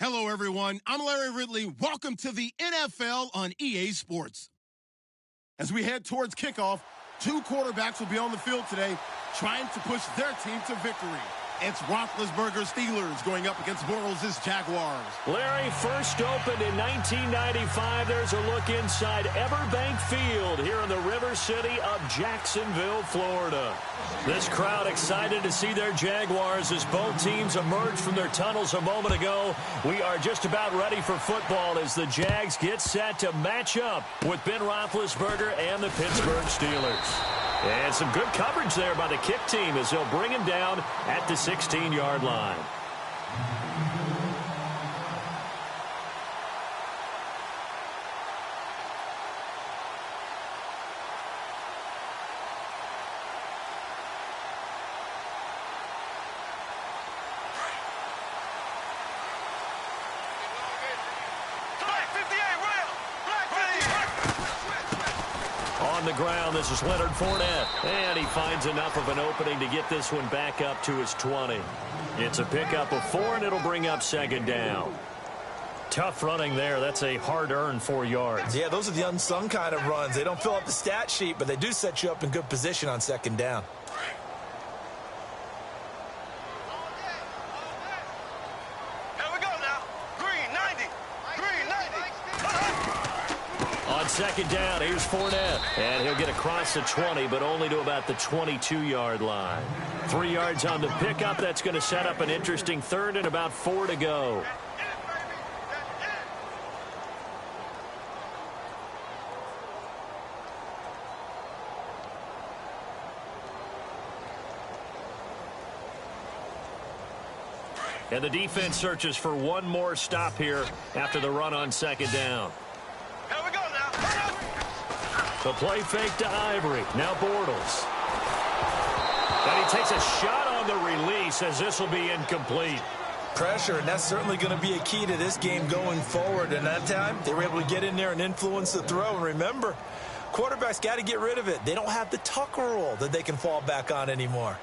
Hello, everyone. I'm Larry Ridley. Welcome to the NFL on EA Sports. As we head towards kickoff, two quarterbacks will be on the field today trying to push their team to victory. It's Roethlisberger's Steelers going up against Bortles' Jaguars. Larry, first opened in 1995. There's a look inside Everbank Field here in the River City of Jacksonville, Florida. This crowd excited to see their Jaguars as both teams emerged from their tunnels a moment ago. We are just about ready for football as the Jags get set to match up with Ben Roethlisberger and the Pittsburgh Steelers. And some good coverage there by the kick team as they'll bring him down at the 16-yard line. On the ground, this is Leonard Fournette. And he finds enough of an opening to get this one back up to his 20. It's a pickup of 4, and it'll bring up second down. Tough running there. That's a hard-earned 4 yards. Yeah, those are the unsung kind of runs. They don't fill up the stat sheet, but they do set you up in good position on second down. Second down, here's Fournette. And he'll get across the 20, but only to about the 22-yard line. 3 yards on the pickup. That's going to set up an interesting third and about 4 to go. And the defense searches for one more stop here after the run on second down. The play fake to Ivory. Now Bortles. And he takes a shot on the release as this will be incomplete. Pressure, and that's certainly going to be a key to this game going forward. And that time, they were able to get in there and influence the throw. And remember, quarterbacks got to get rid of it. They don't have the Tucker rule that they can fall back on anymore.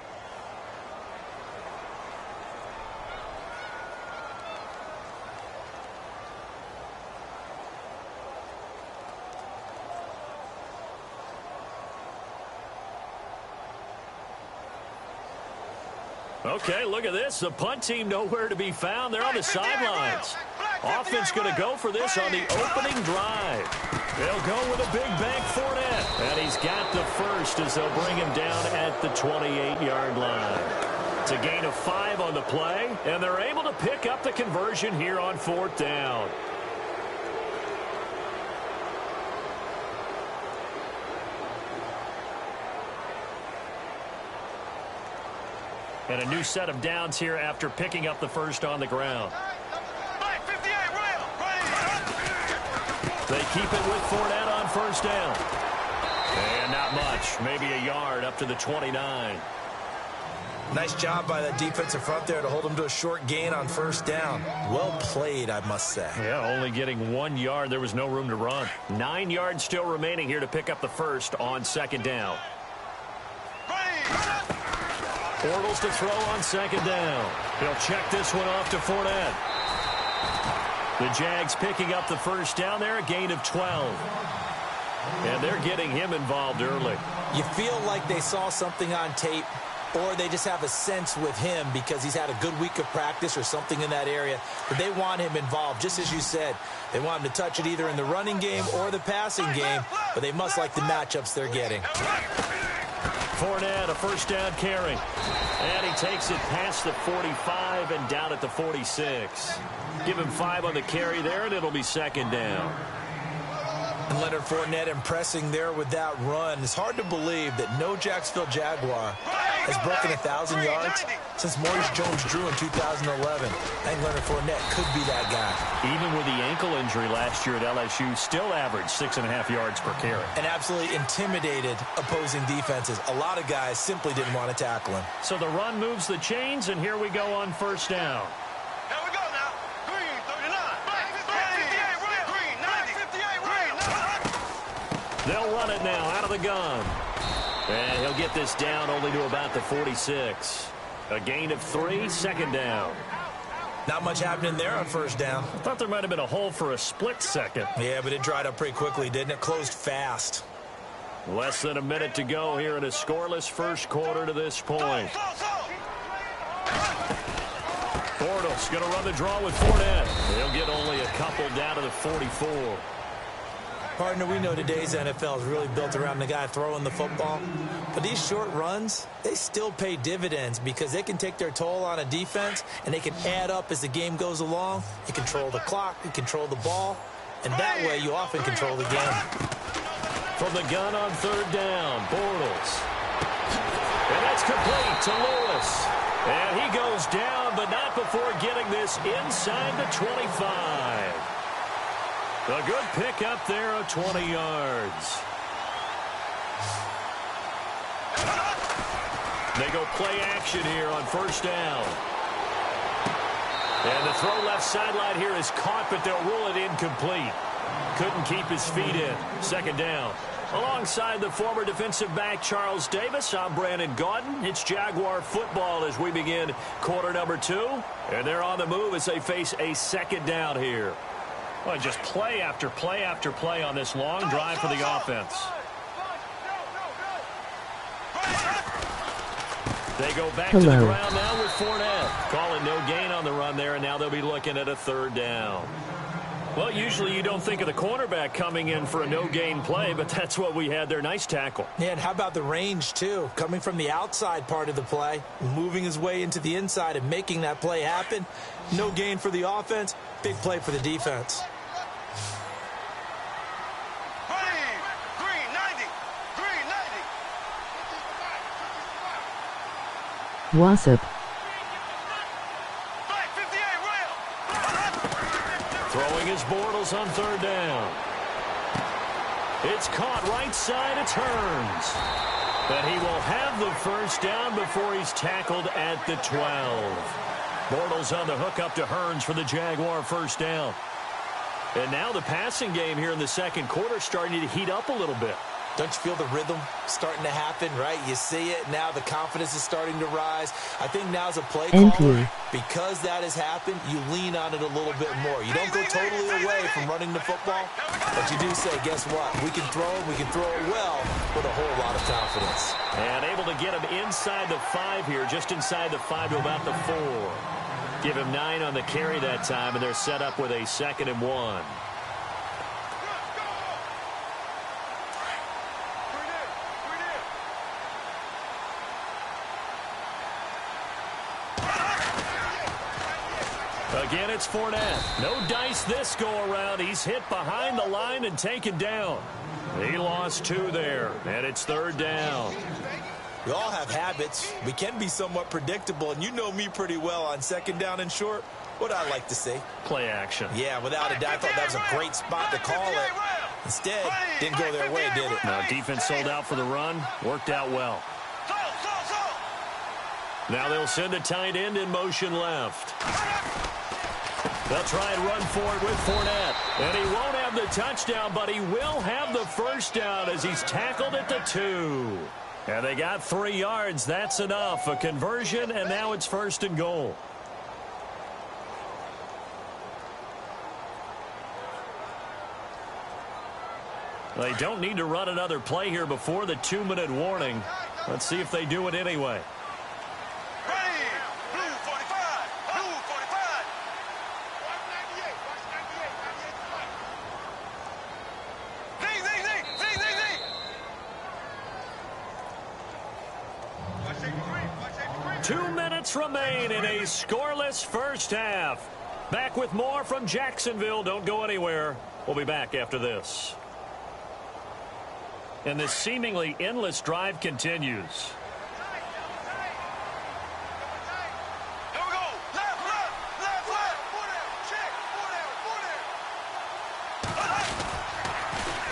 Okay, look at this. The punt team nowhere to be found. They're on the sidelines. Offense going to go for this on the opening drive. They'll go with a big bank Fournette. And he's got the first as they'll bring him down at the 28-yard line. It's a gain of 5 on the play, and they're able to pick up the conversion here on 4th down. And a new set of downs here after picking up the first on the ground. They keep it with Fournette on first down. And not much, maybe a yard up to the 29. Nice job by that defensive front there to hold them to a short gain on first down. Well played, I must say. Yeah, only getting 1 yard. There was no room to run. 9 yards still remaining here to pick up the first on second down. Bortles to throw on second down. He'll check this one off to Fournette. The Jags picking up the first down there, a gain of 12. And they're getting him involved early. You feel like they saw something on tape, or they just have a sense with him because he's had a good week of practice or something in that area. But they want him involved, just as you said. They want him to touch it either in the running game or the passing game, but they must like the matchups they're getting. Fournette, a first down carry. And he takes it past the 45 and down at the 46. Give him 5 on the carry there, and it'll be second down. And Leonard Fournette impressing there with that run. It's hard to believe that no Jacksonville Jaguar has broken 1,000 yards since Maurice Jones-Drew in 2011. I think Leonard Fournette could be that guy. Even with the ankle injury last year at LSU, still averaged 6.5 yards per carry. And absolutely intimidated opposing defenses. A lot of guys simply didn't want to tackle him. So the run moves the chains, and here we go on first down. They'll run it now out of the gun. And he'll get this down only to about the 46. A gain of 3, second down. Not much happening there on first down. I thought there might have been a hole for a split second. Yeah, but it dried up pretty quickly, didn't it? Closed fast. Less than a minute to go here in a scoreless first quarter to this point. Bortles going to run the draw with Fournette. They'll get only a couple down to the 44. Partner, we know today's NFL is really built around the guy throwing the football. But these short runs, they still pay dividends because they can take their toll on a defense, and they can add up as the game goes along. You control the clock, you control the ball, and that way you often control the game. From the gun on third down, Bortles. And that's complete to Lewis. And he goes down, but not before getting this inside the 25. A good pickup there of 20 yards. They go play action here on first down. And the throw left sideline here is caught, but they'll rule it incomplete. Couldn't keep his feet in. Second down. Alongside the former defensive back Charles Davis, I'm Brandon Gaudin. It's Jaguar football as we begin quarter number 2. And they're on the move as they face a second down here. Well, just play after play after play on this long drive for the offense. They go back to the ground now with Fournette. Calling no gain on the run there, and now they'll be looking at a third down. Well, usually you don't think of the cornerback coming in for a no-gain play, but that's what we had there. Nice tackle. Yeah, and how about the range, too? Coming from the outside part of the play, moving his way into the inside and making that play happen. No gain for the offense, big play for the defense. Wassup. Throwing his Bortles on third down. It's caught right side. It turns. But he will have the first down before he's tackled at the 12. Bortles on the hook up to Hearns for the Jaguar first down. And now the passing game here in the second quarter starting to heat up a little bit. Don't you feel the rhythm starting to happen, right? You see it. Now the confidence is starting to rise. I think now's a play caller. Because that has happened, you lean on it a little bit more. You don't go totally away from running the football, but you do say, guess what? We can throw it well with a whole lot of confidence. And able to get him inside the 5 here, just inside the 5 to about the 4. Give him 9 on the carry that time, and they're set up with a 2nd and 1. Again, it's Fournette. No dice this go-around. He's hit behind the line and taken down. He lost 2 there, and it's third down. We all have habits. We can be somewhat predictable, and you know me pretty well on second down and short. What I like to see? Play action. Yeah, without a doubt, I thought that was a great spot to call it. Instead, didn't go their way, did it? Now, defense sold out for the run. Worked out well. Now they'll send a tight end in motion left. They'll try and run for it with Fournette. And he won't have the touchdown, but he will have the first down as he's tackled at the 2. And they got 3 yards. That's enough. A conversion, and now it's 1st and goal. They don't need to run another play here before the 2-minute warning. Let's see if they do it anyway. Remain in a scoreless first half. Back with more from Jacksonville. Don't go anywhere. We'll be back after this. And this seemingly endless drive continues.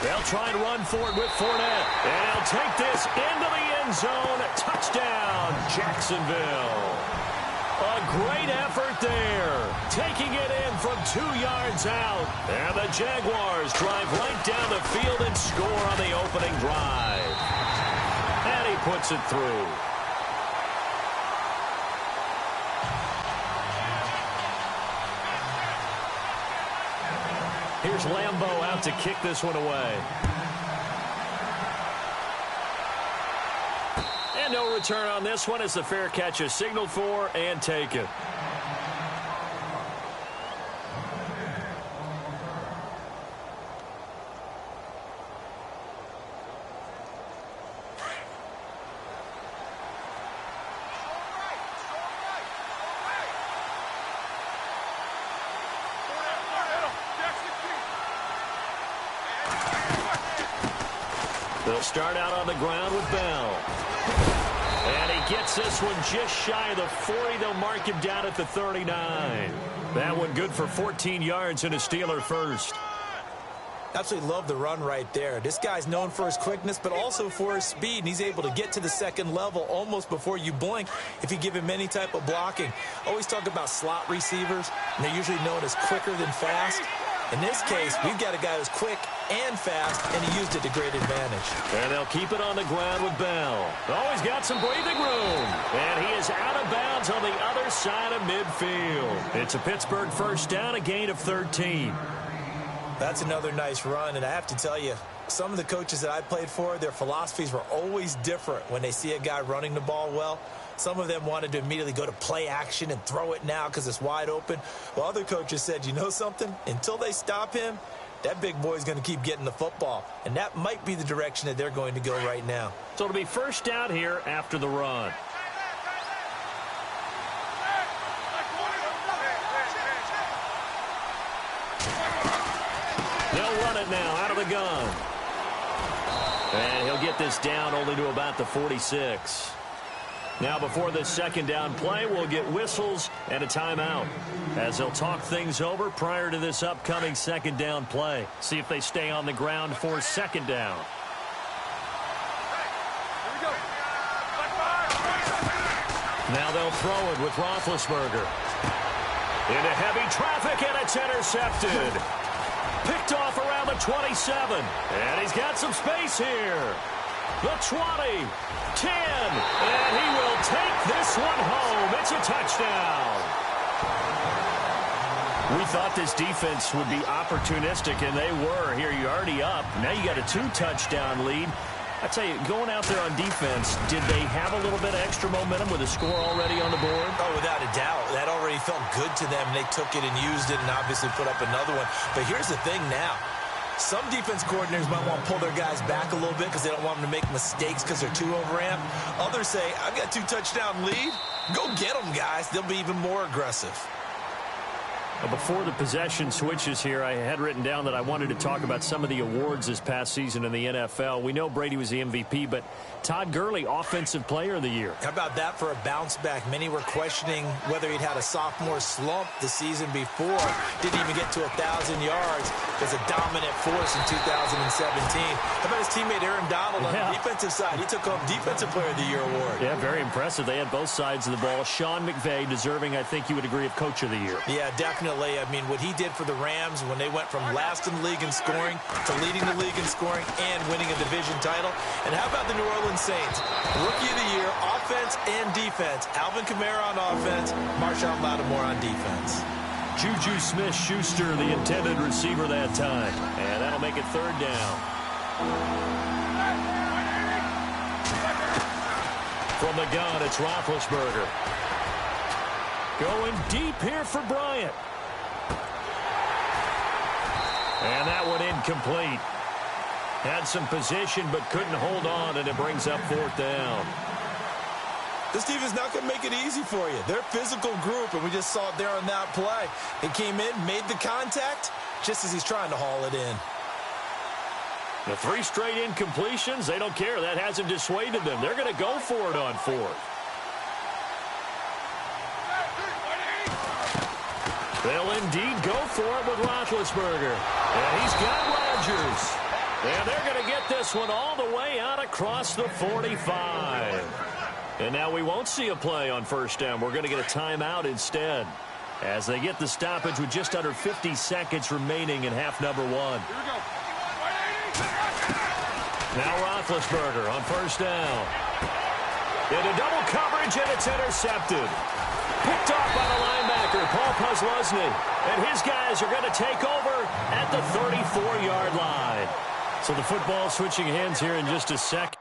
They'll try and run for it with Fournette. And he'll take this into the end zone. Touchdown, Jacksonville. A great effort there. Taking it in from 2 yards out. And the Jaguars drive right down the field and score on the opening drive. And he puts it through. Here's Lambeau out to kick this one away. And no return on this one as the fair catch is signaled for and taken. They'll start out on the ground with Bell. And he gets this one just shy of the 40. They'll mark him down at the 39. That one good for 14 yards and a Steeler first. Absolutely love the run right there. This guy's known for his quickness, but also for his speed. And he's able to get to the second level almost before you blink if you give him any type of blocking. Always talk about slot receivers, and they're usually known as quicker than fast. In this case, we've got a guy who's quick and fast, and he used it to great advantage. And they'll keep it on the ground with Bell. Oh, he's got some breathing room. And he is out of bounds on the other side of midfield. It's a Pittsburgh first down, a gain of 13. That's another nice run, and I have to tell you, some of the coaches that I played for, their philosophies were always different when they see a guy running the ball well. Some of them wanted to immediately go to play action and throw it now because it's wide open. While other coaches said, you know something? Until they stop him, that big boy's going to keep getting the football. And that might be the direction that they're going to go right now. So it'll be first down here after the run. They'll run it now out of the gun. And he'll get this down only to about the 46. Now before this second down play, we'll get whistles and a timeout as they'll talk things over prior to this upcoming second down play. See if they stay on the ground for second down. Now they'll throw it with Roethlisberger. Into heavy traffic, and it's intercepted. Picked off around the 27. And he's got some space here. The 20, 10, and he will take this one home. It's a touchdown. We thought this defense would be opportunistic, and they were. Here, you're already up. Now you got a 2-touchdown lead. I tell you, going out there on defense, did they have a little bit of extra momentum with a score already on the board? Oh, without a doubt. That already felt good to them. They took it and used it and obviously put up another one. But here's the thing now. Some defense coordinators might want to pull their guys back a little bit because they don't want them to make mistakes because they're too overamped. Others say, I've got a 2-touchdown lead. Go get them, guys. They'll be even more aggressive. Before the possession switches here, I had written down that I wanted to talk about some of the awards this past season in the NFL. We know Brady was the MVP, but Todd Gurley, Offensive Player of the Year. How about that for a bounce back? Many were questioning whether he'd had a sophomore slump the season before. Didn't even get to 1,000 yards. Was a dominant force in 2017. How about his teammate Aaron Donald on the defensive side? He took home Defensive Player of the Year award. Yeah, very impressive. They had both sides of the ball. Sean McVay deserving, I think you would agree, of Coach of the Year. Yeah, definitely. I mean, what he did for the Rams when they went from last in the league in scoring to leading the league in scoring and winning a division title. And how about the New Orleans Saints? Rookie of the Year, offense and defense. Alvin Kamara on offense, Marshawn Lattimore on defense. Juju Smith-Schuster, the intended receiver that time. And that'll make it third down. From the gun, it's Roethlisberger. Going deep here for Bryant. And that one incomplete. Had some position but couldn't hold on, and it brings up fourth down. This team is not going to make it easy for you. They're a physical group, and we just saw it there on that play. He came in, made the contact, just as he's trying to haul it in. The 3 straight incompletions, they don't care. That hasn't dissuaded them. They're going to go for it on fourth. They'll indeed go for it with Roethlisberger. And he's got Rodgers. And they're going to get this one all the way out across the 45. And now we won't see a play on first down. We're going to get a timeout instead as they get the stoppage with just under 50 seconds remaining in half number 1. Now Roethlisberger on first down. Into double coverage, and it's intercepted. Picked off by the linebacker, Paul Posluszny. And his guys are going to take over at the 34-yard line. So the football switching hands here in just a second.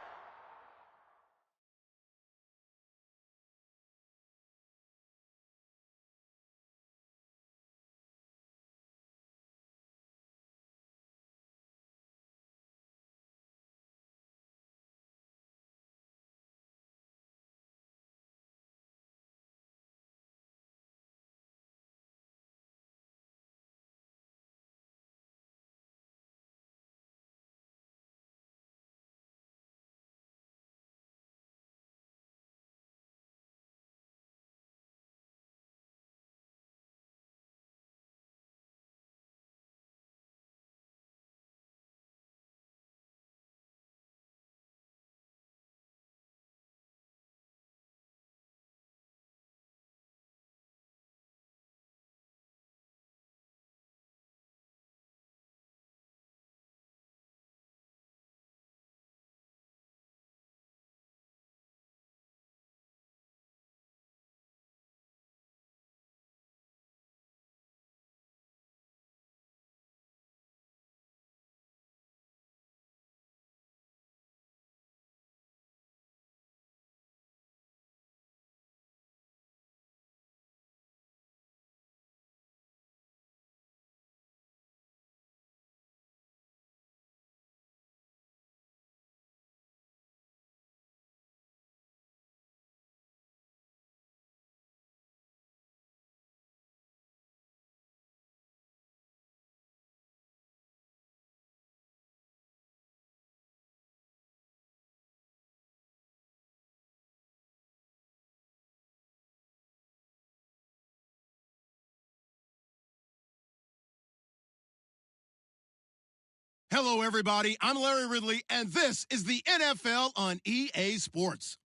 Hello, everybody. I'm Larry Ridley, and this is the NFL on EA Sports.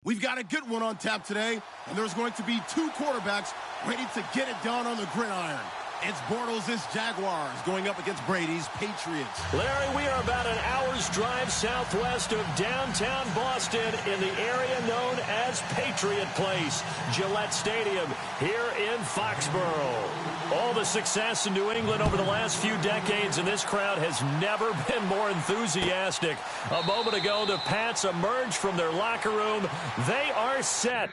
We've got a good one on tap today, and there's going to be two quarterbacks ready to get it done on the gridiron. It's Bortles' Jaguars going up against Brady's Patriots. Larry, we are about an hour's drive southwest of downtown Boston in the area known as Patriot Place, Gillette Stadium, here in Foxborough. All the success in New England over the last few decades, and this crowd has never been more enthusiastic. A moment ago, the Pats emerged from their locker room. They are set.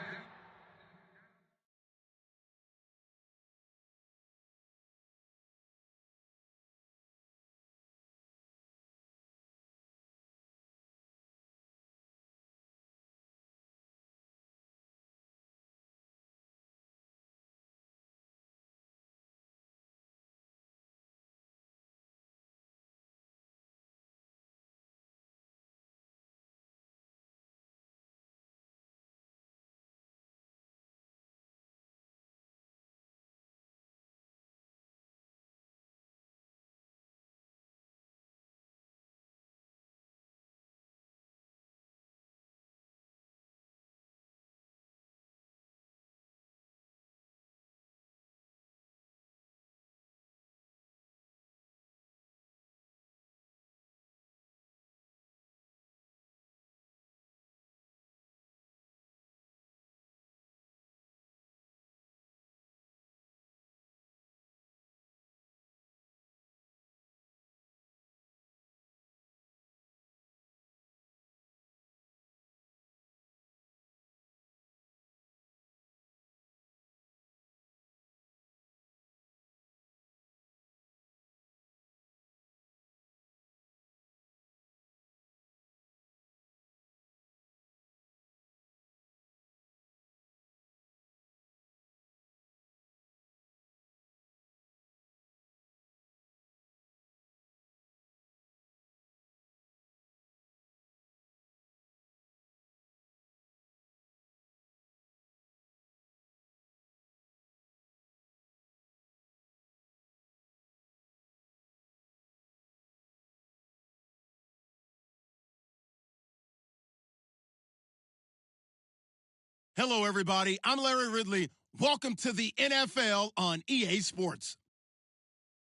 Hello, everybody. I'm Larry Ridley. Welcome to the NFL on EA Sports.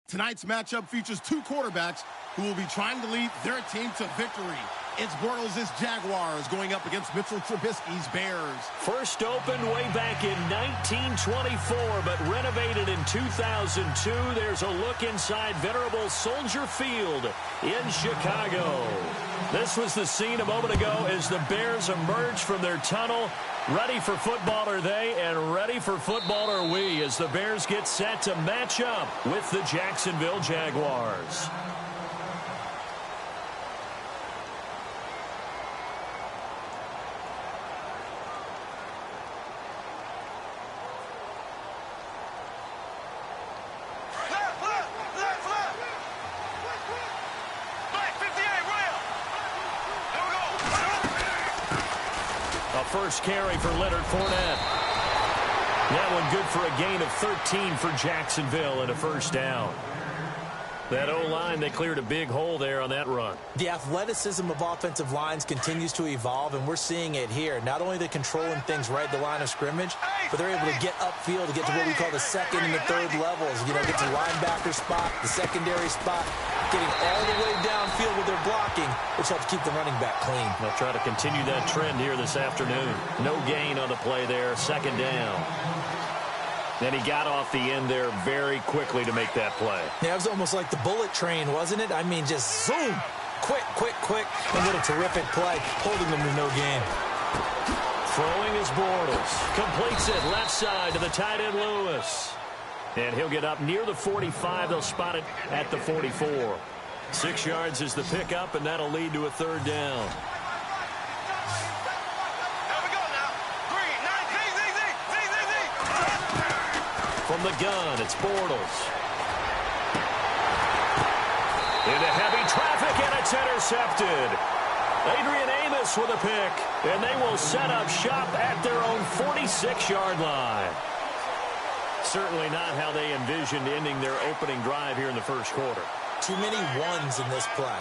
Tonight's matchup features two quarterbacks who will be trying to lead their team to victory. It's Bortles' Jaguars going up against Mitchell Trubisky's Bears. First opened way back in 1924, but renovated in 2002. There's a look inside venerable Soldier Field in Chicago. This was the scene a moment ago as the Bears emerged from their tunnel. Ready for football are they, and ready for football are we, as the Bears get set to match up with the Jacksonville Jaguars. First carry for Leonard Fournette. That one good for a gain of 13 for Jacksonville and a first down. That O-line, they cleared a big hole there on that run. The athleticism of offensive lines continues to evolve, and we're seeing it here. Not only they're controlling things right at the line of scrimmage, but they're able to get upfield to get to what we call the second and the third levels. You know, get to linebacker spot, the secondary spot, getting all the way downfield with their blocking, which helps keep the running back clean. They'll try to continue that trend here this afternoon. No gain on the play there, second down. Then he got off the end there very quickly to make that play. Yeah, it was almost like the bullet train, wasn't it? I mean, just zoom, quick, quick, quick. And what a terrific play, holding them to no gain. Throwing is Bortles. Completes it left side to the tight end Lewis. And he'll get up near the 45. They'll spot it at the 44. 6 yards is the pickup, and that'll lead to a third down. From the gun, it's Bortles. Into heavy traffic, and it's intercepted. Adrian Amos with a pick, and they will set up shop at their own 46-yard line. Certainly not how they envisioned ending their opening drive here in the first quarter. Too many ones in this play.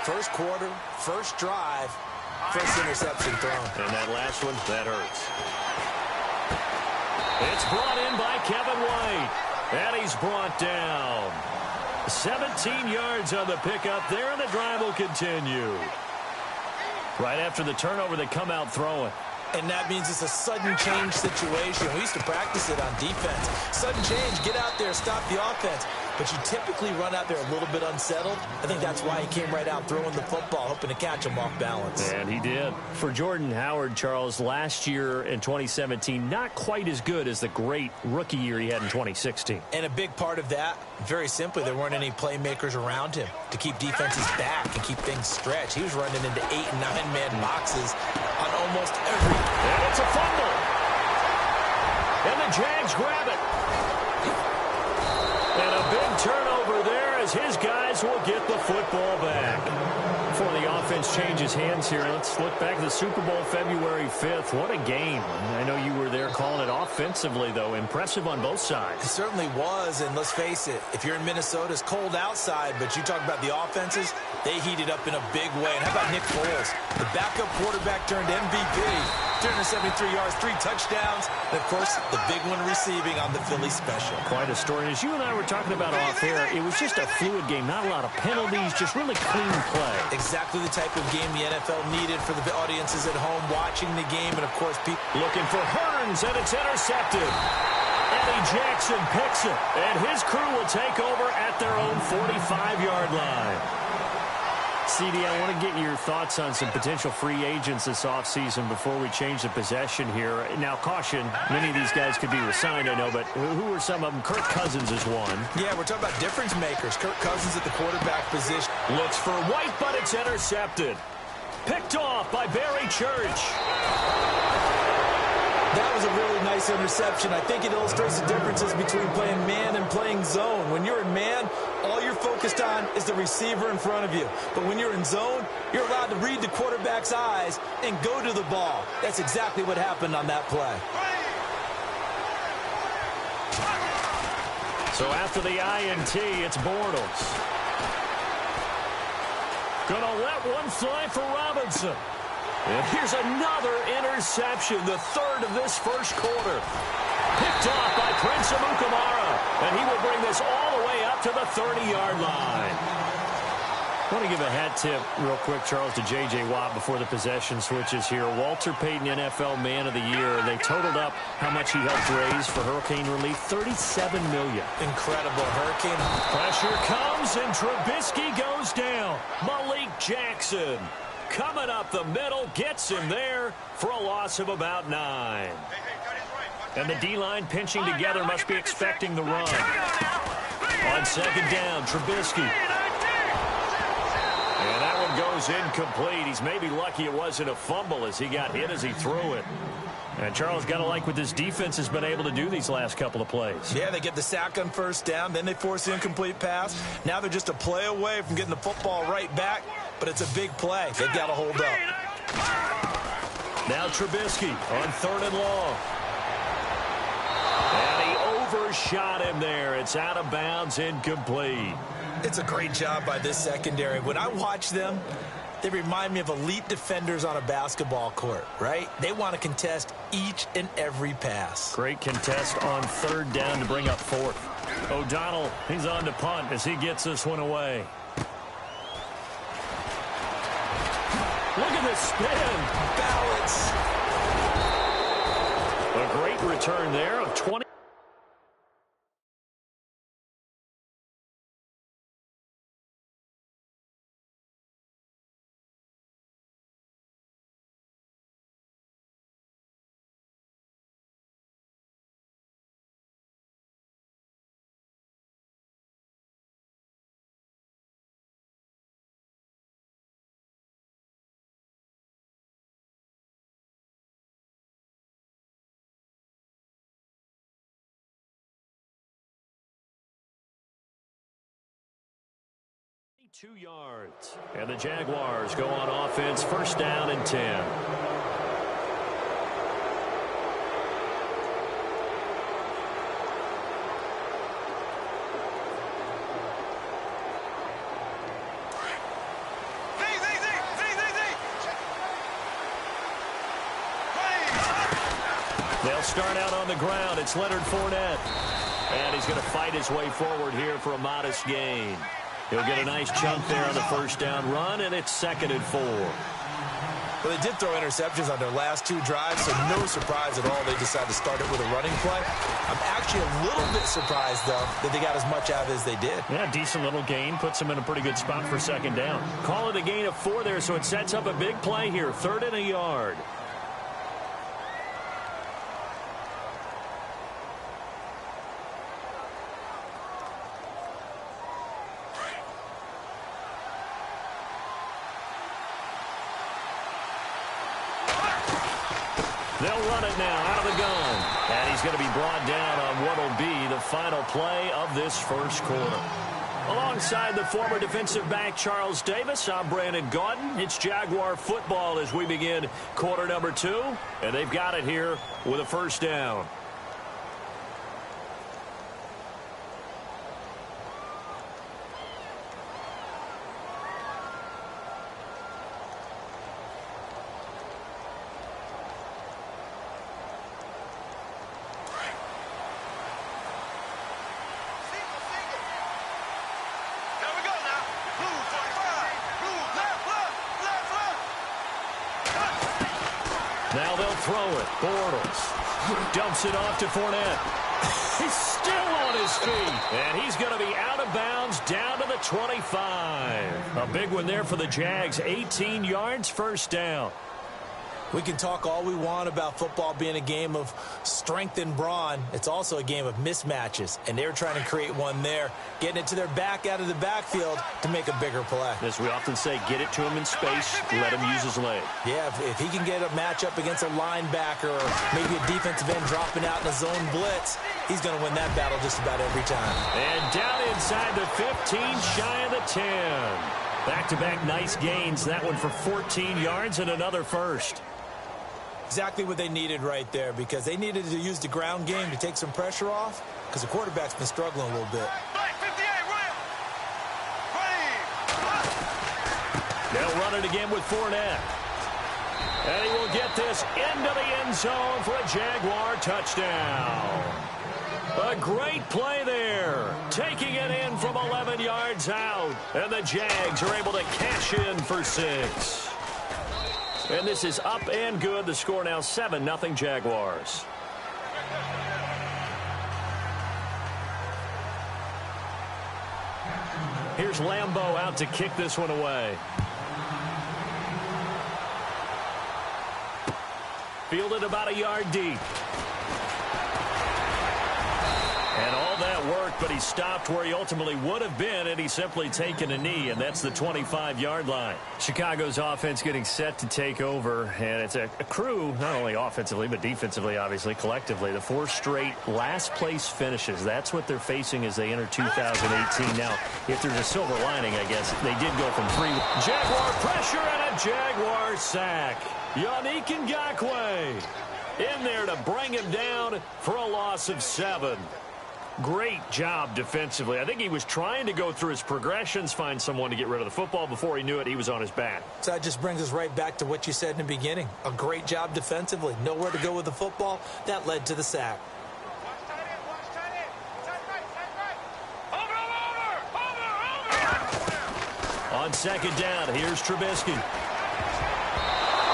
First quarter, first drive, first interception thrown. And that last one, that hurts. It's brought in by Kevin White. And he's brought down. 17 yards on the pickup there, and the drive will continue. Right after the turnover, they come out throwing. And that means it's a sudden change situation. We used to practice it on defense. Sudden change, get out there, stop the offense. But you typically run out there a little bit unsettled. I think that's why he came right out throwing the football, hoping to catch him off balance. And he did. For Jordan Howard, Charles, last year in 2017, not quite as good as the great rookie year he had in 2016. And a big part of that, very simply, there weren't any playmakers around him to keep defenses back and keep things stretched. He was running into 8- and 9-man boxes on almost every. And it's a fumble. And the Jags grab it. And a big turnover there as his guys will get the football back. Before the offense changes hands here, let's look back at the Super Bowl February 5th. What a game. I know you were there calling it offensively, though. Impressive on both sides. It certainly was, and let's face it, if you're in Minnesota, it's cold outside, but you talk about the offenses, they heated up in a big way. And how about Nick Foles? The backup quarterback turned MVP. 373 yards, 3 touchdowns, and, of course, the big one receiving on the Philly special. Quite a story. And as you and I were talking about off air, it was just a fluid game. Not a lot of penalties, just really clean play. Exactly the type of game the NFL needed for the audiences at home watching the game. And, of course, people looking for Hearns, and it's intercepted. Eddie Jackson picks it, and his crew will take over at their own 45-yard line. CD, I want to get your thoughts on some potential free agents this offseason before we change the possession here. Now, caution, many of these guys could be resigned, I know, but who are some of them? Kirk Cousins is one. Yeah, we're talking about difference makers. Kirk Cousins at the quarterback position. Looks for White, but it's intercepted. Picked off by Barry Church. That was a really nice interception. I think it illustrates the differences between playing man and playing zone. When you're in man, all you're focused on is the receiver in front of you. But when you're in zone, you're allowed to read the quarterback's eyes and go to the ball. That's exactly what happened on that play. So after the INT, it's Bortles. Gonna let one fly for Robinson. And here's another interception, the third of this first quarter. Picked off by Prince Amukamara. And he will bring this all the way up to the 30-yard line. I want to give a hat tip real quick, Charles, to J.J. Watt before the possession switches here. Walter Payton, NFL Man of the Year. They totaled up how much he helped raise for hurricane relief, $37 million. Incredible. Hurricane. Pressure comes, and Trubisky goes down. Malik Jackson coming up the middle, gets him there for a loss of about 9. And the D-line pinching together must be expecting the run. On second down, Trubisky. And that one goes incomplete. He's maybe lucky it wasn't a fumble as he got hit as he threw it. And Charles, got to like what this defense has been able to do these last couple of plays. Yeah, they get the sack on first down, then they force the incomplete pass. Now they're just a play away from getting the football right back, but it's a big play. They've got to hold up. Now Trubisky on 3rd and long. And he overshot him there. It's out of bounds, incomplete. It's a great job by this secondary. When I watch them, they remind me of elite defenders on a basketball court, right? They want to contest each and every pass. Great contest on 3rd down to bring up 4th. O'Donnell, he's on to punt as he gets this one away. Look at the spin. Balance. A great return there of 20. Two yards. And the Jaguars go on offense, 1st down and 10. They'll start out on the ground. It's Leonard Fournette. And he's going to fight his way forward here for a modest gain. He'll get a nice chunk there on the 1st down run, and it's 2nd and 4. Well, they did throw interceptions on their last 2 drives, so no surprise at all they decided to start it with a running play. I'm actually a little bit surprised, though, that they got as much out of it as they did. Yeah, decent little gain. Puts them in a pretty good spot for 2nd down. Call it a gain of 4 there, so it sets up a big play here. 3rd and a yard. They'll run it now out of the gun. And he's going to be brought down on what will be the final play of this 1st quarter. Alongside the former defensive back Charles Davis, I'm Brandon Gaudin. It's Jaguar football as we begin quarter number 2. And they've got it here with a 1st down. Now they'll throw it. Bortles dumps it off to Fournette. He's still on his feet. And he's going to be out of bounds down to the 25. A big one there for the Jags. 18 yards, 1st down. We can talk all we want about football being a game of strength and brawn. It's also a game of mismatches, and they're trying to create one there, getting it to their back out of the backfield to make a bigger play. As we often say, get it to him in space, let him use his leg. Yeah, if he can get a matchup against a linebacker or maybe a defensive end dropping out in a zone blitz, he's going to win that battle just about every time. And down inside the 15, shy of the 10. Back-to-back nice gains. That one for 14 yards and another 1st. Exactly what they needed right there, because they needed to use the ground game to take some pressure off, because the quarterback's been struggling a little bit. They'll run it again with Fournette. And he will get this into the end zone for a Jaguar touchdown. A great play there. Taking it in from 11 yards out. And the Jags are able to cash in for 6. And this is up and good. The score now 7-0 Jaguars. Here's Lambeau out to kick this one away. Fielded about a yard deep. And all that work, but he stopped where he ultimately would have been, and he's simply taken a knee, and that's the 25-yard line. Chicago's offense getting set to take over, and it's a crew, not only offensively, but defensively, obviously, collectively. The 4 straight last-place finishes. That's what they're facing as they enter 2018. Now, if there's a silver lining, I guess, they did go from 3. Jaguar pressure and a Jaguar sack. Yannick Ngakoue in there to bring him down for a loss of 7. Great job defensively. I think he was trying to go through his progressions, find someone to get rid of the football. Before he knew it, he was on his back. So that just brings us right back to what you said in the beginning. A great job defensively. Nowhere to go with the football. That led to the sack. On second down, here's Trubisky.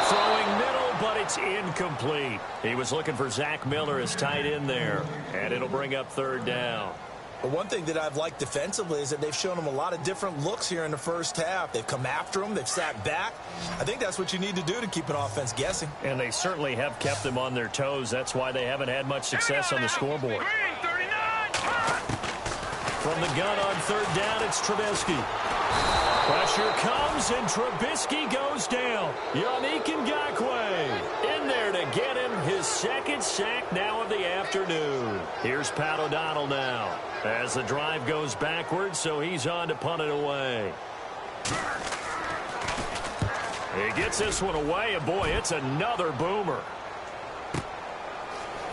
Throwing middle, but it's incomplete. He was looking for Zach Miller as tight end there, and it'll bring up third down. But one thing that I've liked defensively is that they've shown him a lot of different looks here in the first half. They've come after him. They've sat back. I think that's what you need to do to keep an offense guessing. And they certainly have kept them on their toes. That's why they haven't had much success on the scoreboard. From the gun on third down, it's Trubisky. Pressure comes, and Trubisky goes down. Yannick Ngakoue in there to get him his second sack now of the afternoon. Here's Pat O'Donnell now as the drive goes backwards, so he's on to punt it away. He gets this one away, and boy, it's another boomer.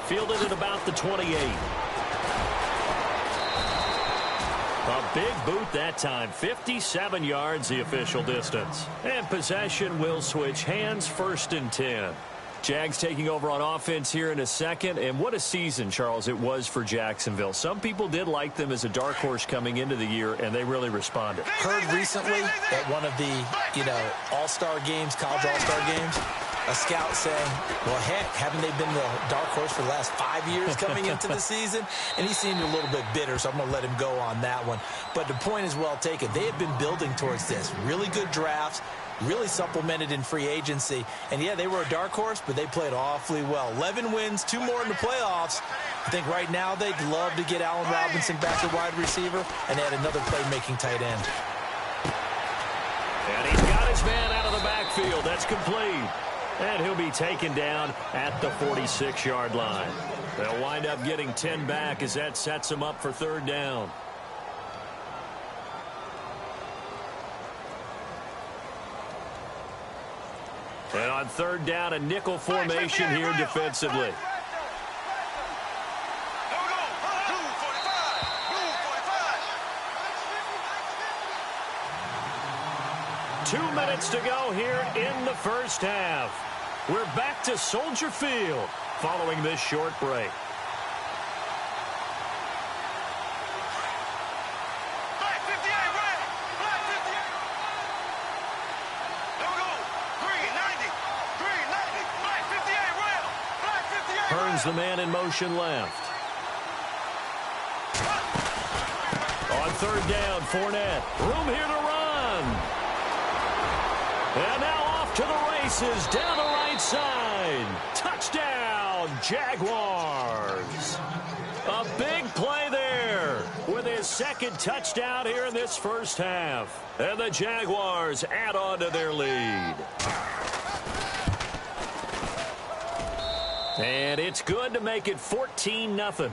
Fielded at about the 28. A big boot that time. 57 yards the official distance. And possession will switch hands, 1st and 10. Jags taking over on offense here in a second. And what a season, Charles, it was for Jacksonville. Some people did like them as a dark horse coming into the year, and they really responded. Heard recently at one of the, all-star games, college all-star games, a scout saying, well, heck, haven't they been the dark horse for the last 5 years coming into the season? And he seemed a little bit bitter, so I'm going to let him go on that one. But the point is well taken. They have been building towards this. Really good drafts, really supplemented in free agency. And, yeah, they were a dark horse, but they played awfully well. 11 wins, 2 more in the playoffs. I think right now they'd love to get Allen Robinson back at wide receiver and add another playmaking tight end. And he's got his man out of the backfield. That's complete. And he'll be taken down at the 46-yard line. They'll wind up getting 10 back as that sets them up for third down. And on third down, a nickel formation here defensively. Two minutes to go here in the first half. We're back to Soldier Field following this short break. Burns the man in motion left. On third down, Fournette. Room here to run. And now off to the races down the right side. Touchdown, Jaguars. A big play there with his second touchdown here in this first half. And the Jaguars add on to their lead. And it's good to make it 14-0.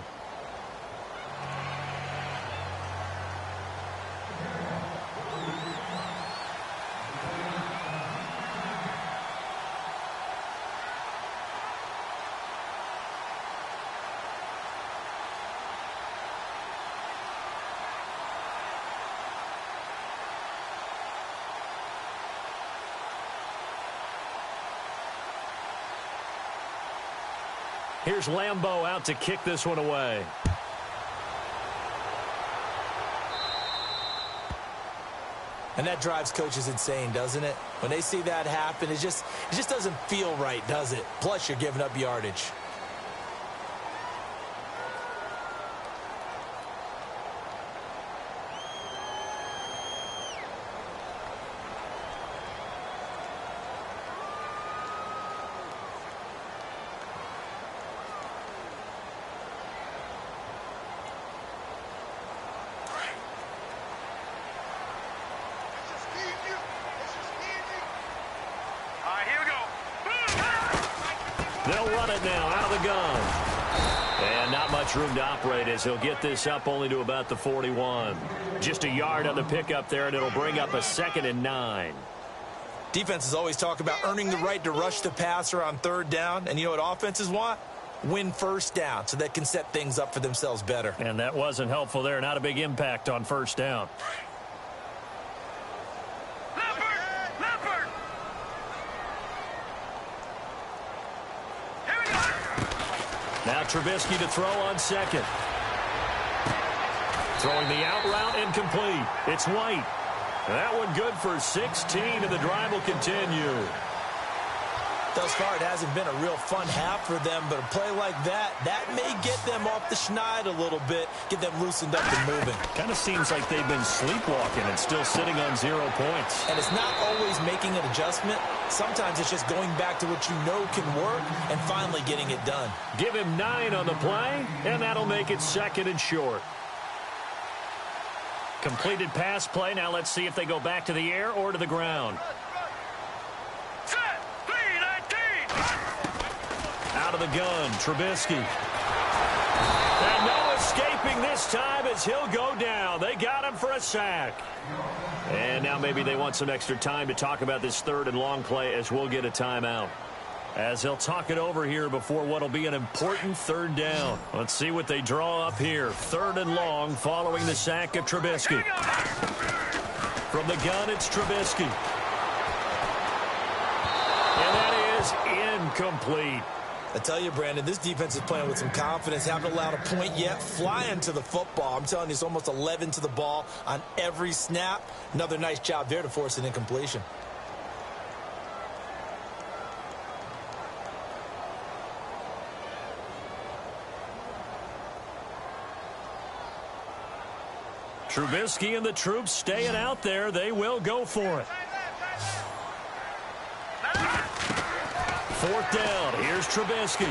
Here's Lambeau out to kick this one away. And that drives coaches insane, doesn't it? When they see that happen, it just doesn't feel right, does it? Plus, you're giving up yardage. They'll run it now out of the gun. And not much room to operate as he'll get this up only to about the 41. Just a yard on the pickup there, and it'll bring up a 2nd and 9. Defenses always talk about earning the right to rush the passer on 3rd down. And you know what offenses want? Win 1st down so they can set things up for themselves better. And that wasn't helpful there. Not a big impact on 1st down. Now Trubisky to throw on 2nd. Throwing the out route incomplete. It's White. That one good for 16, and the drive will continue. Thus far, it hasn't been a real fun half for them, but a play like that may get them off the schneid a little bit, get them loosened up and moving. Kind of seems like they've been sleepwalking and still sitting on 0 points. And it's not always making an adjustment. Sometimes it's just going back to what you know can work and finally getting it done. Give him 9 on the play, and that'll make it 2nd and short. Completed pass play. Now let's see if they go back to the air or to the ground. Out of the gun, Trubisky. And no escaping this time as he'll go down. They got him for a sack. And now maybe they want some extra time to talk about this 3rd and long play as we'll get a timeout. As they'll talk it over here before what'll be an important 3rd down. Let's see what they draw up here. 3rd and long following the sack of Trubisky. From the gun, it's Trubisky. And that is incomplete. I tell you, Brandon, this defense is playing with some confidence. Haven't allowed a point yet. Flying to the football. I'm telling you, it's almost 11 to the ball on every snap. Another nice job there to force an incompletion. Trubisky and the troops staying out there. They will go for it. 4th down. Here's Trubisky.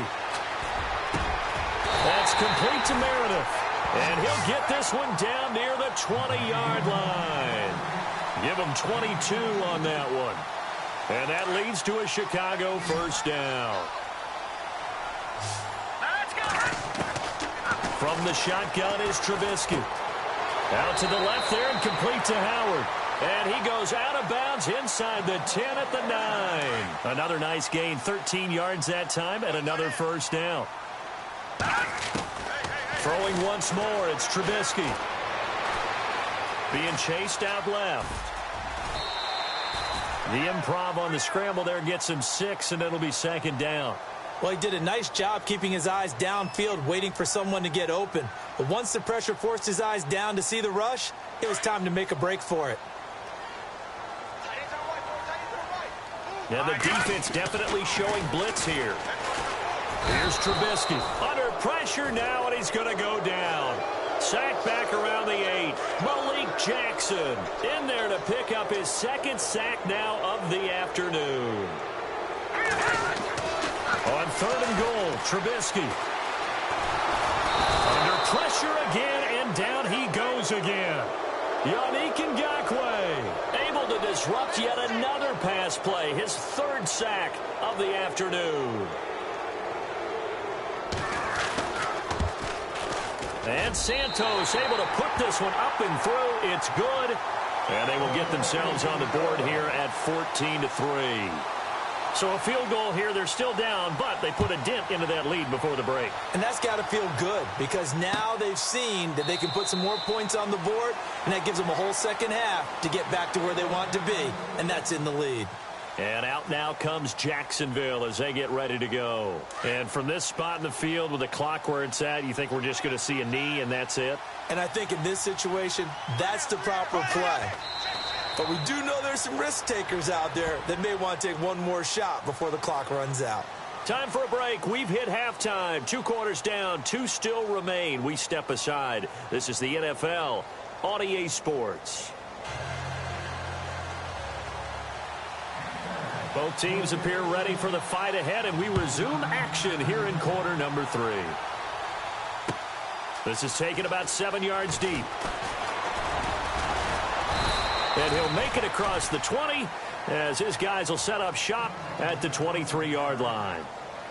That's complete to Meredith. And he'll get this one down near the 20-yard line. Give him 22 on that one. And that leads to a Chicago 1st down. From the shotgun is Trubisky. Out to the left there and complete to Howard. And he goes out of bounds inside the 10 at the 9. Another nice gain, 13 yards that time, and another 1st down. Throwing once more, it's Trubisky. Being chased out left. The improv on the scramble there gets him 6, and it'll be 2nd down. Well, he did a nice job keeping his eyes downfield, waiting for someone to get open. But once the pressure forced his eyes down to see the rush, it was time to make a break for it. Now the defense definitely showing blitz here. Here's Trubisky. Under pressure now, and he's going to go down. Sack back around the 8. Malik Jackson in there to pick up his 2nd sack now of the afternoon. On 3rd and goal, Trubisky. Under pressure again, and down he goes again. Yannick Ngakoue able to disrupt yet another pass play. His 3rd sack of the afternoon. And Santos able to put this one up and through. It's good. And they will get themselves on the board here at 14-3. So a field goal here, they're still down, but they put a dent into that lead before the break. And that's got to feel good because now they've seen that they can put some more points on the board, and that gives them a whole 2nd half to get back to where they want to be, and that's in the lead. And out now comes Jacksonville as they get ready to go. And from this spot in the field with the clock where it's at, you think we're just going to see a knee and that's it? And I think in this situation, that's the proper play. But we do know there's some risk takers out there that may want to take one more shot before the clock runs out. Time for a break. We've hit halftime. 2 quarters down, 2 still remain. We step aside. This is the NFL on EA Sports. Both teams appear ready for the fight ahead, and we resume action here in quarter number 3. This is taken about 7 yards deep. And he'll make it across the 20 as his guys will set up shop at the 23-yard line.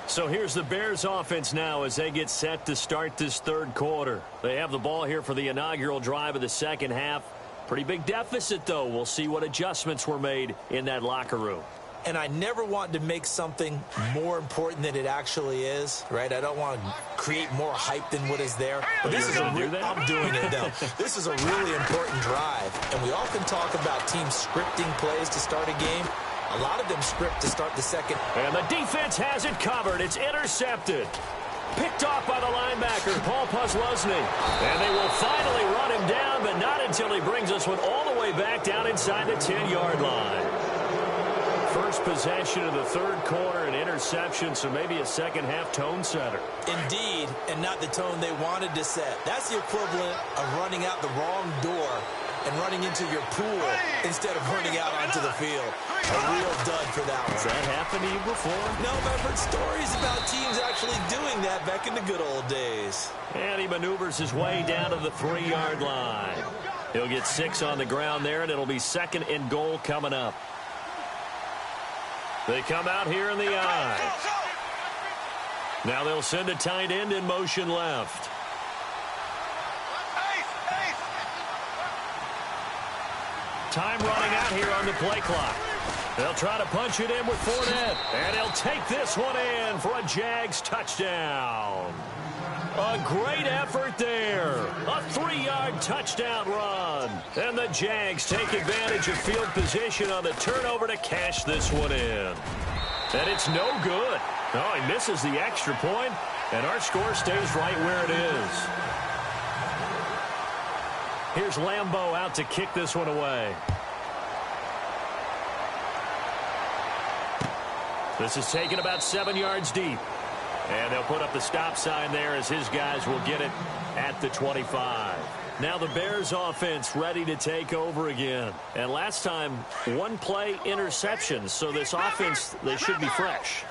So here's the Bears offense now as they get set to start this third quarter. They have the ball here for the inaugural drive of the second half. Pretty big deficit, though. We'll see what adjustments were made in that locker room. And I never want to make something more important than it actually is, right? I don't want to create more hype than what is there. But this is I'm doing it, though. This is a really important drive. And we often talk about teams scripting plays to start a game. A lot of them script to start the second. And the defense has it covered. It's intercepted. Picked off by the linebacker, Paul Pusluzny. And they will finally run him down, but not until he brings this one all the way back down inside the 10-yard line. First possession of the third quarter, an interception, so maybe a second-half tone setter. Indeed, and not the tone they wanted to set. That's the equivalent of running out the wrong door and running into your pool instead of running out onto the field. A real dud for that one. Has that happened to you before? No, but I've heard stories about teams actually doing that back in the good old days. And he maneuvers his way down to the 3-yard line. He'll get 6 on the ground there, and it'll be 2nd and goal coming up. They come out here in the I. Now they'll send a tight end in motion left. Time running out here on the play clock. They'll try to punch it in with Fournette. And he'll take this one in for a Jags touchdown. A great effort there. A 3-yard touchdown run. And the Jags take advantage of field position on the turnover to cash this one in. And it's no good. Oh, he misses the extra point, and our score stays right where it is. Here's Lambeau out to kick this one away. This is taken about 7 yards deep. And they'll put up the stop sign there as his guys will get it at the 25. Now the Bears offense ready to take over again. And last time, 1-play interceptions. So this offense, they should be fresh.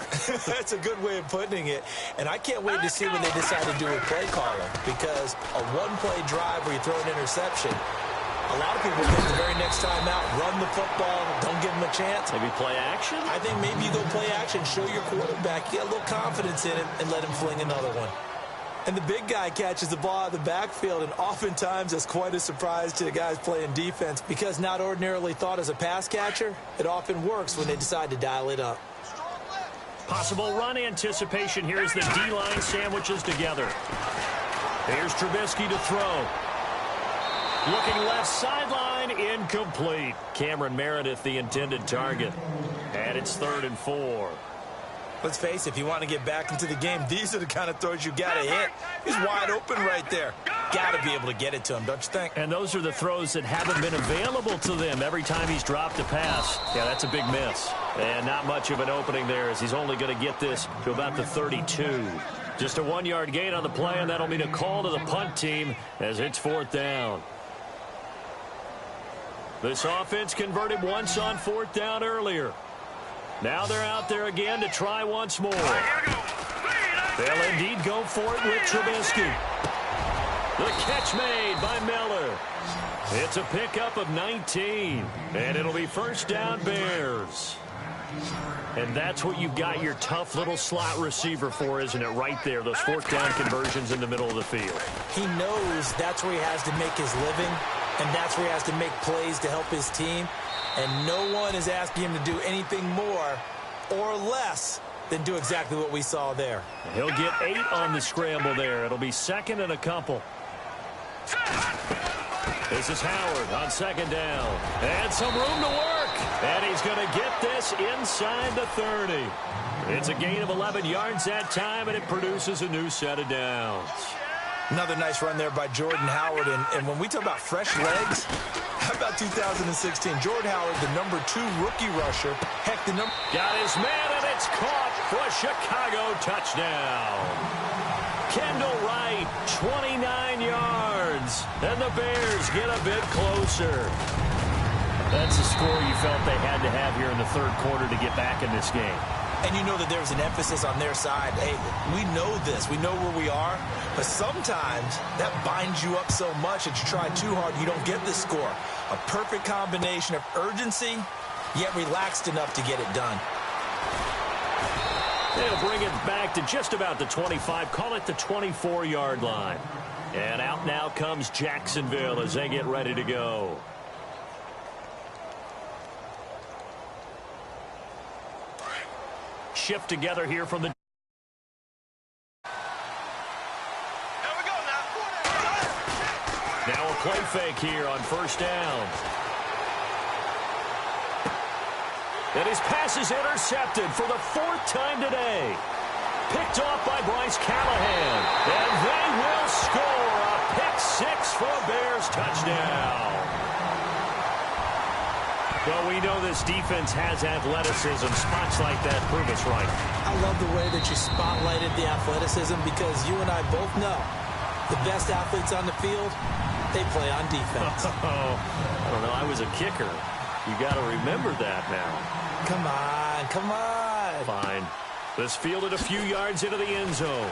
That's a good way of putting it. And I can't wait to see when they decide to do a play caller. Because a 1-play drive where you throw an interception, a lot of people think the very next time out, run the football, don't give them a chance. Maybe play action? I think maybe you go play action, show your quarterback, get a little confidence in him, and let him fling another one. And the big guy catches the ball out of the backfield, and oftentimes that's quite a surprise to the guys playing defense because not ordinarily thought as a pass catcher, it often works when they decide to dial it up. Possible run anticipation here as the D-line sandwiches together. Here's Trubisky to throw. Looking left sideline, incomplete. Cameron Meredith, the intended target. And it's 3rd and 4. Let's face it, if you want to get back into the game, these are the kind of throws you got to hit. He's wide open right there. Got to be able to get it to him, don't you think? And those are the throws that haven't been available to them every time he's dropped a pass. Yeah, that's a big miss. And not much of an opening there as he's only going to get this to about the 32. Just a 1-yard gain on the play, and that'll mean a call to the punt team as it's 4th down. This offense converted once on 4th down earlier. Now they're out there again to try once more. They'll indeed go for it with Trubisky. The catch made by Miller. It's a pickup of 19. And it'll be 1st down Bears. And that's what you've got your tough little slot receiver for, isn't it? Right there, those 4th down conversions in the middle of the field. He knows that's where he has to make his living. And that's where he has to make plays to help his team. And no one is asking him to do anything more or less than do exactly what we saw there. He'll get 8 on the scramble there. It'll be 2nd and a couple. This is Howard on 2nd down. And some room to work. And he's going to get this inside the 30. It's a gain of 11 yards that time, and it produces a new set of downs. Another nice run there by Jordan Howard. And when we talk about fresh legs, I about 2016? Jordan Howard, the #2 rookie rusher. Heck, Got his man, and it's caught for a Chicago touchdown. Kendall Wright, 29 yards. And the Bears get a bit closer. That's a score you felt they had to have here in the third quarter to get back in this game. And you know that there was an emphasis on their side. Hey, we know this. We know where we are. But sometimes that binds you up so much that you try too hard, you don't get the score. A perfect combination of urgency, yet relaxed enough to get it done. They'll bring it back to just about the 25. Call it the 24-yard line. And out now comes Jacksonville as they get ready to go. Shift together here from the... Now a play fake here on first down. And his pass is intercepted for the 4th time today. Picked off by Bryce Callahan. And they will score a pick-6 for a Bears touchdown. Well, we know this defense has athleticism. Spots like that prove us right. I love the way that you spotlighted the athleticism because you and I both know the best athletes on the field, they play on defense. I don't know. I was a kicker. You got to remember that now. Come on, come on. Fine. This fielded a few yards into the end zone.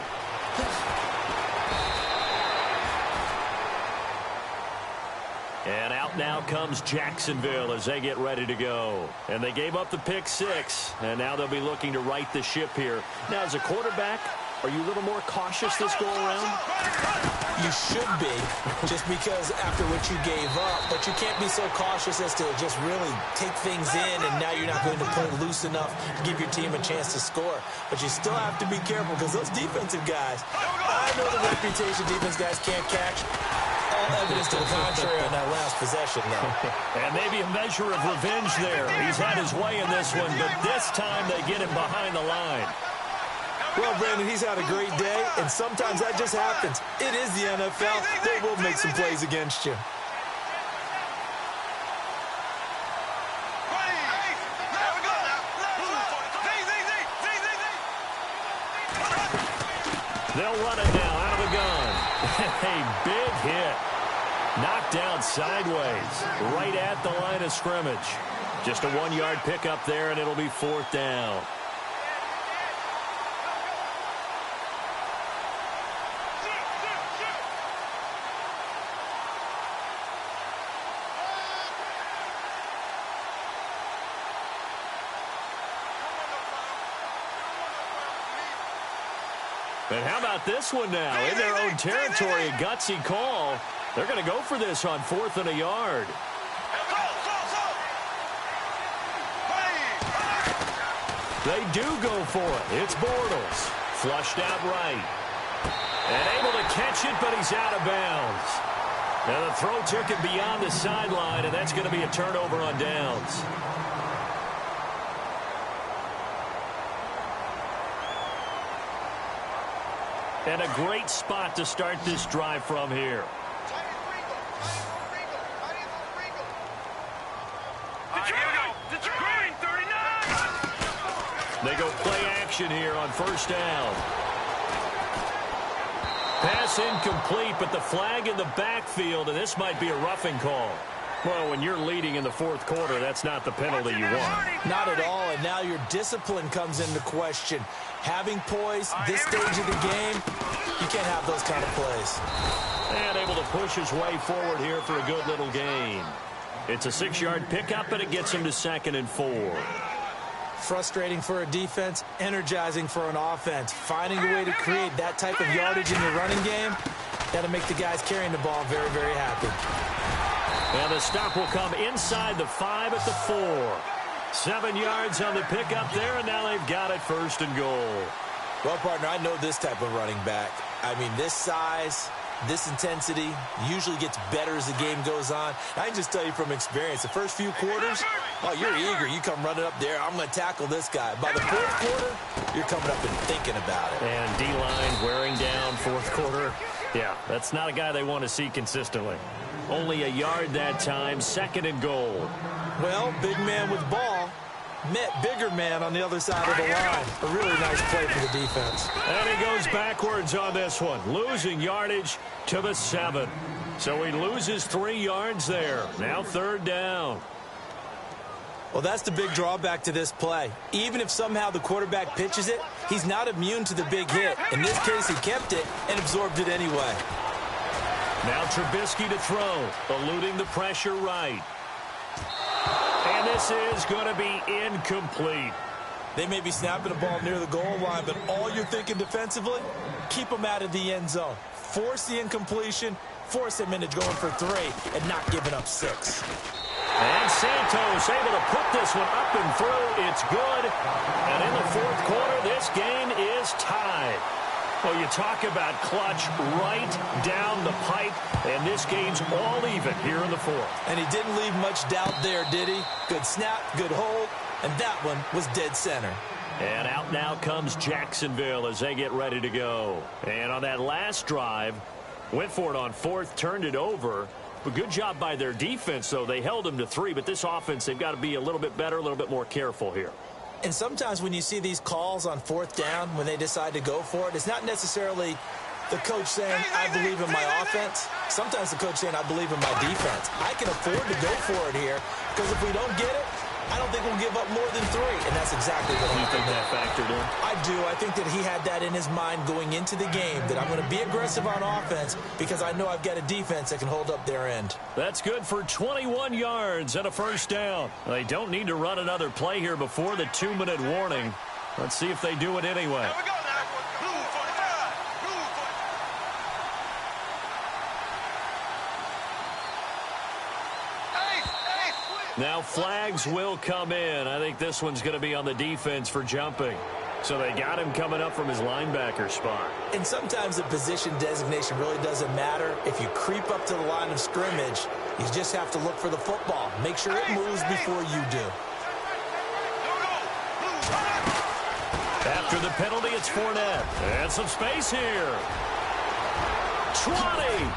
And out now comes Jacksonville as they get ready to go. And they gave up the pick-6, and now they'll be looking to right the ship here. Now, as a quarterback, are you a little more cautious this go-around? You should be, just because after what you gave up. But you can't be so cautious as to just really take things in, and now you're not going to play loose enough to give your team a chance to score. But you still have to be careful because those defensive guys, I know the reputation defense guys can't catch. All evidence to the contrary on that last possession, though. And maybe a measure of revenge there. He's had his way in this one, but this time they get him behind the line. Well, Brandon, he's had a great day, and sometimes that just happens. It is the NFL. They will make some plays against you. They'll run it now out of the gun. A big hit. Knocked down sideways right at the line of scrimmage. Just a 1-yard pickup there, and it'll be 4th down. And how about this one now? In their own territory, a gutsy call. They're going to go for this on 4th and a yard. They do go for it. It's Bortles. Flushed out right. And able to catch it, but he's out of bounds. Now the throw took it beyond the sideline, and that's going to be a turnover on downs. And a great spot to start this drive from here. They go play action here on first down. Pass incomplete, but the flag in the backfield, and this might be a roughing call. Well, when you're leading in the 4th quarter, that's not the penalty you want. Not at all, and now your discipline comes into question. Having poise this stage of the game, you can't have those kind of plays. And able to push his way forward here for a good little gain. It's a 6-yard pickup, and it gets him to 2nd and 4. Frustrating for a defense, energizing for an offense. Finding a way to create that type of yardage in your running game, that'll make the guys carrying the ball very, very happy. And the stop will come inside the 5 at the 4. 7 yards on the pickup there, and now they've got it 1st and goal. Well, partner, I know this type of running back. I mean, this size, this intensity usually gets better as the game goes on. I can just tell you from experience, the first few quarters, oh, you're eager. You come running up there, I'm going to tackle this guy. By the 4th quarter, you're coming up and thinking about it. And D-line wearing down 4th quarter. Yeah, that's not a guy they want to see consistently. Only a yard that time, 2nd and goal. Well, big man with ball met bigger man on the other side of the line. A really nice play for the defense. And he goes backwards on this one, losing yardage to the 7. So he loses 3 yards there. Now 3rd down. Well, that's the big drawback to this play. Even if somehow the quarterback pitches it, he's not immune to the big hit. In this case, he kept it and absorbed it anyway. Now Trubisky to throw, eluding the pressure right. And this is going to be incomplete. They may be snapping the ball near the goal line, but all you're thinking defensively, keep them out of the end zone. Force the incompletion, force him into going for 3, and not giving up 6. And Santos able to put this one up and through. It's good. And in the 4th quarter, this game is tied. Well, you talk about clutch right down the pipe, and this game's all even here in the 4th. And he didn't leave much doubt there, did he? Good snap, good hold, and that one was dead center. And out now comes Jacksonville as they get ready to go. And on that last drive, went for it on 4th, turned it over. But good job by their defense, though. They held them to 3, but this offense, they've got to be a little bit better, a little bit more careful here. And sometimes when you see these calls on 4th down, when they decide to go for it, it's not necessarily the coach saying, I believe in my offense. Sometimes the coach saying, I believe in my defense. I can afford to go for it here, because if we don't get it, I don't think we'll give up more than 3. And that's exactly what you think that factored in? I do. I think that he had that in his mind going into the game, that I'm going to be aggressive on offense because I know I've got a defense that can hold up their end. That's good for 21 yards and a 1st down. They don't need to run another play here before the 2-minute warning. Let's see if they do it anyway. Here we go now. Blue 45. Blue 45. Now flags will come in. I think this one's going to be on the defense for jumping. So they got him coming up from his linebacker spot. And sometimes the position designation really doesn't matter. If you creep up to the line of scrimmage, you just have to look for the football. Make sure it moves before you do. After the penalty, it's Fournette. And some space here. 20.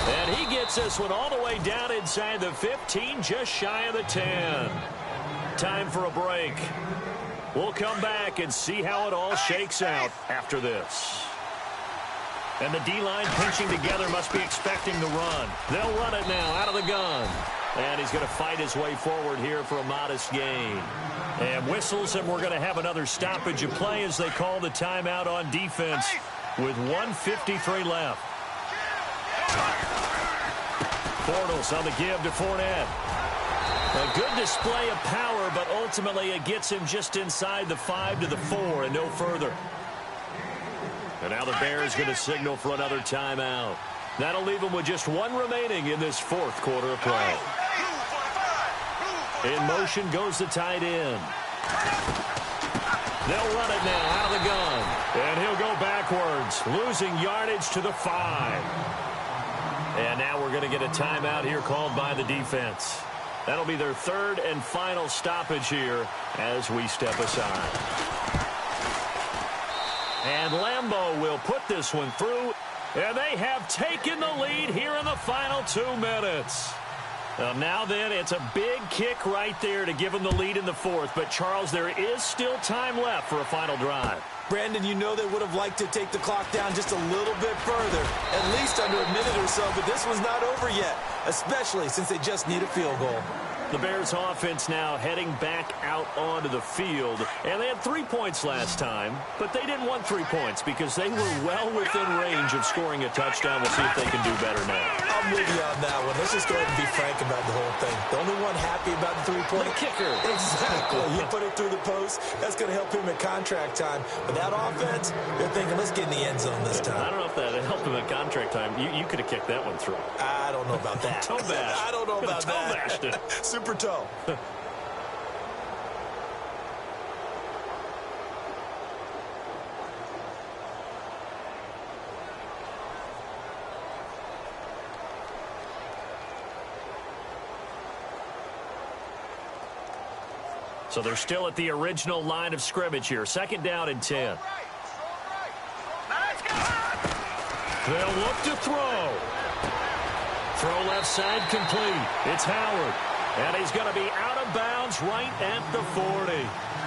And he gets this one all the way down inside the 15, just shy of the 10. Time for a break. We'll come back and see how it all shakes out after this. And the D-line pinching together must be expecting the run. They'll run it now out of the gun. And he's going to fight his way forward here for a modest gain. And whistles, and we're going to have another stoppage of play as they call the timeout on defense with 1:53 left. Bortles on the give to Fournette. A good display of power, but ultimately it gets him just inside the 5 to the 4 and no further. And now the Bears going to signal for another timeout. That'll leave them with just 1 remaining in this 4th quarter of play. In motion goes the tight end. They'll run it now out of the gun. And he'll go backwards, losing yardage to the 5. And now we're going to get a timeout here called by the defense. That'll be their 3rd and final stoppage here as we step aside. And Lambeau will put this one through. And they have taken the lead here in the final 2 minutes. Now then, it's a big kick right there to give them the lead in the 4th. But, Charles, there is still time left for a final drive. Brandon, you know they would have liked to take the clock down just a little bit further, at least under a minute or so, but this one's not over yet, especially since they just need a field goal. The Bears offense now heading back out onto the field. And they had 3 points last time, but they didn't want 3 points because they were well within range of scoring a touchdown. We'll see if they can do better now. I'm with you on that one. Let's just go ahead and be frank about the whole thing. The only one happy about the 3-point. The kicker. Exactly. You put it through the post. That's going to help him at contract time. But that offense, they're thinking, let's get in the end zone this time. I don't know if that helped him at contract time. You could have kicked that one through. I don't know about that. Toe bash. I don't know about Toe that. bashed it. Super toe. So they're still at the original line of scrimmage here. 2nd down and 10. They'll look to throw. Throw left side complete. It's Howard. And he's going to be out of bounds right at the 40.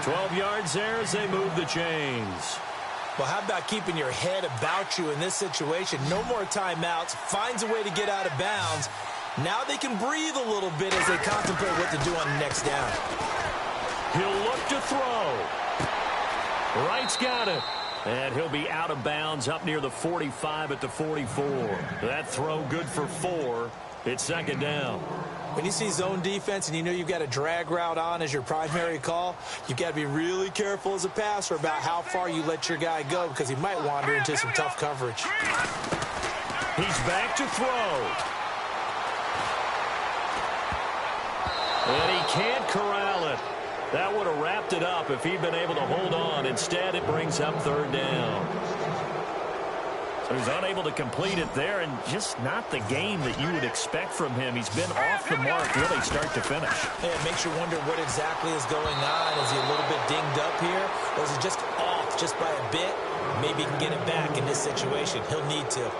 12 yards there as they move the chains. Well, how about keeping your head about you in this situation? No more timeouts. Finds a way to get out of bounds. Now they can breathe a little bit as they contemplate what to do on the next down. He'll look to throw. Wright's got it. And he'll be out of bounds up near the 45 at the 44. That throw good for 4. It's second down. When you see zone defense and you know you've got a drag route on as your primary call, you've got to be really careful as a passer about how far you let your guy go because he might wander into some tough coverage. He's back to throw. And he can't corral it. That would have wrapped it up if he'd been able to hold on. Instead, it brings up third down. So he's unable to complete it there, and just not the game that you would expect from him. He's been off the mark really start to finish. Yeah, it makes you wonder what exactly is going on. Is he a little bit dinged up here, or is he just off just by a bit? Maybe he can get it back in this situation. He'll need to.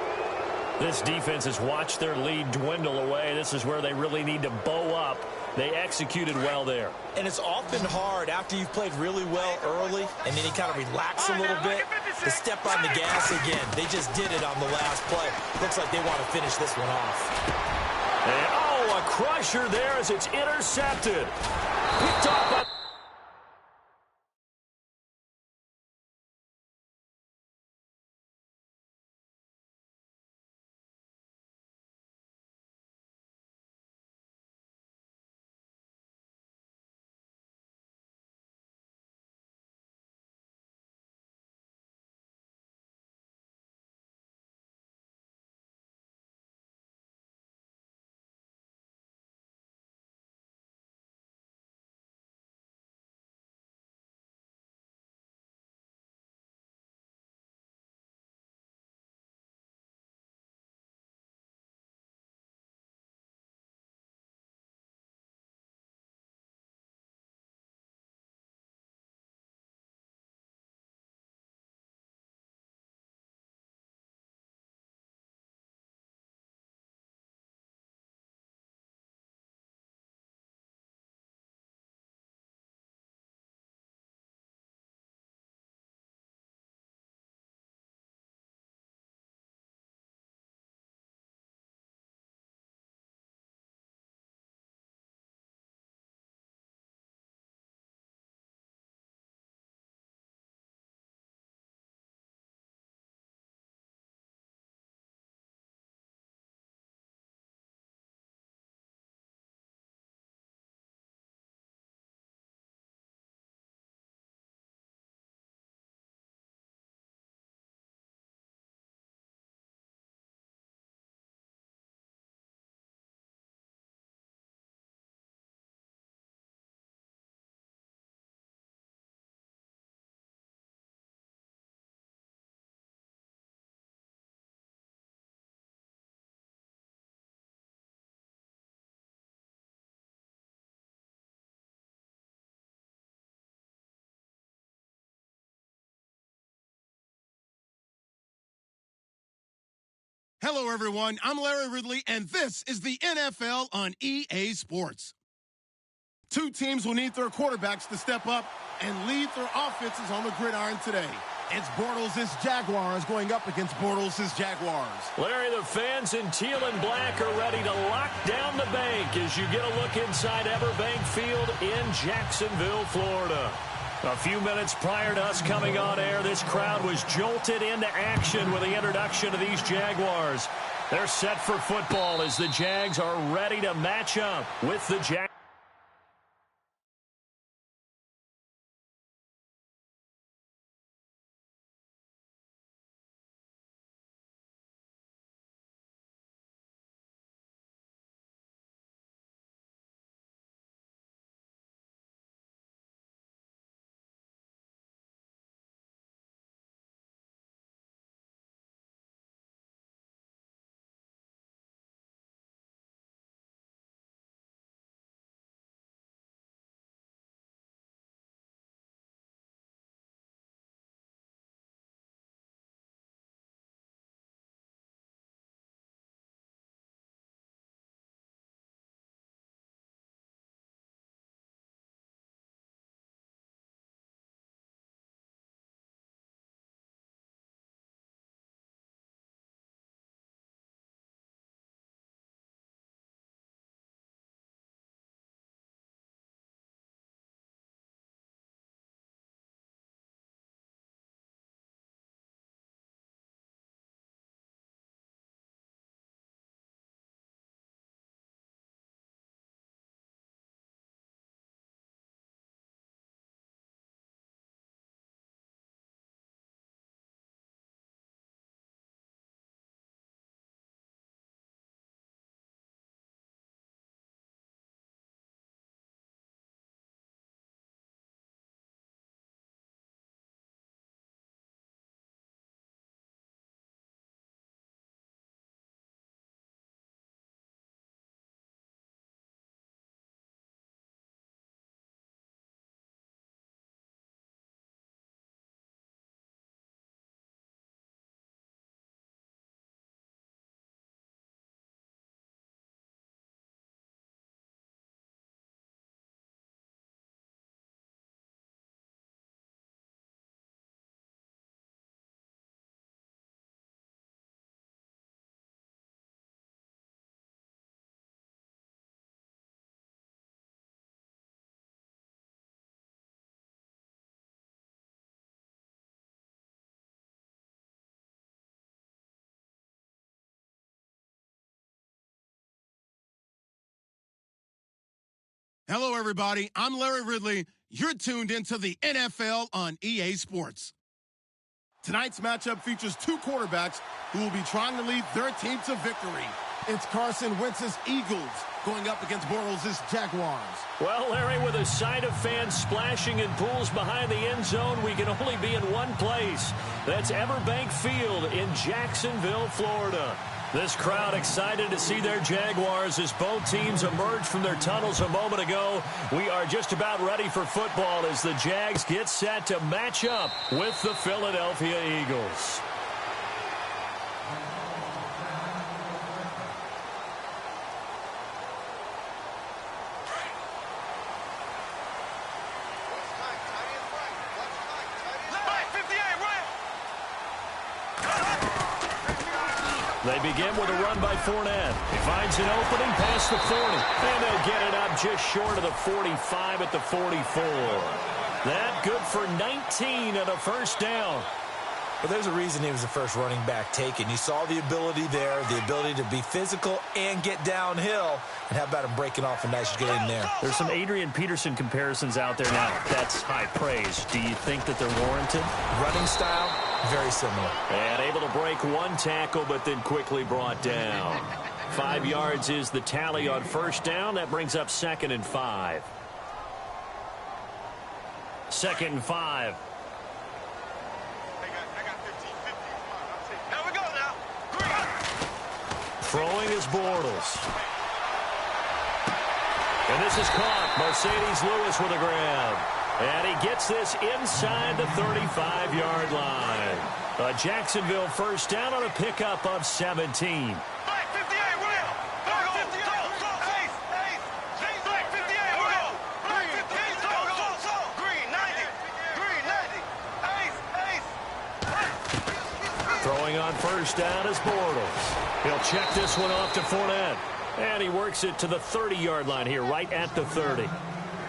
This defense has watched their lead dwindle away. This is where they really need to bow up. They executed well there. And it's often hard after you've played really well early and then you kind of relax a little bit to step on the gas again. They just did it on the last play. Looks like they want to finish this one off. And, oh, a crusher there as it's intercepted. Picked off by... Hello, everyone. I'm Larry Ridley, and this is the NFL on EA Sports. Two teams will need their quarterbacks to step up and lead their offenses on the gridiron today. It's Bortles' Jaguars going up against Bortles' Jaguars. Larry, the fans in teal and black are ready to lock down the bank as you get a look inside Everbank Field in Jacksonville, Florida. A few minutes prior to us coming on air, this crowd was jolted into action with the introduction of these Jaguars. They're set for football as the Jags are ready to match up with the Jaguars. Hello, everybody. I'm Larry Ridley. You're tuned into the NFL on EA Sports. Tonight's matchup features two quarterbacks who will be trying to lead their team to victory. It's Carson Wentz's Eagles going up against Bortles' Jaguars. Well, Larry, with a sight of fans splashing in pools behind the end zone, we can only be in one place. That's Everbank Field in Jacksonville, Florida. This crowd excited to see their Jaguars as both teams emerged from their tunnels a moment ago. We are just about ready for football as the Jags get set to match up with the Philadelphia Eagles. They begin with a run by Fournette. He finds an opening past the 40. And they'll get it up just short of the 45 at the 44. That good for 19 and a first down. But there's a reason he was the first running back taken. You saw the ability there, the ability to be physical and get downhill. And how about him breaking off a nice gain there? There's some Adrian Peterson comparisons out there now. That's high praise. Do you think that they're warranted? Running style, very similar. And able to break one tackle, but then quickly brought down. 5 yards is the tally on first down. That brings up 2nd and 5. 2nd and 5. Throwing is Bortles. And this is caught. Mercedes Lewis with a grab. And he gets this inside the 35-yard line. A Jacksonville first down on a pickup of 17. Throwing on first down is Bortles. He'll check this one off to Fournette. And he works it to the 30-yard line here, right at the 30.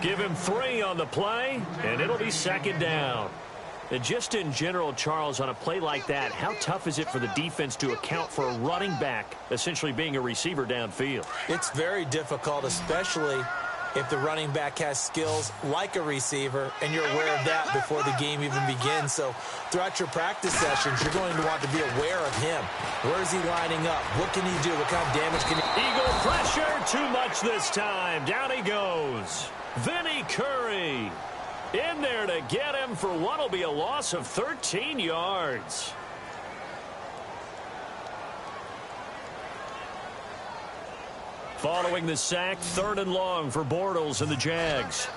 Give him 3 on the play, and it'll be 2nd down. And just in general, Charles, on a play like that, how tough is it for the defense to account for a running back essentially being a receiver downfield? It's very difficult, especially if the running back has skills like a receiver, and you're aware of that before the game even begins. So throughout your practice sessions, you're going to want to be aware of him. Where is he lining up? What can he do? What kind of damage can he... Eagle pressure, too much this time. Down he goes. Vinny Curry in there to get him for what will be a loss of 13 yards. Following the sack, 3rd and long for Bortles and the Jags.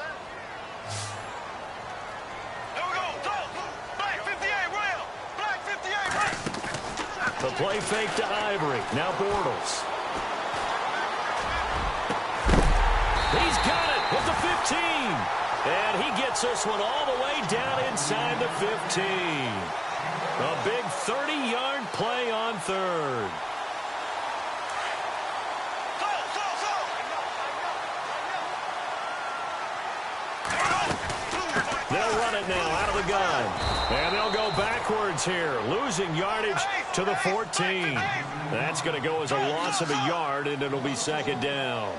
The play fake to Ivory. Now Bortles. He's got it with the 15. And he gets this one all the way down inside the 15. A big 30-yard play on 3rd. They'll run it now out of the gun. And they'll go backwards here, losing yardage to the 14. That's going to go as a loss of a yard, and it'll be 2nd down.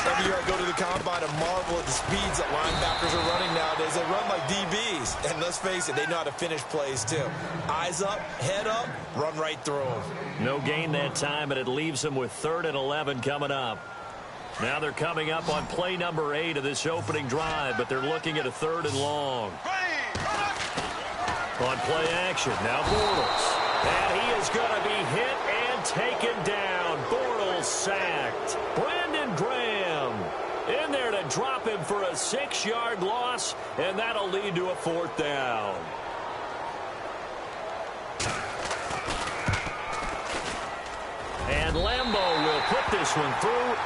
Every year I go to the combine and marvel at the speeds that linebackers are running nowadays. They run like DBs. And let's face it, they know how to finish plays too. Eyes up, head up, run right through them. No gain that time, and it leaves them with 3rd and 11 coming up. Now they're coming up on play number 8 of this opening drive, but they're looking at a 3rd and long. On play action, now Bortles. And he is going to be hit and taken down. Bortles sacked. Brandon Graham in there to drop him for a 6-yard loss, and that'll lead to a 4th down. And Lambeau will put this one through.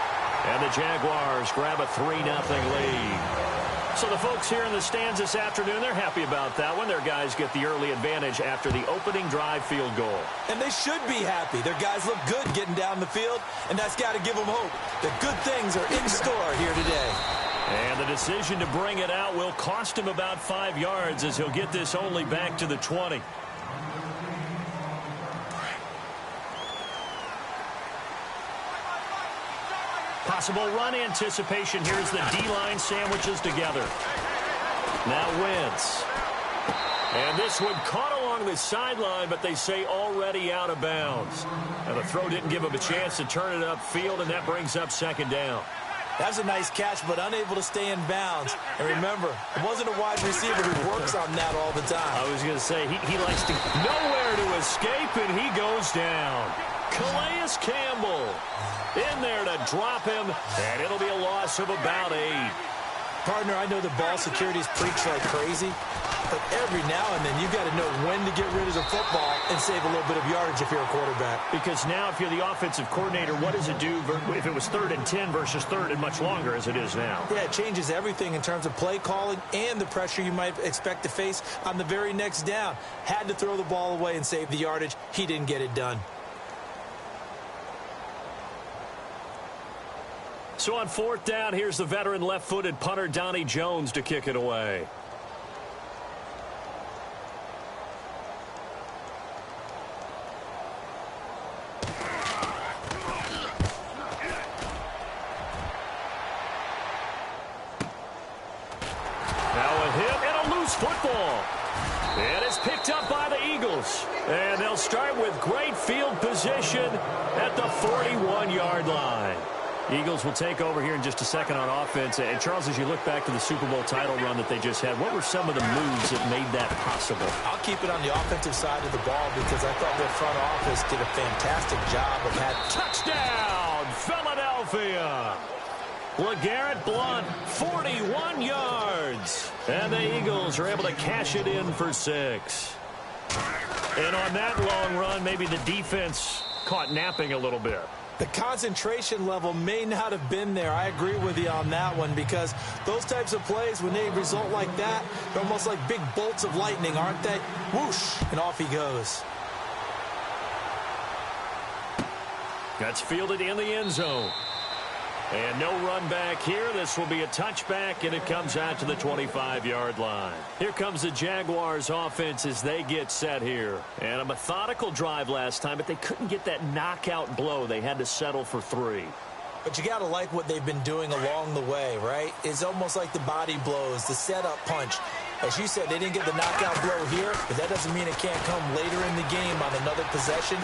And the Jaguars grab a 3-0 lead. So the folks here in the stands this afternoon, they're happy about that one. Their guys get the early advantage after the opening drive field goal. And they should be happy. Their guys look good getting down the field, and that's got to give them hope that good things are in store here today. And the decision to bring it out will cost him about 5 yards as he'll get this only back to the 20. Possible run anticipation. Here's the D-line sandwiches together. Now Wentz. And this one caught along the sideline, but they say already out of bounds. And the throw didn't give him a chance to turn it upfield, and that brings up second down. That's a nice catch, but unable to stay in bounds. And remember, it wasn't a wide receiver who works on that all the time. I was going to say, he likes to nowhere to escape, and he goes down. Calais Campbell in there to drop him, and it'll be a loss of about 8. Partner, I know the ball security's preached like crazy, but every now and then you've got to know when to get rid of the football and save a little bit of yardage if you're a quarterback. Because now if you're the offensive coordinator, what does it do if it was 3rd and 10 versus 3rd and much longer as it is now? Yeah, it changes everything in terms of play calling and the pressure you might expect to face on the very next down. Had to throw the ball away and save the yardage. He didn't get it done. So on 4th down, here's the veteran left-footed punter Donnie Jones to kick it away. Now a hit and a loose football. And it's picked up by the Eagles. And they'll start with great field position at the 41-yard line. Eagles will take over here in just a second on offense. And, Charles, as you look back to the Super Bowl title run that they just had, what were some of the moves that made that possible? I'll keep it on the offensive side of the ball because I thought their front office did a fantastic job of having... Touchdown, Philadelphia! LeGarrette Blount, 41 yards. And the Eagles are able to cash it in for 6. And on that long run, maybe the defense caught napping a little bit. The concentration level may not have been there. I agree with you on that one because those types of plays, when they result like that, they're almost like big bolts of lightning, aren't they? Whoosh, and off he goes. That's fielded in the end zone. And no run back here. This will be a touchback, and it comes out to the 25-yard line. Here comes the Jaguars offense as they get set here. And a methodical drive last time, but they couldn't get that knockout blow. They had to settle for 3. But you got to like what they've been doing along the way, right? It's almost like the body blows, the setup punch. As you said, they didn't get the knockout blow here, but that doesn't mean it can't come later in the game on another possession.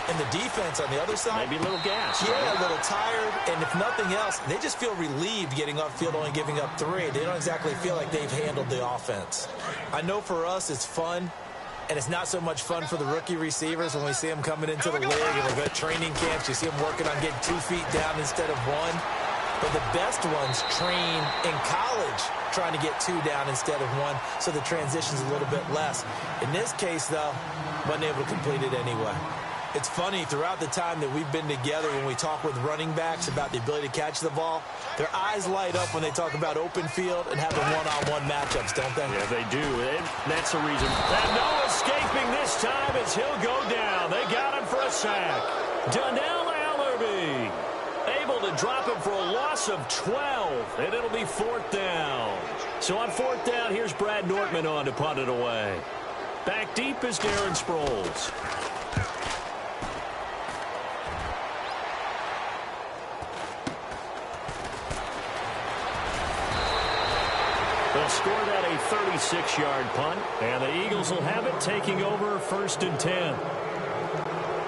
And the defense on the other side, maybe a little gas. Yeah, right? a little tired. And if nothing else, they just feel relieved getting upfield, only giving up 3. They don't exactly feel like they've handled the offense. I know for us it's fun. And it's not so much fun for the rookie receivers when we see them coming into the league and they've got training camps. You see them working on getting 2 feet down instead of 1. But the best ones train in college trying to get 2 down instead of 1, so the transition's a little bit less. In this case, though, wasn't able to complete it anyway. It's funny, throughout the time that we've been together, when we talk with running backs about the ability to catch the ball, their eyes light up when they talk about open field and having one-on-one matchups, don't they? Yeah, they do. And that's the reason. And no escaping this time as he'll go down. They got him for a sack. Donnell Allerby able to him for a loss of 12, and it'll be 4th down. So on 4th down, here's Brad Nortman on to punt it away. Back deep is Darren Sproles. They'll score that a 36-yard punt, and the Eagles will have it taking over 1st and 10.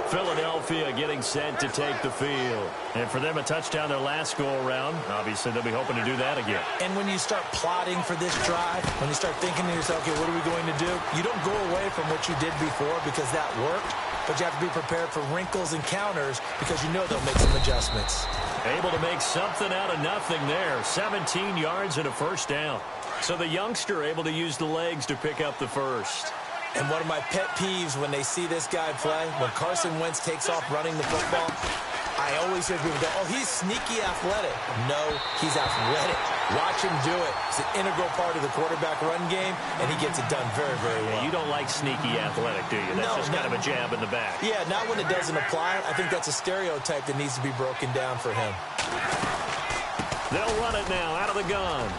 Philadelphia getting set to take the field. And for them, a touchdown their last go-around. Obviously, they'll be hoping to do that again. And when you start plotting for this drive, when you start thinking to yourself, okay, what are we going to do? You don't go away from what you did before because that worked, but you have to be prepared for wrinkles and counters because you know they'll make some adjustments. Able to make something out of nothing there. 17 yards and a 1st down. So the youngster able to use the legs to pick up the first. And one of my pet peeves when they see this guy play, when Carson Wentz takes off running the football, I always hear people go, oh, he's sneaky athletic. No, he's athletic. Watch him do it. It's an integral part of the quarterback run game, and he gets it done very, very well. Yeah, you don't like sneaky athletic, do you? That's just kind of a jab in the back. Yeah, not when it doesn't apply. I think that's a stereotype that needs to be broken down for him. They'll run it now out of the gun.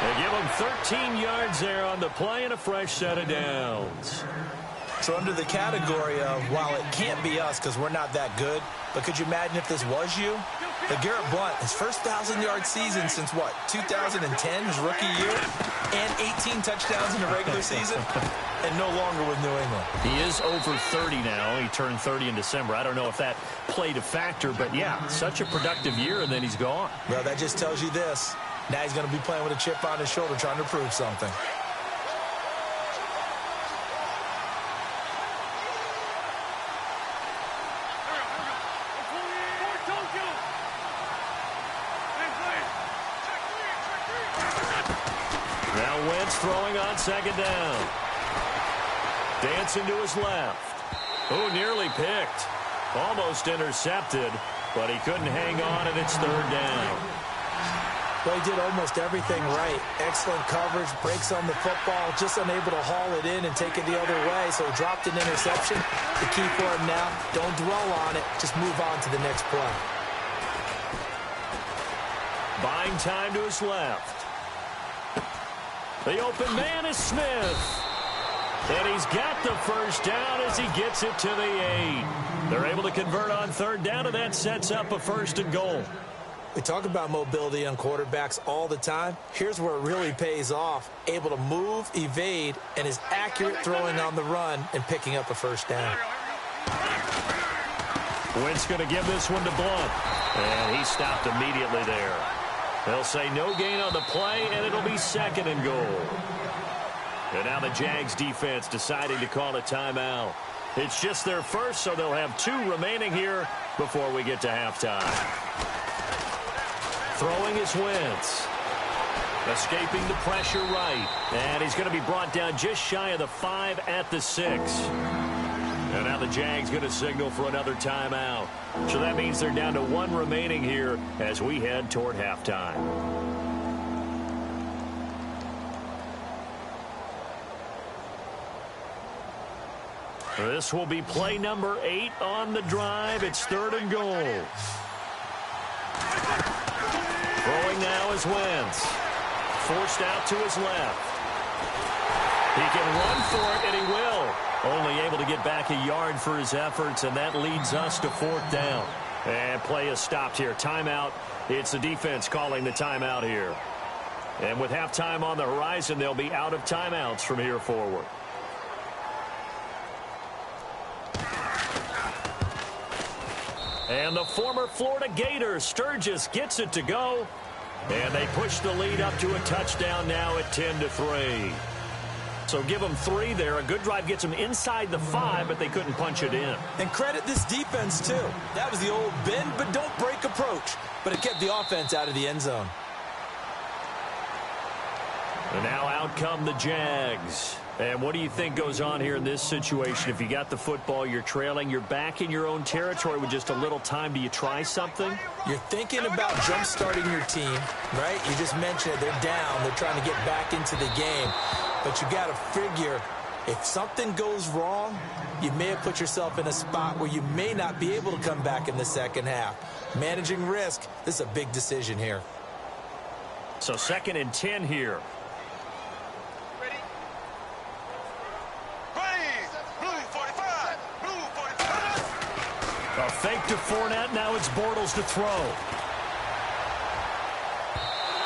They give him 13 yards there on the play and a fresh set of downs. So under the category of, while it can't be us because we're not that good, but could you imagine if this was you? The Garrett Blount, his first 1,000-yard season since, what, 2010, his rookie year, and 18 touchdowns in the regular season, and no longer with New England. He is over 30 now. He turned 30 in December. I don't know if that played a factor, but, yeah, such a productive year, and then he's gone. Well, that just tells you this. Now he's going to be playing with a chip on his shoulder trying to prove something. Now Wentz throwing on second down. Dancing to his left. Oh, nearly picked. Almost intercepted, but he couldn't hang on, and it's third down. Well, he did almost everything right. Excellent coverage, breaks on the football, just unable to haul it in and take it the other way, so dropped an interception. The key for him now, don't dwell on it, just move on to the next play. Buying time to his left. The open man is Smith. And he's got the first down as he gets it to the 8. They're able to convert on third down, and that sets up a first and goal. We talk about mobility on quarterbacks all the time. Here's where it really pays off. Able to move, evade, and is accurate throwing on the run and picking up a first down. Wentz going to give this one to Blount. And he stopped immediately there. They'll say no gain on the play, and it'll be second and goal. And now the Jags defense deciding to call a timeout. It's just their first, so they'll have 2 remaining here before we get to halftime. Throwing is Wentz. Escaping the pressure right. And he's going to be brought down just shy of the 5 at the 6. And now the Jags going to signal for another timeout. So that means they're down to 1 remaining here as we head toward halftime. This will be play number 8 on the drive. It's third and goal. Throwing now is Wentz. Forced out to his left. He can run for it, and he will. Only able to get back a yard for his efforts, and that leads us to fourth down. And play is stopped here. Timeout. It's the defense calling the timeout here. And with halftime on the horizon, they'll be out of timeouts from here forward. And the former Florida Gator, Sturgis, gets it to go. And they push the lead up to a touchdown now at 10-3. So give them 3 there. A good drive gets them inside the 5, but they couldn't punch it in. And credit this defense, too. That was the old bend but don't break approach. But it kept the offense out of the end zone. And now out come the Jags. And what do you think goes on here in this situation? If you got the football, you're trailing, you're back in your own territory with just a little time. Do you try something? You're thinking about jump-starting your team, right? You just mentioned it. They're down. They're trying to get back into the game. But you got to figure, if something goes wrong, you may have put yourself in a spot where you may not be able to come back in the second half. Managing risk, this is a big decision here. So 2nd and 10 here. A fake to Fournette. Now it's Bortles to throw.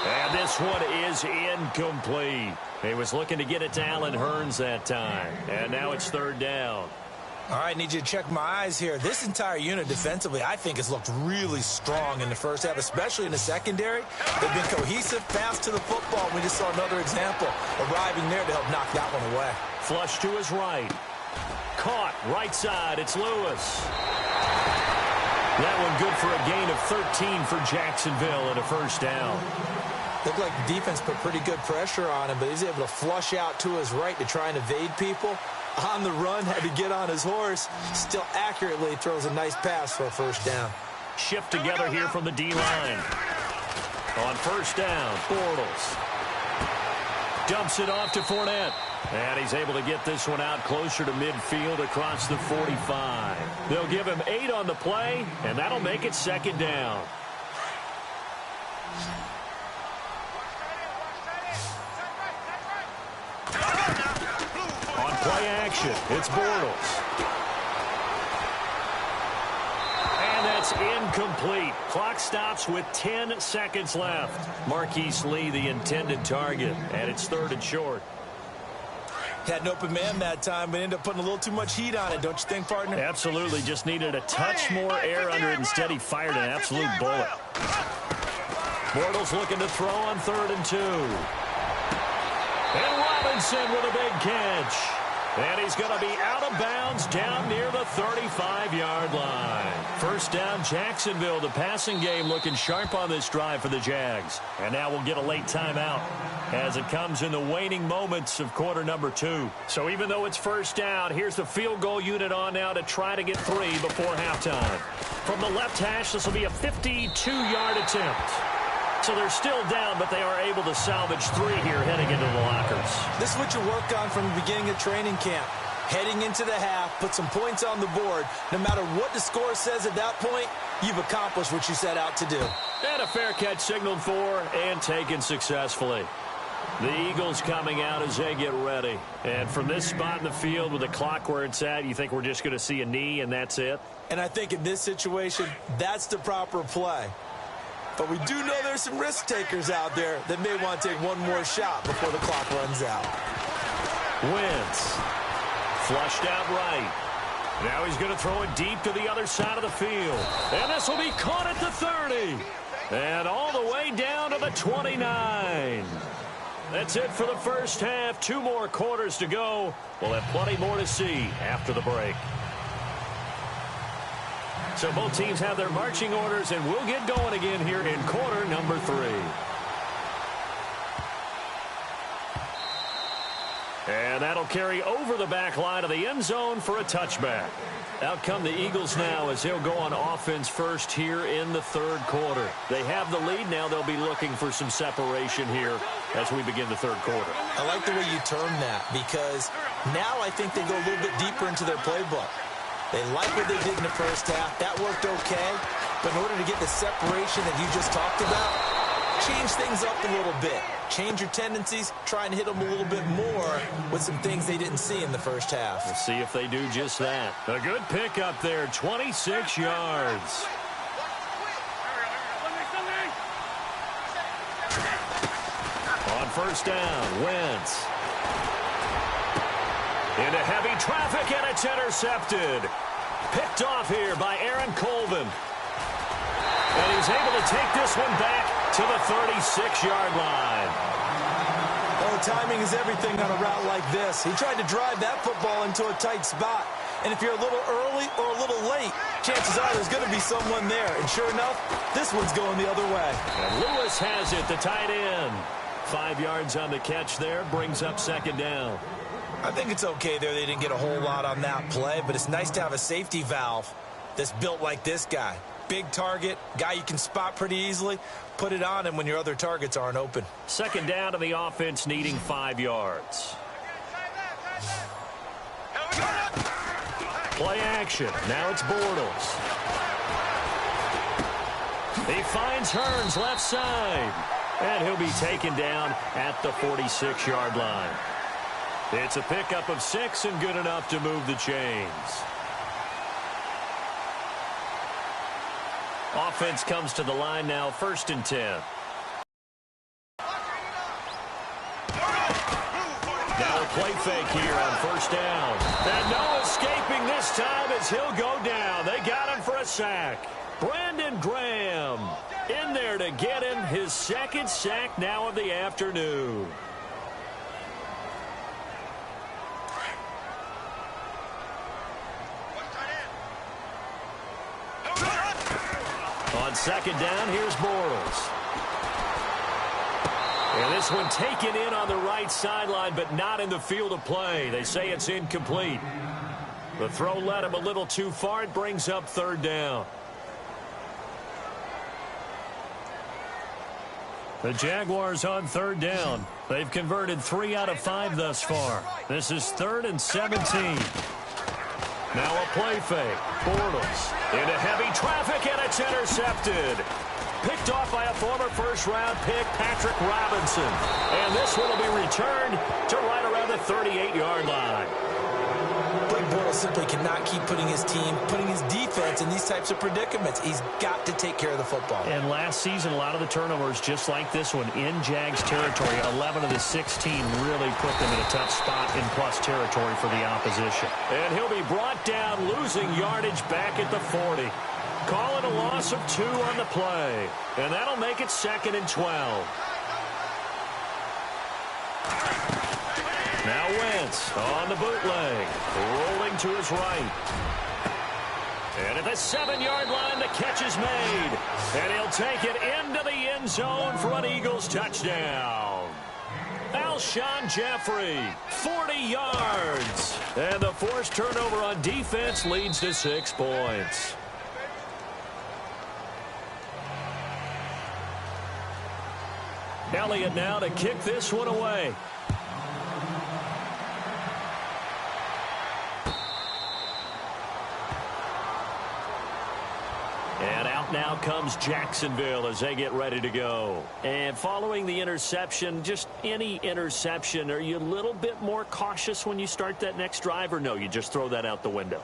And this one is incomplete. He was looking to get it to Allen Hurns that time. And now it's third down. All right, need you to check my eyes here. This entire unit defensively, I think, has looked really strong in the first half, especially in the secondary. They've been cohesive, fast to the football. We just saw another example arriving there to help knock that one away. Flush to his right. Caught right side. It's Lewis. That one good for a gain of 13 for Jacksonville and a first down. Looked like the defense put pretty good pressure on him, but he's able to flush out to his right to try and evade people. On the run, had to get on his horse. Still accurately throws a nice pass for a first down. Shift together here from the D-line. On first down, Bortles. Dumps it off to Fournette. And he's able to get this one out closer to midfield across the 45. They'll give him 8 on the play, and that'll make it second down. On play Play action. It's Bortles. And that's incomplete. Clock stops with 10 seconds left. Marquise Lee, the intended target, and it's 3rd and short. Had an open man that time, but ended up putting a little too much heat on it, don't you think, partner? Absolutely. Just needed a touch more air under it. Instead, he fired an absolute bullet. Bortles looking to throw on 3rd and 2. And Robinson with a big catch. And he's going to be out of bounds down near the 35-yard line. First down, Jacksonville. The passing game looking sharp on this drive for the Jags. And now we'll get a late timeout as it comes in the waning moments of quarter number 2. So even though it's first down, here's the field goal unit on now to try to get 3 before halftime. From the left hash, this will be a 52-yard attempt. So they're still down, but they are able to salvage 3 here heading into the lockers. This is what you work on from the beginning of training camp. Heading into the half, put some points on the board. No matter what the score says at that point, you've accomplished what you set out to do. And a fair catch signaled for and taken successfully. The Eagles coming out as they get ready. And from this spot in the field with the clock where it's at, you think we're just going to see a knee and that's it? And I think in this situation, that's the proper play. But we do know there's some risk takers out there that may want to take one more shot before the clock runs out. Wentz. Flushed out right. Now he's going to throw it deep to the other side of the field. And this will be caught at the 30. And all the way down to the 29. That's it for the first half. 2 more quarters to go. We'll have plenty more to see after the break. So both teams have their marching orders, and we'll get going again here in quarter number 3. And that'll carry over the back line of the end zone for a touchback. Out come the Eagles now as they'll go on offense first here in the 3rd quarter. They have the lead. Now they'll be looking for some separation here as we begin the 3rd quarter. I like the way you term that because now I think they go a little bit deeper into their playbook. They like what they did in the first half. That worked okay. But in order to get the separation that you just talked about, change things up a little bit. Change your tendencies. Try and hit them a little bit more with some things they didn't see in the first half. We'll see if they do just that. A good pick up there, 26 yards. On first down, Wentz. Into heavy traffic, and it's intercepted. Picked off here by Aaron Colvin. And he's able to take this one back to the 36-yard line. Well, timing is everything on a route like this. He tried to drive that football into a tight spot. And if you're a little early or a little late, chances are there's going to be someone there. And sure enough, this one's going the other way. And Lewis has it, the tight end. 5 yards on the catch there, brings up second down. I think it's okay there. They didn't get a whole lot on that play, but it's nice to have a safety valve that's built like this guy. Big target, guy you can spot pretty easily. Put it on him when your other targets aren't open. Second down to the offense needing 5 yards. Play action. Now it's Bortles. He finds Hearns left side. And he'll be taken down at the 46-yard line. It's a pickup of 6 and good enough to move the chains. Offense comes to the line now, 1st and 10. Now a play fake here on first down. And no escaping this time as he'll go down. They got him for a sack. Brandon Graham in there to get him his 2nd sack now of the afternoon. On second down, here's Bortles. And this one taken in on the right sideline, but not in the field of play. They say it's incomplete. The throw led him a little too far. It brings up 3rd down. The Jaguars on 3rd down. They've converted 3 out of 5 thus far. This is 3rd and 17. Now a play fake. Bortles into heavy traffic, and it's intercepted. Picked off by a former first-round pick, Patrick Robinson. And this one will be returned to right around the 38-yard line. Bortles simply cannot keep putting his defense in these types of predicaments. He's got to take care of the football. And last season, a lot of the turnovers, just like this one, in Jags territory, 11 of the 16 really put them in a tough spot in plus territory for the opposition. And he'll be brought down, losing yardage back at the 40. Call it a loss of 2 on the play. And that'll make it 2nd and 12. Now Wentz on the bootleg, rolling to his right. And at the 7-yard line, the catch is made. And he'll take it into the end zone for an Eagles touchdown. Alshon Jeffrey, 40 yards. And the forced turnover on defense leads to 6 points. Elliott now to kick this one away. And out now comes Jacksonville as they get ready to go. And following the interception, just any interception, are you a little bit more cautious when you start that next drive, or no, you just throw that out the window?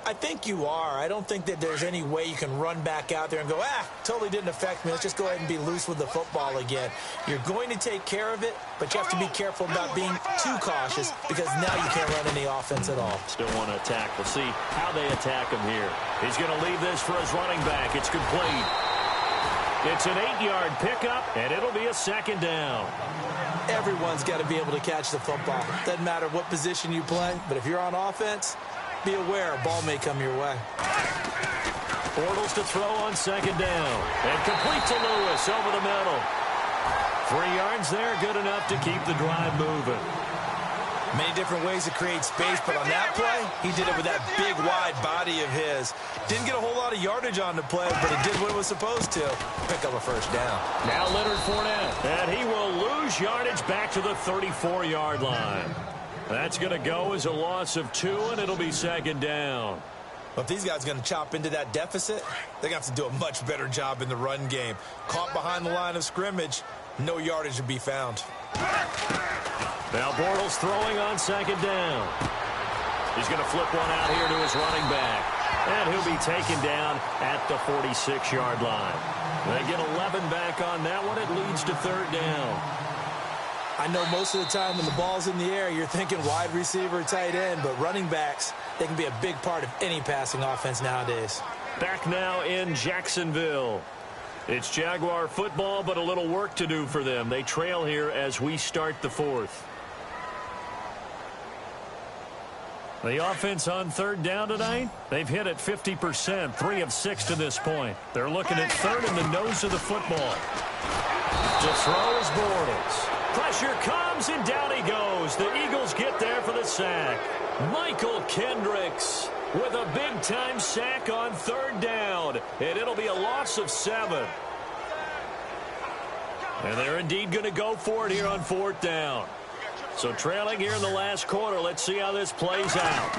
I think you are. I don't think that there's any way you can run back out there and go, totally didn't affect me. Let's just go ahead and be loose with the football again. You're going to take care of it, but you have to be careful about being too cautious because now you can't run any offense at all. Still want to attack. We'll see how they attack him here. He's going to leave this for his running back. It's complete. It's an 8-yard pickup, and it'll be a 2nd down. Everyone's got to be able to catch the football. Doesn't matter what position you play, but if you're on offense, be aware a ball may come your way. Bortles to throw on 2nd down. And complete to Lewis over the middle. 3 yards there, good enough to keep the drive moving. Many different ways to create space, but on that play, he did it with that big, wide body of his. Didn't get a whole lot of yardage on the play, but it did what it was supposed to. Pick up a 1st down. Now Leonard Fournette. And he will lose yardage back to the 34-yard line. That's going to go as a loss of 2, and it'll be 2nd down. Well, if these guys are going to chop into that deficit, they're going to have to do a much better job in the run game. Caught behind the line of scrimmage, no yardage to be found. Now Bortles throwing on 2nd down. He's going to flip one out here to his running back. And he'll be taken down at the 46-yard line. They get 11 back on that one. It leads to 3rd down. I know most of the time when the ball's in the air, you're thinking wide receiver, tight end, but running backs, they can be a big part of any passing offense nowadays. Back now in Jacksonville. It's Jaguar football, but a little work to do for them. They trail here as we start the 4th. The offense on 3rd down tonight, they've hit it 50%, 3 of 6 to this point. They're looking at 3rd in the nose of the football. To throw is Bortles. Pressure comes, and down he goes. The Eagles get there for the sack. Michael Kendricks with a big-time sack on 3rd down, and it'll be a loss of 7. And they're indeed going to go for it here on 4th down. So trailing here in the last quarter, let's see how this plays out.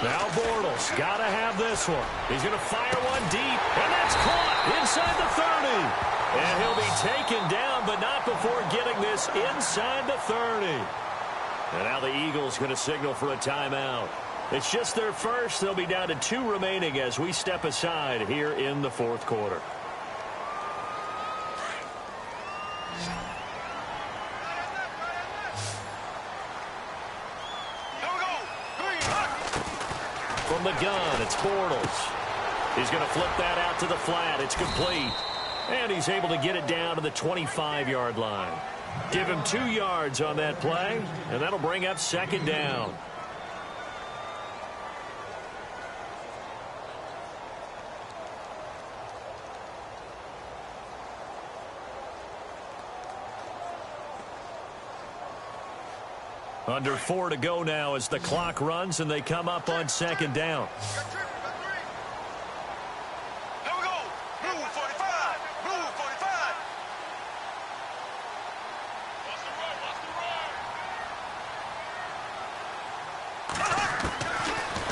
Now Bortles, got to have this one. He's going to fire one deep, and that's caught inside the 30. And he'll be taken down, but not before getting this inside the 30. And now the Eagles going to signal for a timeout. It's just their first. They'll be down to 2 remaining as we step aside here in the 4th quarter. From the gun, it's Bortles. He's going to flip that out to the flat. It's complete. And he's able to get it down to the 25-yard line. Give him 2 yards on that play, and that'll bring up 2nd down. Under 4 to go now as the clock runs, and they come up on 2nd down.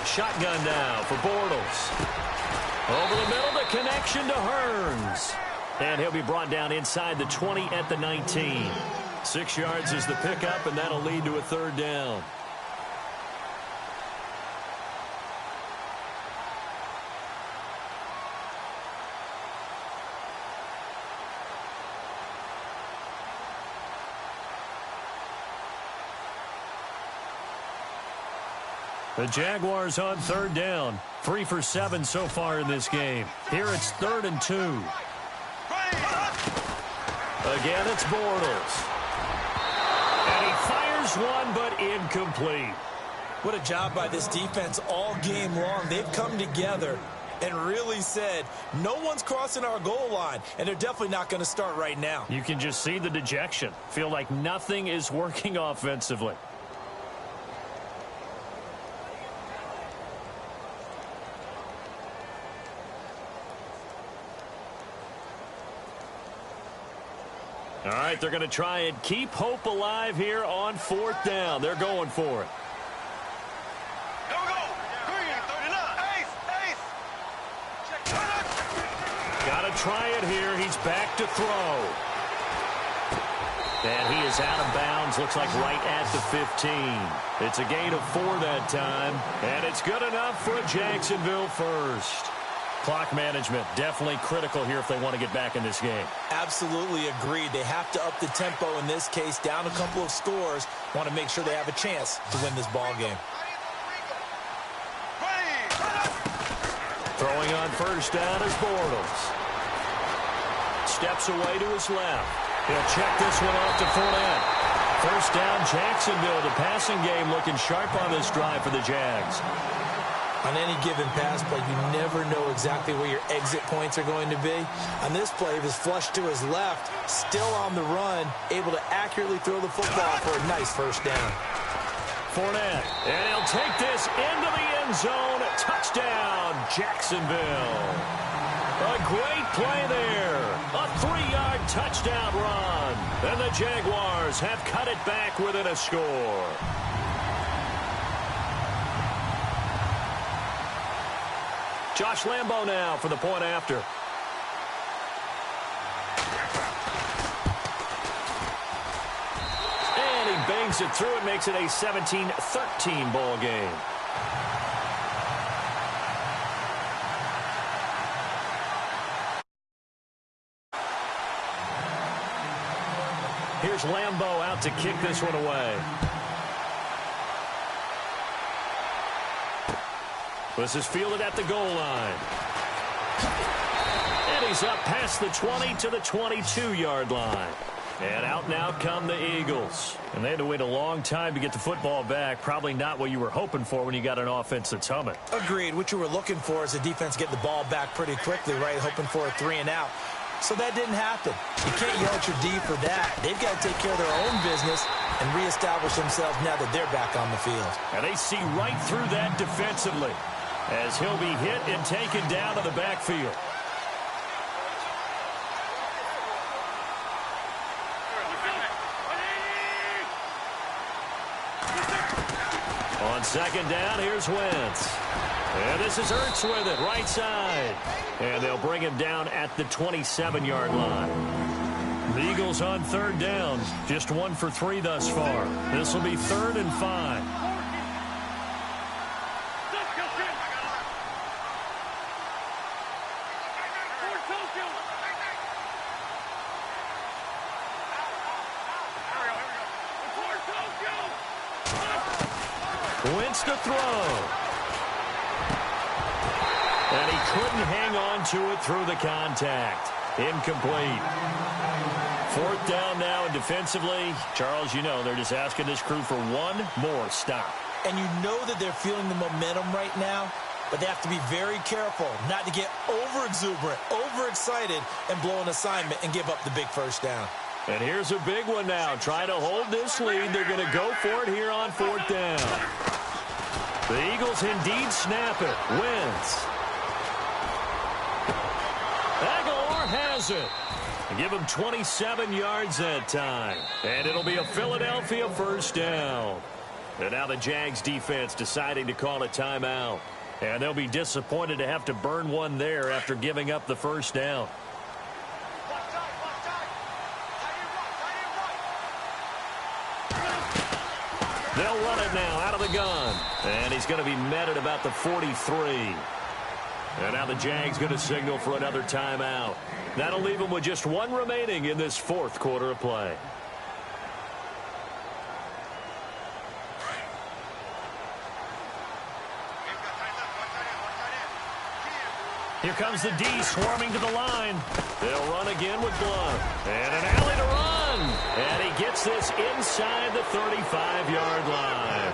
Shotgun now for Bortles. Over the middle, the connection to Hearns. And he'll be brought down inside the 20 at the 19. 6 yards is the pickup, and that'll lead to a 3rd down. The Jaguars on third down. 3 for 7 so far in this game. Here it's 3rd and 2. Again, it's Bortles. And he fires one, but incomplete. What a job by this defense all game long. They've come together and really said, no one's crossing our goal line, and they're definitely not going to start right now. You can just see the dejection. Feel like nothing is working offensively. All right, they're going to try and keep hope alive here on 4th down. They're going for it. Go, go. Green, 39. Ace. Got to try it here. He's back to throw. And he is out of bounds. Looks like right at the 15. It's a gain of 4 that time. And it's good enough for a Jacksonville first. Clock management definitely critical here if they want to get back in this game. Absolutely agreed. They have to up the tempo in this case, down a couple of scores. Want to make sure they have a chance to win this ball game. Throwing on first down is Bortles. Steps away to his left. He'll check this one off to Fournette. First down, Jacksonville. The passing game looking sharp on this drive for the Jags. On any given pass play, you never know exactly where your exit points are going to be. On this play, he was flushed to his left, still on the run, able to accurately throw the football for a nice first down. Fournette, and he'll take this into the end zone. Touchdown, Jacksonville. A great play there. A 3-yard touchdown run. And the Jaguars have cut it back within a score. Josh Lambo now for the point after. And he bangs it through. It makes it a 17-13 ball game. Here's Lambo out to kick this one away. This is fielded at the goal line. And he's up past the 20 to the 22-yard line. And out now come the Eagles. And they had to wait a long time to get the football back. Probably not what you were hoping for when you got an offense that's humming. Agreed. What you were looking for is the defense getting the ball back pretty quickly, right? Hoping for a 3 and out. So that didn't happen. You can't yell at your D for that. They've got to take care of their own business and reestablish themselves now that they're back on the field. And they see right through that defensively, as he'll be hit and taken down to the backfield. On second down, here's Wentz. And this is Ertz with it, right side. And they'll bring him down at the 27-yard line. The Eagles on third down, just 1 for 3 thus far. This will be 3rd and 5. Wentz to throw. And he couldn't hang on to it through the contact. Incomplete. 4th down now, and defensively, Charles, you know, they're just asking this crew for one more stop. And you know that they're feeling the momentum right now, but they have to be very careful not to get over-exuberant, overexcited, and blow an assignment and give up the big first down. And here's a big one now. Trying to hold this lead. They're going to go for it here on 4th down. The Eagles indeed snap it. Wentz. Aguilar has it. Give him 27 yards that time. And it'll be a Philadelphia first down. And now the Jags defense deciding to call a timeout. And they'll be disappointed to have to burn one there after giving up the first down. They'll run it now out of the gun. And he's going to be met at about the 43. And now the Jags going to signal for another timeout. That'll leave them with just 1 remaining in this 4th quarter of play. Here comes the D swarming to the line. They'll run again with Blunt. And an alley to run. And he gets this inside the 35-yard line.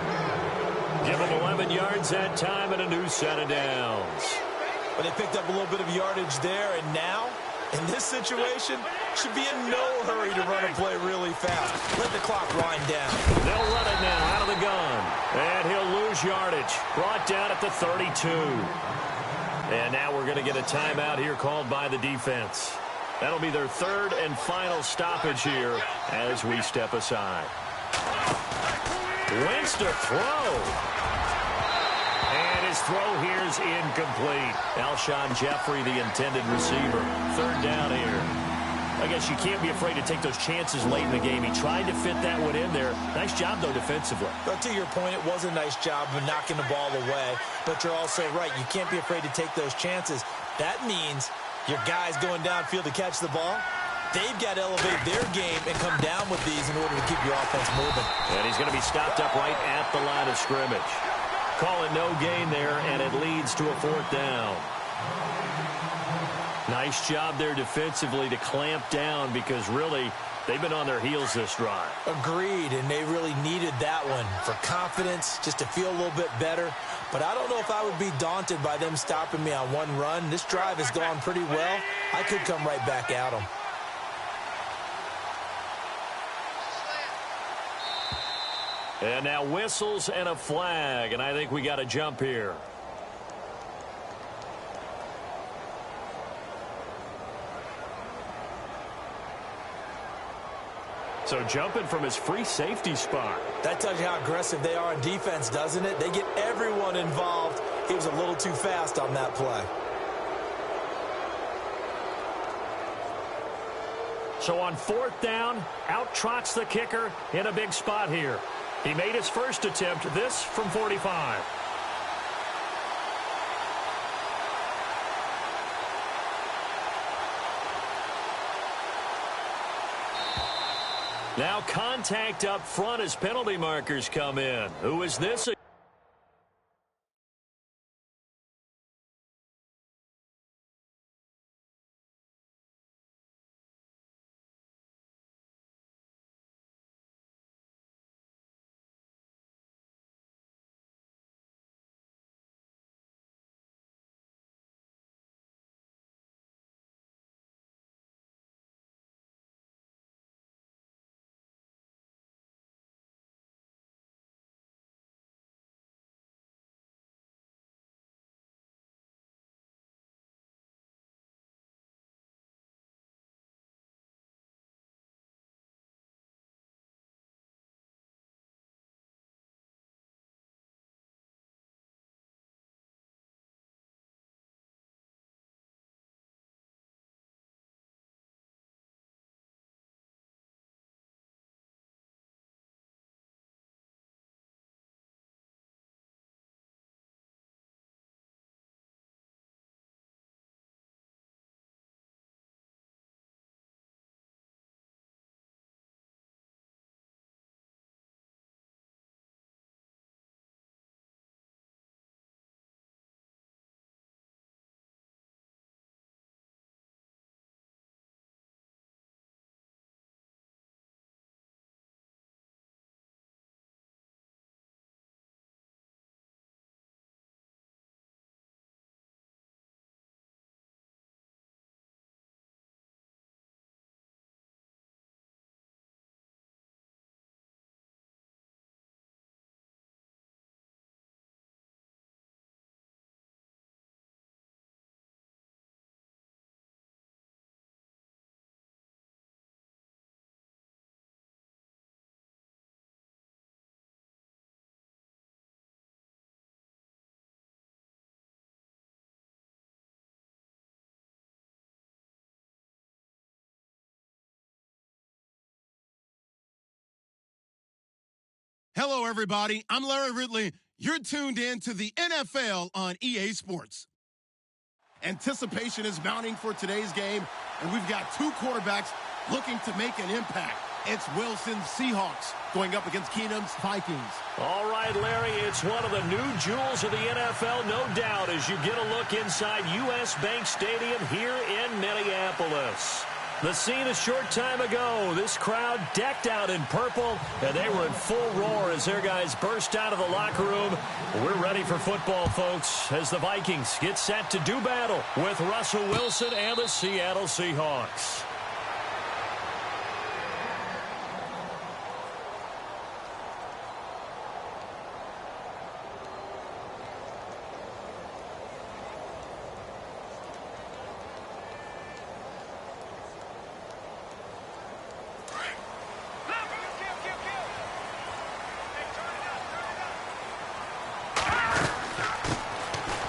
Give him 11 yards that time and a new set of downs. But they picked up a little bit of yardage there, and now, in this situation, should be in no hurry to run a play really fast. Let the clock wind down. They'll run it now out of the gun. And he'll lose yardage. Brought down at the 32. And now we're going to get a timeout here called by the defense. That'll be their third and final stoppage here as we step aside. Wentz to throw. And his throw here is incomplete. Alshon Jeffrey, the intended receiver. Third down here. I guess you can't be afraid to take those chances late in the game. He tried to fit that one in there. Nice job, though, defensively. But to your point, it was a nice job of knocking the ball away. But you're also right. You can't be afraid to take those chances. That means your guys going downfield to catch the ball, they've got to elevate their game and come down with these in order to keep your offense moving. And he's going to be stopped up right at the line of scrimmage. Call it no gain there, and it leads to a fourth down. Nice job there defensively to clamp down because really they've been on their heels this drive. Agreed, and they really needed that one for confidence, just to feel a little bit better. But I don't know if I would be daunted by them stopping me on one run. This drive has gone pretty well. I could come right back at them. And now whistles and a flag, and I think we got a jump here. So jumping from his free safety spot. That tells you how aggressive they are on defense, doesn't it? They get everyone involved. He was a little too fast on that play. So on fourth down, out trots the kicker in a big spot here. He made his first attempt, this from 45. Now contact up front as penalty markers come in. Who is this? Hello, everybody. I'm Larry Ridley. You're tuned in to the NFL on EA Sports. Anticipation is mounting for today's game, and we've got two quarterbacks looking to make an impact. It's Wilson's Seahawks going up against Keenum's Vikings. All right, Larry, it's one of the new jewels of the NFL, no doubt, as you get a look inside U.S. Bank Stadium here in Minneapolis. The scene a short time ago, this crowd decked out in purple, and they were in full roar as their guys burst out of the locker room. We're ready for football, folks, as the Vikings get set to do battle with Russell Wilson and the Seattle Seahawks.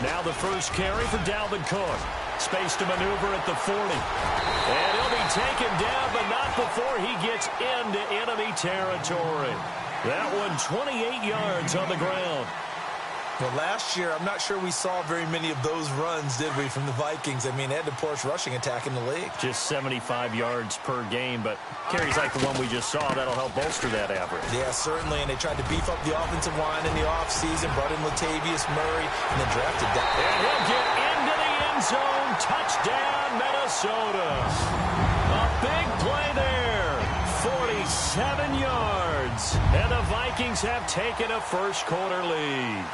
Now the first carry for Dalvin Cook. Space to maneuver at the 40. And he'll be taken down, but not before he gets into enemy territory. That one 28 yards on the ground. Well, last year, I'm not sure we saw very many of those runs, did we, from the Vikings? I mean, they had the poorest rushing attack in the league. Just 75 yards per game, but carries like the one we just saw, that'll help bolster that average. Yeah, certainly, and they tried to beef up the offensive line in the offseason, brought in Latavius Murray, and then drafted that. And he'll get into the end zone. Touchdown, Minnesota. A big play there. 47 yards. And the Vikings have taken a first-quarter lead.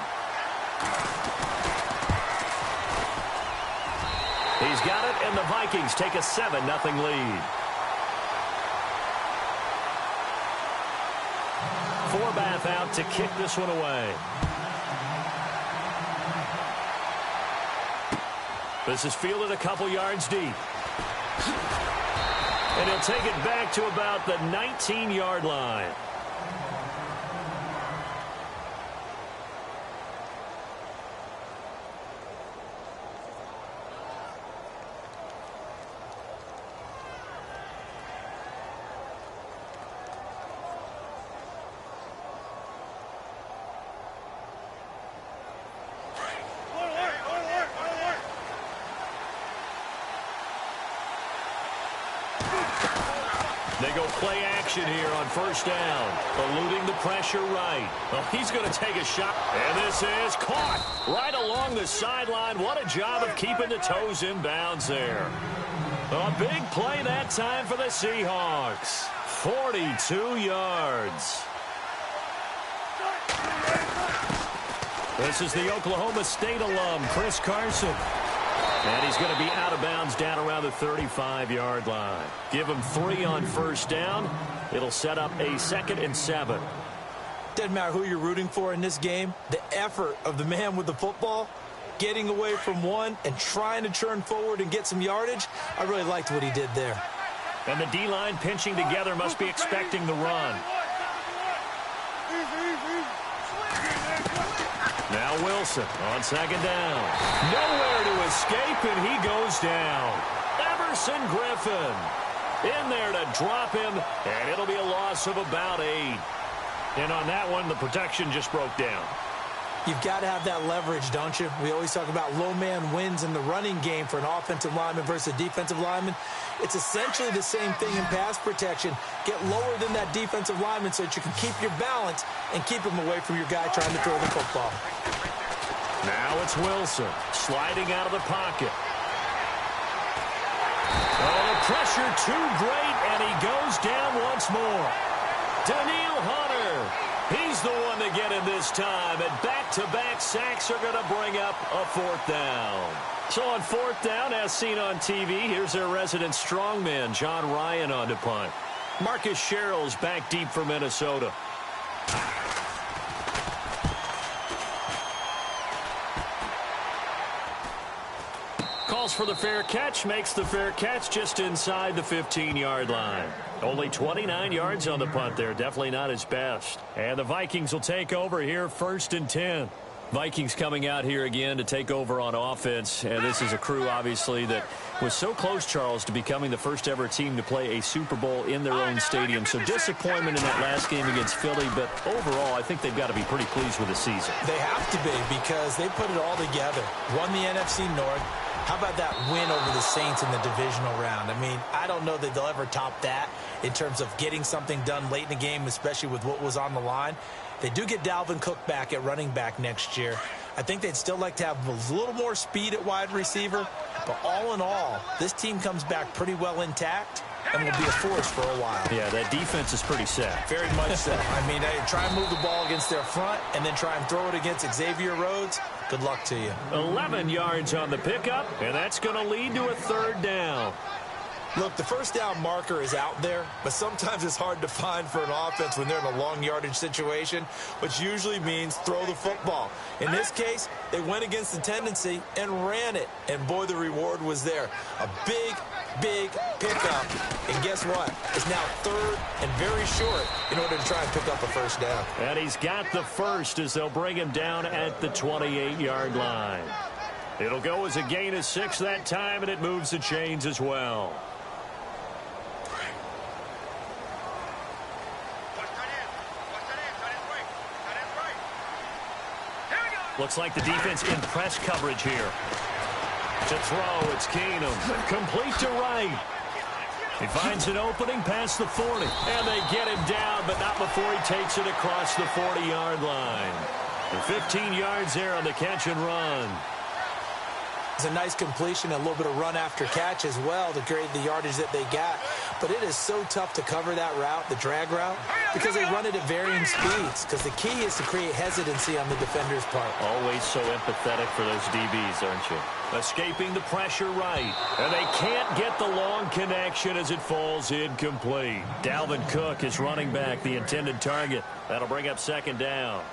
He's got it, and the Vikings take a 7-0 lead. Forbath out to kick this one away. This is fielded a couple yards deep. And he'll take it back to about the 19-yard line. They go play action here on first down. Eluding the pressure right. Oh, he's going to take a shot. And this is caught right along the sideline. What a job of keeping the toes in bounds there. A big play that time for the Seahawks. 42 yards. This is the Oklahoma State alum, Chris Carson. And he's going to be out of bounds down around the 35-yard line. Give him 3 on first down. It'll set up a 2nd and 7. Doesn't matter who you're rooting for in this game. The effort of the man with the football, getting away from one and trying to turn forward and get some yardage, I really liked what he did there. And the D-line pinching together must be expecting the run. Now Wilson on 2nd down. Nowhere to escape, and he goes down. Everson Griffin in there to drop him, and it'll be a loss of about 8. And on that one, the protection just broke down. You've got to have that leverage, don't you? We always talk about low man wins in the running game for an offensive lineman versus a defensive lineman. It's essentially the same thing in pass protection. Get lower than that defensive lineman so that you can keep your balance and keep him away from your guy trying to throw the football. Now it's Wilson sliding out of the pocket. Oh, the pressure too great, and he goes down once more. Daniil Hunter. He's the one to get in this time, and back-to-back sacks are going to bring up a 4th down. So on 4th down, as seen on TV, here's their resident strongman, John Ryan, on to punt. Marcus Sherrill's back deep for Minnesota. Calls for the fair catch, makes the fair catch just inside the 15-yard line. Only 29 yards on the punt there. Definitely not his best. And the Vikings will take over here, 1st and 10. Vikings coming out here again to take over on offense. And this is a crew, obviously, that was so close, Charles, to becoming the first ever team to play a Super Bowl in their own stadium. So disappointment in that last game against Philly. But overall, I think they've got to be pretty pleased with the season. They have to be, because they put it all together. Won the NFC North. How about that win over the Saints in the divisional round? I mean, I don't know that they'll ever top that in terms of getting something done late in the game, especially with what was on the line. They do get Dalvin Cook back at running back next year. I think they'd still like to have a little more speed at wide receiver. But all in all, this team comes back pretty well intact and will be a force for a while. Yeah, that defense is pretty set. Very much so. I mean, they try and move the ball against their front and then try and throw it against Xavier Rhodes. Good luck to you. 11 yards on the pickup, and that's going to lead to a third down. Look, the first down marker is out there, but sometimes it's hard to find for an offense when they're in a long yardage situation, which usually means throw the football. In this case, they went against the tendency and ran it, and boy, the reward was there. A big pickup, and guess what? It's now third and very short in order to try and pick up a first down. And he's got the first as they'll bring him down at the 28-yard line. It'll go as a gain of 6 that time, and it moves the chains as well. Looks like the defense in press coverage here. To throw, it's Keenum. Complete to right. He finds an opening past the 40. And they get him down, but not before he takes it across the 40-yard line. And 15 yards there on the catch and run. It's a nice completion, a little bit of run after catch as well to create the yardage that they got. But it is so tough to cover that route, the drag route, because they run it at varying speeds. Because the key is to create hesitancy on the defender's part. Always so empathetic for those DBs, aren't you? Escaping the pressure right. And they can't get the long connection as it falls incomplete. Dalvin Cook is running back, the intended target. That'll bring up second down.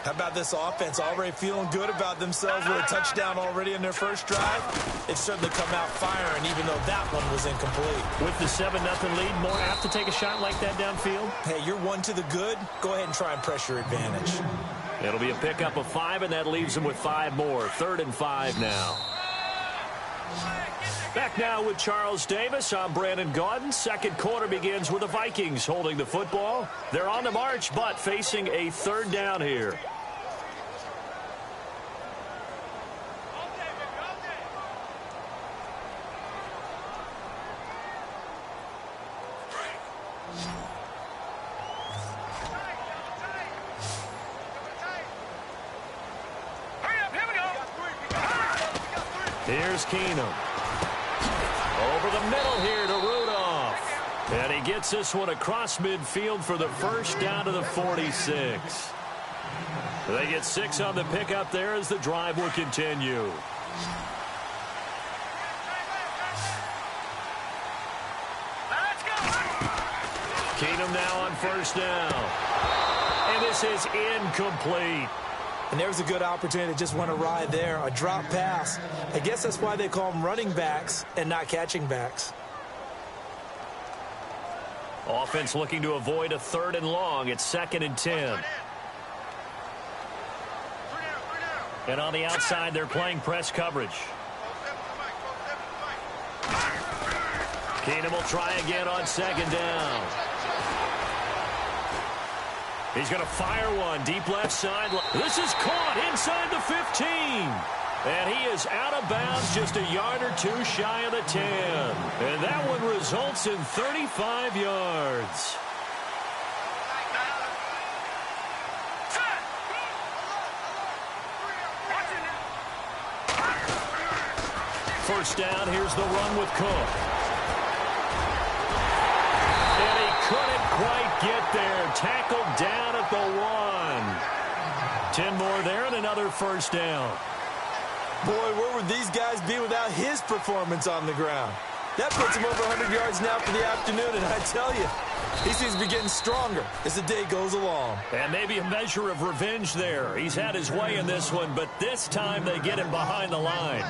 How about this offense already feeling good about themselves with a touchdown already in their first drive? It's certainly come out firing, even though that one was incomplete. With the 7-0 lead, more apt to take a shot like that downfield? Hey, you're one to the good. Go ahead and try and press your advantage. It'll be a pickup of 5, and that leaves them with 5 more. 3rd and 5 now. Back now with Charles Davis. I'm Brandon Gaudin. Second quarter begins with the Vikings holding the football. They're on the march, but facing a 3rd down here. Here's Keenum. Over the middle here to Rudolph. And he gets this one across midfield for the first down to the 46. They get 6 on the pickup there as the drive will continue. Keenum now on first down. And this is incomplete. And there's a good opportunity to just went awry there. A drop pass. I guess that's why they call them running backs and not catching backs. Offense looking to avoid a 3rd and long. It's 2nd and 10. And on the outside, they're playing press coverage. Keenum will try again on 2nd down. He's going to fire one deep left side. This is caught inside the 15. And he is out of bounds just a yard or 2 shy of the 10. And that one results in 35 yards. First down, here's the run with Cook. And he couldn't quite get there. Tackled down at the 1. 10 more there and another first down. Boy, where would these guys be without his performance on the ground? That puts him over 100 yards now for the afternoon, and I tell you, he seems to be getting stronger as the day goes along. And maybe a measure of revenge there. He's had his way in this one, but this time they get him behind the line.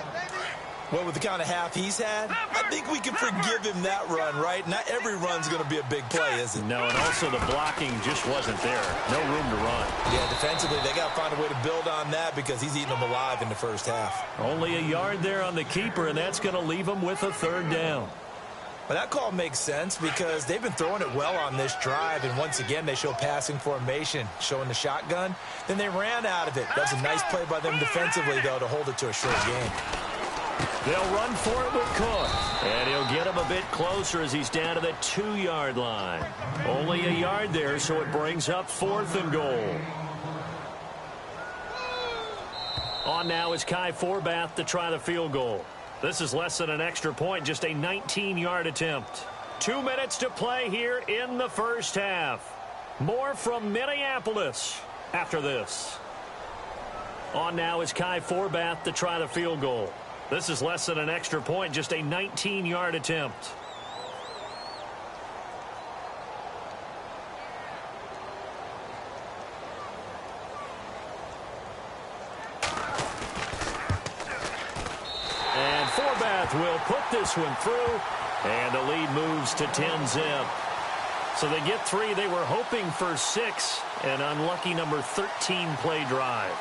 Well, with the kind of half he's had, I think we can forgive him that run, right? Not every run's going to be a big play, is it? No, and also the blocking just wasn't there. No room to run. Yeah, defensively, they got to find a way to build on that because he's eating them alive in the first half. Only a yard there on the keeper, and that's going to leave him with a 3rd down. Well, that call makes sense because they've been throwing it well on this drive, and once again, they show passing formation, showing the shotgun. Then they ran out of it. That's a nice play by them defensively, though, to hold it to a short game. They'll run for it with Cook. And he'll get him a bit closer as he's down to the 2-yard line. Only a yard there, so it brings up 4th and goal. On now is Kai Forbath to try the field goal. This is less than an extra point, just a 19-yard attempt. 2 minutes to play here in the first half. More from Minneapolis after this. On now is Kai Forbath to try the field goal. This is less than an extra point, just a 19-yard attempt. And Forbath will put this one through, and the lead moves to 10-zip. So they get 3. They were hoping for 6, an unlucky number 13 play drive.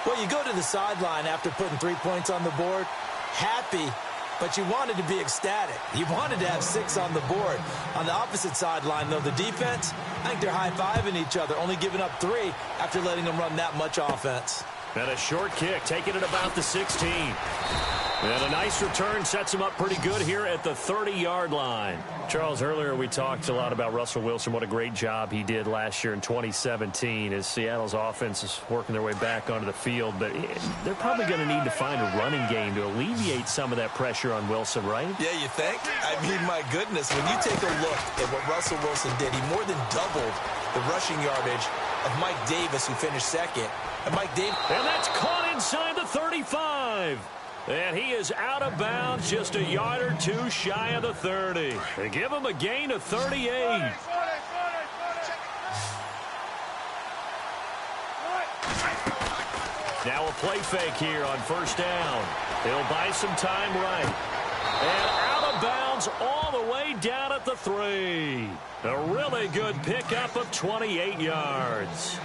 Well, you go to the sideline after putting 3 points on the board, happy, but you wanted to be ecstatic. You wanted to have 6 on the board. On the opposite sideline, though, the defense, I think they're high-fiving each other, only giving up 3 after letting them run that much offense. And a short kick, taking it about the 16. And a nice return sets him up pretty good here at the 30-yard line. Charles, earlier we talked a lot about Russell Wilson, what a great job he did last year in 2017 as Seattle's offense is working their way back onto the field. But they're probably going to need to find a running game to alleviate some of that pressure on Wilson, right? Yeah, you think? I mean, my goodness, when you take a look at what Russell Wilson did, he more than doubled the rushing yardage of Mike Davis, who finished second. And that's caught inside the 35. And he is out of bounds, just a yard or 2 shy of the 30. They give him a gain of 38. Now a play fake here on first down. He'll buy some time right. And out of bounds all the way down at the 3. A really good pickup of 28 yards.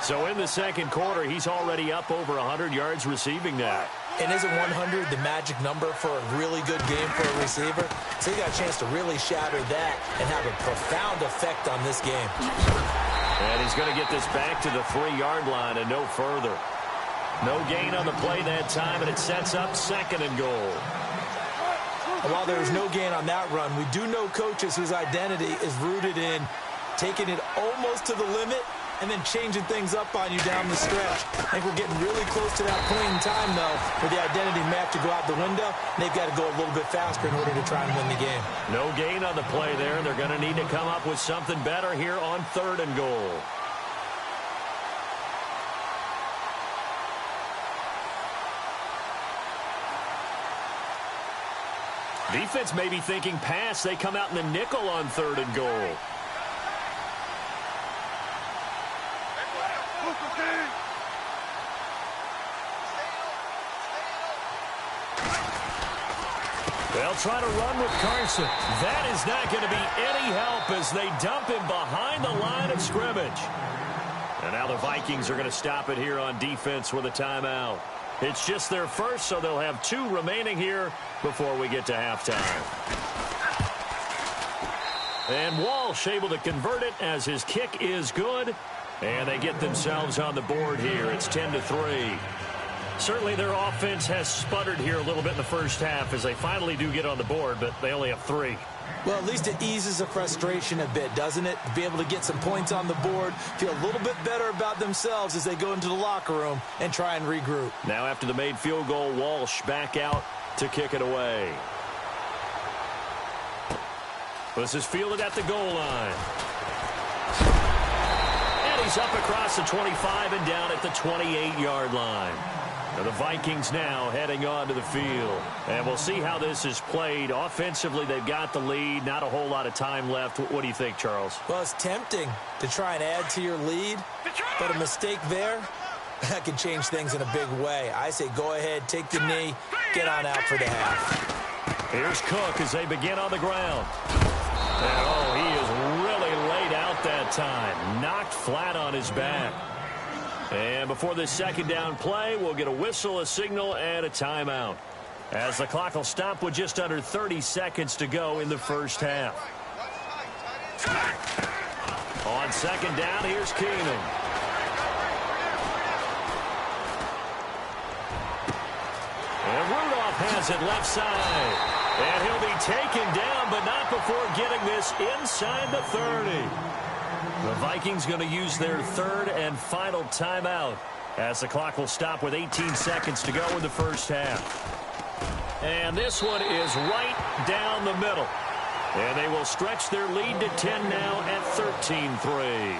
So in the second quarter, he's already up over 100 yards receiving that. And isn't 100 the magic number for a really good game for a receiver? So he got a chance to really shatter that and have a profound effect on this game. And he's going to get this back to the 3-yard line and no further. No gain on the play that time, and it sets up 2nd and goal. And while there was no gain on that run, we do know coaches whose identity is rooted in taking it almost to the limit and then changing things up on you down the stretch. I think we're getting really close to that point in time, though, where the identity may have to go out the window, and they've got to go a little bit faster in order to try and win the game. No gain on the play there. They're going to need to come up with something better here on 3rd and goal. Defense may be thinking pass. They come out in the nickel on 3rd and goal. They'll try to run with Carson. That is not going to be any help as they dump him behind the line of scrimmage. And now the Vikings are going to stop it here on defense with a timeout. It's just their first, so they'll have 2 remaining here before we get to halftime. And Walsh able to convert it as his kick is good. And they get themselves on the board here. It's 10-3. Certainly their offense has sputtered here a little bit in the first half as they finally do get on the board, but they only have 3. Well, at least it eases the frustration a bit, doesn't it? To be able to get some points on the board, feel a little bit better about themselves as they go into the locker room and try and regroup. Now after the made field goal, Walsh back out to kick it away. This is fielded at the goal line. And he's up across the 25 and down at the 28-yard line. Now the Vikings now heading on to the field. And we'll see how this is played. Offensively, they've got the lead. Not a whole lot of time left. What do you think, Charles? Well, it's tempting to try and add to your lead, but a mistake there, that can change things in a big way. I say go ahead, take the knee, get on out for the half. Here's Cook as they begin on the ground. And, oh, he is really laid out that time. Knocked flat on his back. And before this second down play, we'll get a whistle, a signal, and a timeout. As the clock will stop with just under 30 seconds to go in the first half. On second down, here's Keenum. And Rudolph has it left side. And he'll be taken down, but not before getting this inside the 30. The Vikings going to use their third and final timeout as the clock will stop with 18 seconds to go in the first half. And this one is right down the middle. And they will stretch their lead to 10 now at 13-3.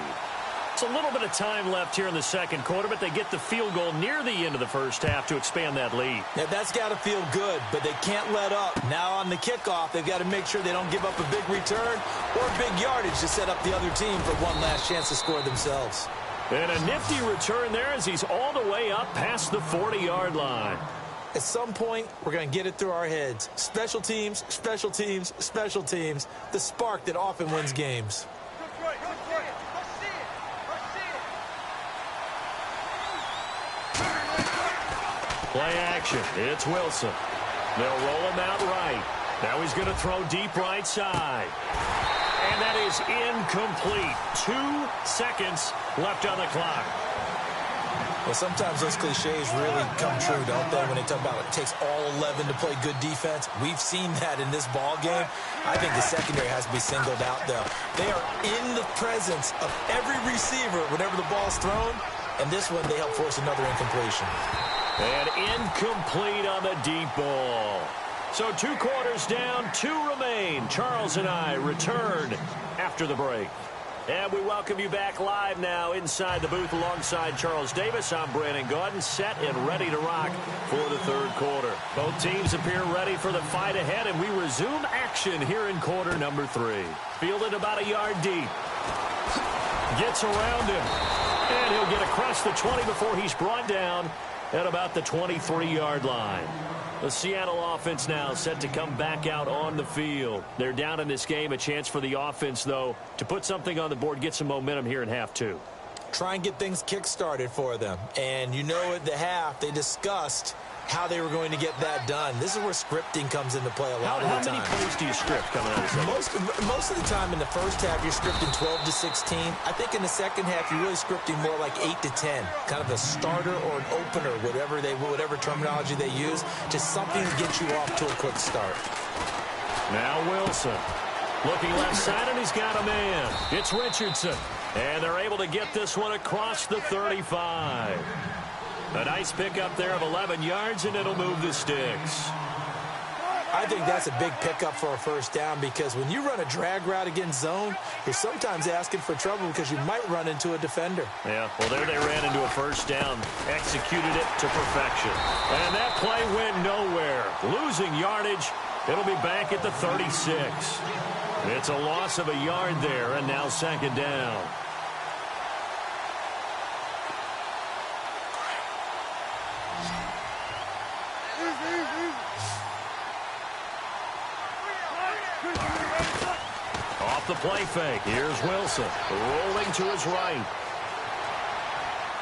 It's a little bit of time left here in the second quarter, but they get the field goal near the end of the first half to expand that lead. Yeah, that's got to feel good, but they can't let up. Now on the kickoff, they've got to make sure they don't give up a big return or big yardage to set up the other team for one last chance to score themselves. And a nifty return there as he's all the way up past the 40-yard line. At some point, we're going to get it through our heads. Special teams, special teams, special teams. The spark that often wins games. Play action. It's Wilson. They'll roll him out right. Now he's going to throw deep right side. And that is incomplete. 2 seconds left on the clock. Well, sometimes those cliches really come true, don't they, when they talk about it takes all 11 to play good defense. We've seen that in this ball game. I think the secondary has to be singled out, though. They are in the presence of every receiver whenever the ball's thrown, and this one they help force another incompletion. And incomplete on the deep ball. So 2 quarters down, 2 remain. Charles and I return after the break. And we welcome you back live now inside the booth alongside Charles Davis. I'm Brandon Gaudin, set and ready to rock for the third quarter. Both teams appear ready for the fight ahead, and we resume action here in quarter number 3. Fielded about a yard deep. Gets around him. And he'll get across the 20 before he's brought down at about the 23-yard line. The Seattle offense now set to come back out on the field. They're down in this game. A chance for the offense, though, to put something on the board, get some momentum here in half 2. Try and get things kick-started for them. And you know at the half, they discussed how they were going to get that done. This is where scripting comes into play a lot of the time. How many plays do you script coming out of this? Most of the time in the first half, you're scripting 12 to 16. I think in the second half, you're really scripting more like 8 to 10. Kind of a starter or an opener, whatever terminology they use, just something to get you off to a quick start. Now Wilson. Looking left side, and he's got a man. It's Richardson. And they're able to get this one across the 35. A nice pickup there of 11 yards, and it'll move the sticks. I think that's a big pickup for a first down because when you run a drag route against zone, you're sometimes asking for trouble because you might run into a defender. Yeah, well, there they ran into a first down, executed it to perfection. And that play went nowhere. Losing yardage, it'll be back at the 36. It's a loss of a yard there, and now second down. Off the play fake. Here's Wilson. Rolling to his right.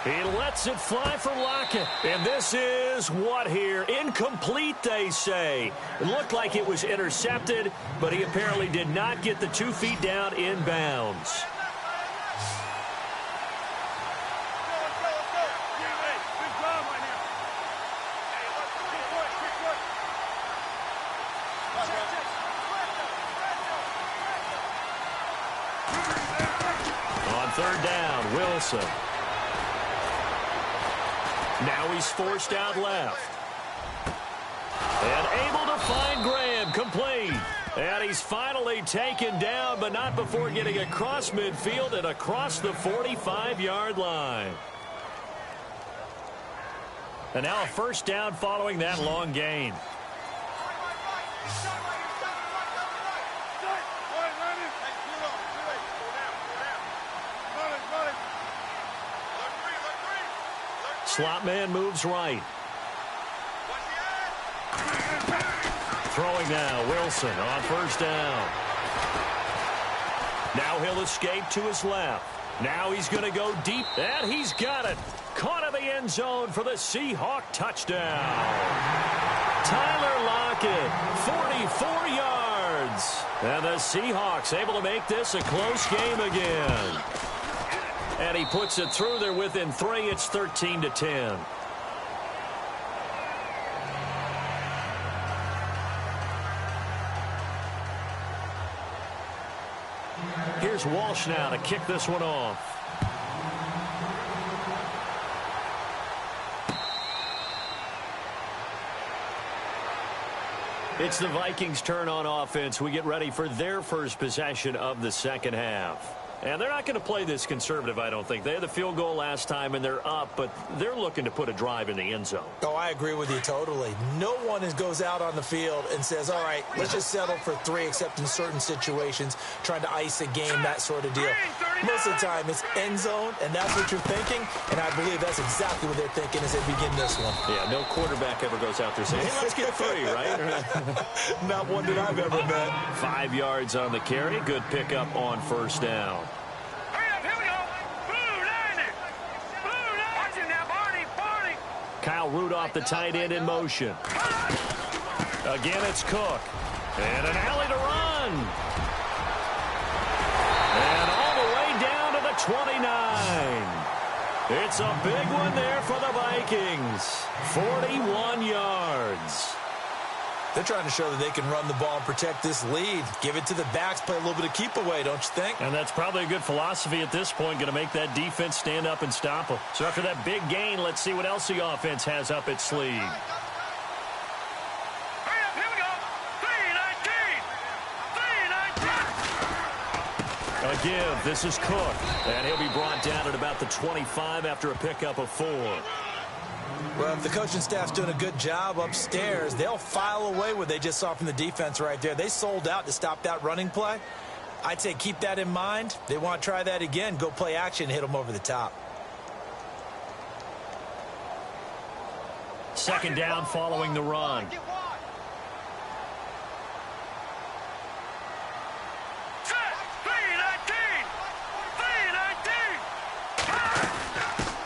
He lets it fly for Lockett. And this is what here? Incomplete, they say. It looked like it was intercepted, but he apparently did not get the 2 feet down inbounds. On third down, Wilson. Now he's forced out left. And able to find Graham, complete. And he's finally taken down, but not before getting across midfield and across the 45-yard line. And now a first down following that long gain. Slot man moves right. Throwing now, Wilson on first down. Now he'll escape to his left. Now he's going to go deep, and he's got it. Caught in the end zone for the Seahawk touchdown. Tyler Lockett, 44 yards. And the Seahawks able to make this a close game again. And he puts it through there within 3. It's 13-10. Here's Walsh now to kick this one off. It's the Vikings' turn on offense. We get ready for their first possession of the second half. And they're not going to play this conservative, I don't think. They had the field goal last time, and they're up, but they're looking to put a drive in the end zone. Oh, I agree with you totally. No one goes out on the field and says, all right, let's just settle for 3, except in certain situations, trying to ice a game, that sort of deal. Most of the time, it's end zone, and that's what you're thinking, and I believe that's exactly what they're thinking as they begin this one. Yeah, no quarterback ever goes out there saying, hey, let's get 3, right? Not one that I've ever met. 5 yards on the carry. Good pickup on first down. Kyle Rudolph, the tight end, in motion. Again, it's Cook. And an alley to run. And all the way down to the 29. It's a big one there for the Vikings. 41 yards. They're trying to show that they can run the ball and protect this lead. Give it to the backs, play a little bit of keep away, don't you think? And that's probably a good philosophy at this point, going to make that defense stand up and stop them. So after that big gain, let's see what else the offense has up its sleeve. A give. This is Cook. And he'll be brought down at about the 25 after a pickup of 4. Well, if the coaching staff's doing a good job upstairs, they'll file away what they just saw from the defense right there. They sold out to stop that running play. I'd say keep that in mind. They want to try that again. Go play action, hit them over the top. Second down following the run.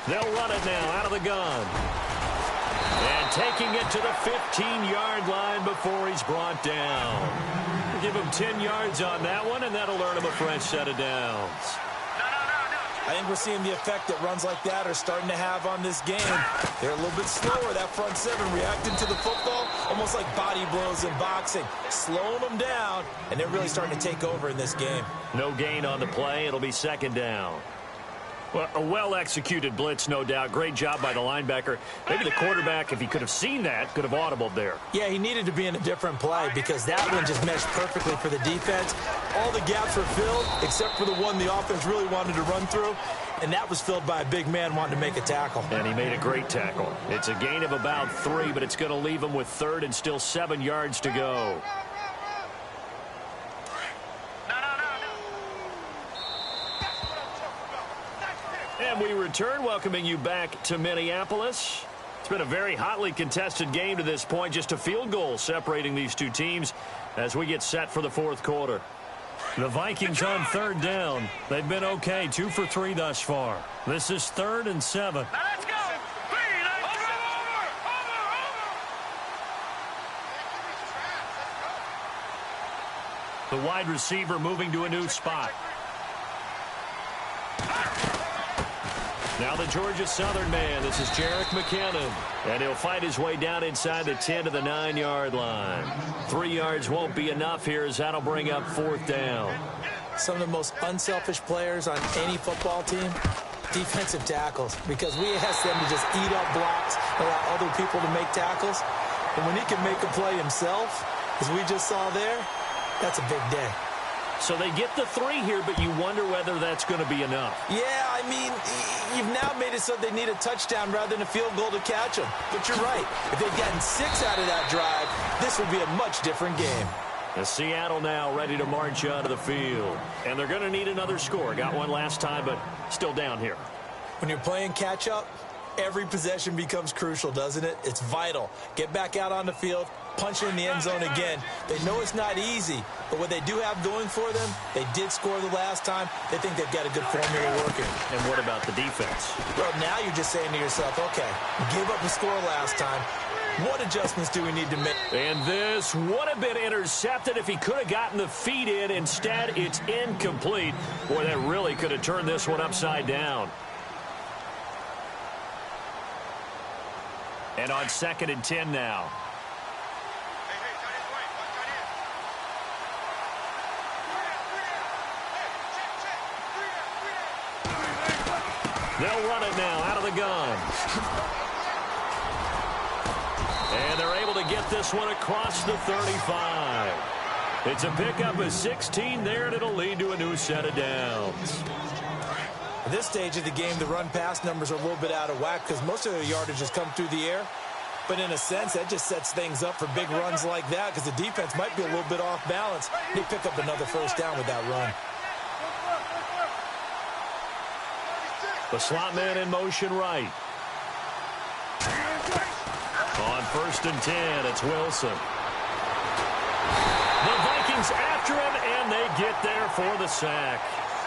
They'll run it now out of the gun. And taking it to the 15-yard line before he's brought down. Give him 10 yards on that one, and that'll earn him a fresh set of downs. I think we're seeing the effect that runs like that are starting to have on this game. They're a little bit slower, that front seven, reacting to the football, almost like body blows in boxing, slowing them down, and they're really starting to take over in this game. No gain on the play. It'll be second down. Well, a well-executed blitz, no doubt. Great job by the linebacker. Maybe the quarterback, if he could have seen that, could have audibled there. Yeah, he needed to be in a different play because that one just meshed perfectly for the defense. All the gaps were filled except for the one the offense really wanted to run through, and that was filled by a big man wanting to make a tackle. And he made a great tackle. It's a gain of about 3, but it's going to leave him with third and still 7 yards to go. And we return, welcoming you back to Minneapolis. It's been a very hotly contested game to this point. Just a field goal separating these two teams as we get set for the fourth quarter. The Vikings on third down. They've been okay, 2 for 3 thus far. This is 3rd and 7. Now let's go. The wide receiver moving to a new spot. Now the Georgia Southern man. This is Jerick McKinnon. And he'll fight his way down inside the 10 to the 9-yard line. 3 yards won't be enough here as that'll bring up 4th down. Some of the most unselfish players on any football team, defensive tackles, because we ask them to just eat up blocks, allow other people to make tackles. And when he can make a play himself, as we just saw there, that's a big day. So they get the 3 here, but you wonder whether that's going to be enough. Yeah, I mean, you've now made it so they need a touchdown rather than a field goal to catch them. But you're right. If they'd gotten 6 out of that drive, this would be a much different game. And Seattle now ready to march onto the field. And they're going to need another score. Got one last time, but still down here. When you're playing catch-up, every possession becomes crucial, doesn't it? It's vital. Get back out on the field, punch it in the end zone again. They know it's not easy, but what they do have going for them, they did score the last time. They think they've got a good formula working. And what about the defense? Well, now you're just saying to yourself, okay, give up a score last time. What adjustments do we need to make? And this would have been intercepted if he could have gotten the feet in. Instead, it's incomplete. Boy, that really could have turned this one upside down. And on 2nd and 10 now. They'll run it now out of the gun. And they're able to get this one across the 35. It's a pickup of 16 there, and it'll lead to a new set of downs. At this stage of the game, the run-pass numbers are a little bit out of whack because most of the yardage has come through the air. But in a sense, that just sets things up for big runs like that because the defense might be a little bit off balance. They pick up another first down with that run. The slot man in motion right. On 1st and 10, it's Wilson. The Vikings after him, and they get there for the sack.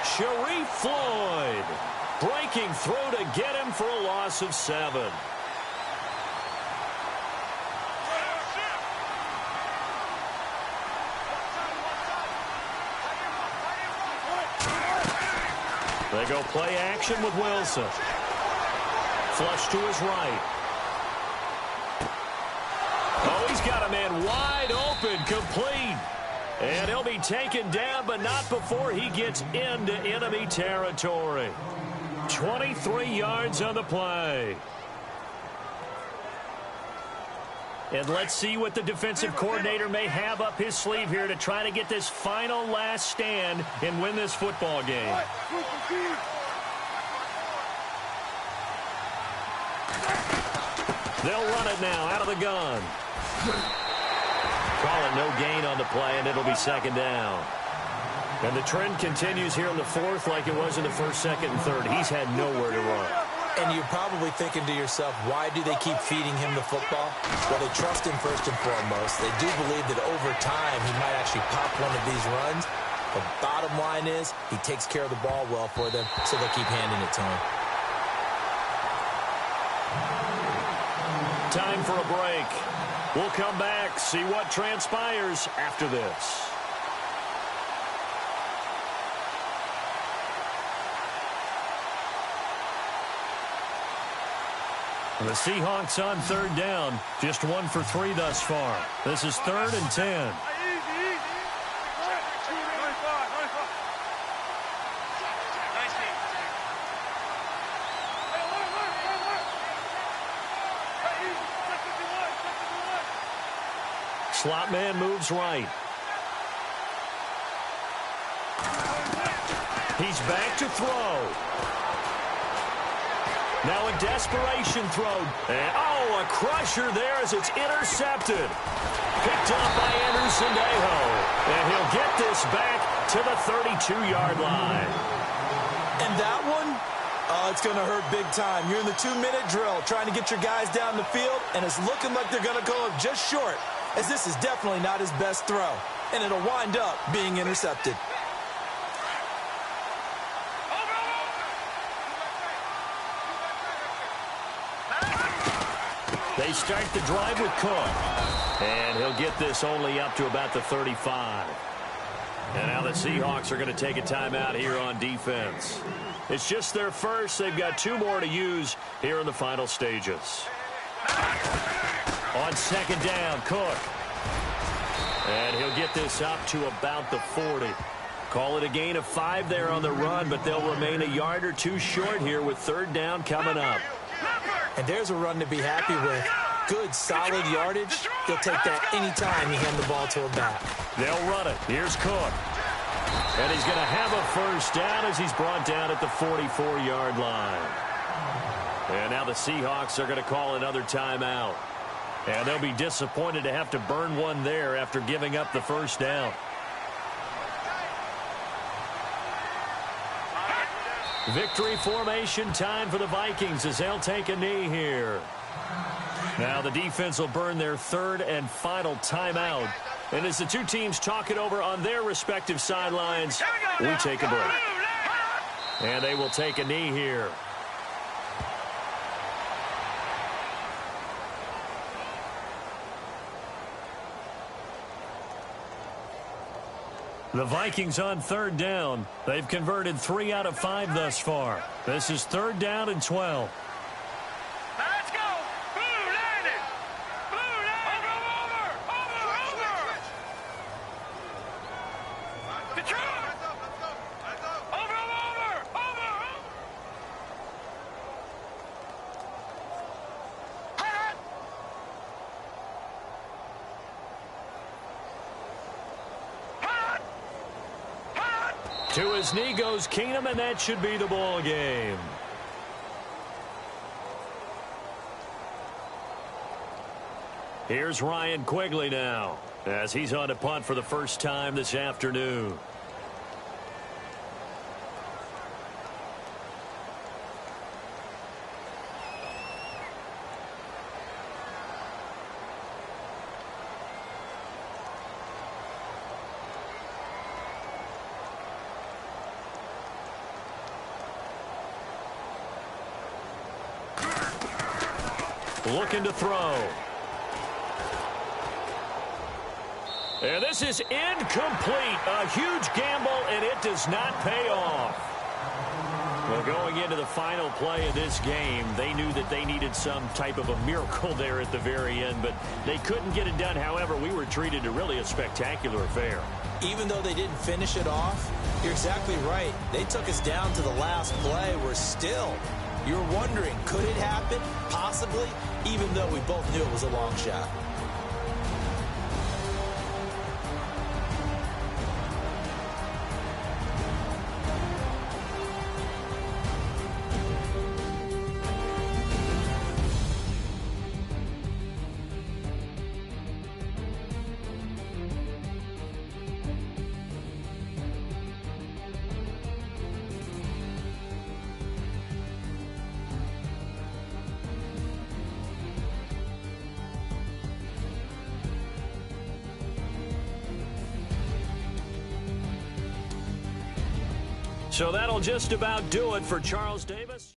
Sharif Floyd breaking through to get him for a loss of 7. They go play action with Wilson. Flush to his right. Oh, he's got a man wide open, complete. And he'll be taken down, but not before he gets into enemy territory. 23 yards on the play. And let's see what the defensive coordinator may have up his sleeve here to try to get this final last stand and win this football game. They'll run it now out of the gun. Calling no gain on the play, and it'll be 2nd down. And the trend continues here in the 4th like it was in the 1st, 2nd, and 3rd. He's had nowhere to run. And you're probably thinking to yourself, why do they keep feeding him the football? Well, they trust him first and foremost. They do believe that over time he might actually pop one of these runs. The bottom line is he takes care of the ball well for them, so they'll keep handing it to him. Time for a break. We'll come back, see what transpires after this. The Seahawks on 3rd down. Just 1 for 3 thus far. This is 3rd and 10. Slot man moves right. He's back to throw. Now a desperation throw. And, a crusher there as it's intercepted. Picked up by Anderson Dejo. And he'll get this back to the 32-yard line. And that one, it's going to hurt big time. You're in the 2-minute drill trying to get your guys down the field, and it's looking like they're going to go up just short, as this is definitely not his best throw. And it'll wind up being intercepted. They start the drive with Cook. And he'll get this only up to about the 35. And now the Seahawks are going to take a timeout here on defense. It's just their first. They've got 2 more to use here in the final stages. On 2nd down, Cook. And he'll get this up to about the 40. Call it a gain of 5 there on the run, but they'll remain a yard or 2 short here with 3rd down coming up. And there's a run to be happy with. Good, solid yardage. They'll take that anytime you hand the ball to a back. They'll run it. Here's Cook. And he's going to have a first down as he's brought down at the 44-yard line. And now the Seahawks are going to call another timeout. And they'll be disappointed to have to burn one there after giving up the first down. Victory formation time for the Vikings as they'll take a knee here. Now the defense will burn their 3rd and final timeout. And as the 2 teams talk it over on their respective sidelines, we take a break. And they will take a knee here. The Vikings on 3rd down. They've converted 3 out of 5 thus far. This is 3rd down and 12. Let's go! Blue landed! Blue landed! Over! Detroit! Over! To his knee goes Keenum, and that should be the ball game. Here's Ryan Quigley now, as he's on to punt for the first time this afternoon. Looking to throw. And this is incomplete. A huge gamble, and it does not pay off. Well, going into the final play of this game, they knew that they needed some type of a miracle there at the very end, but they couldn't get it done. However, we were treated to really a spectacular affair. Even though they didn't finish it off, you're exactly right. They took us down to the last play. We're still, you're wondering, could it happen? Possibly, even though we both knew it was a long shot. So that'll just about do it for Charles Davis.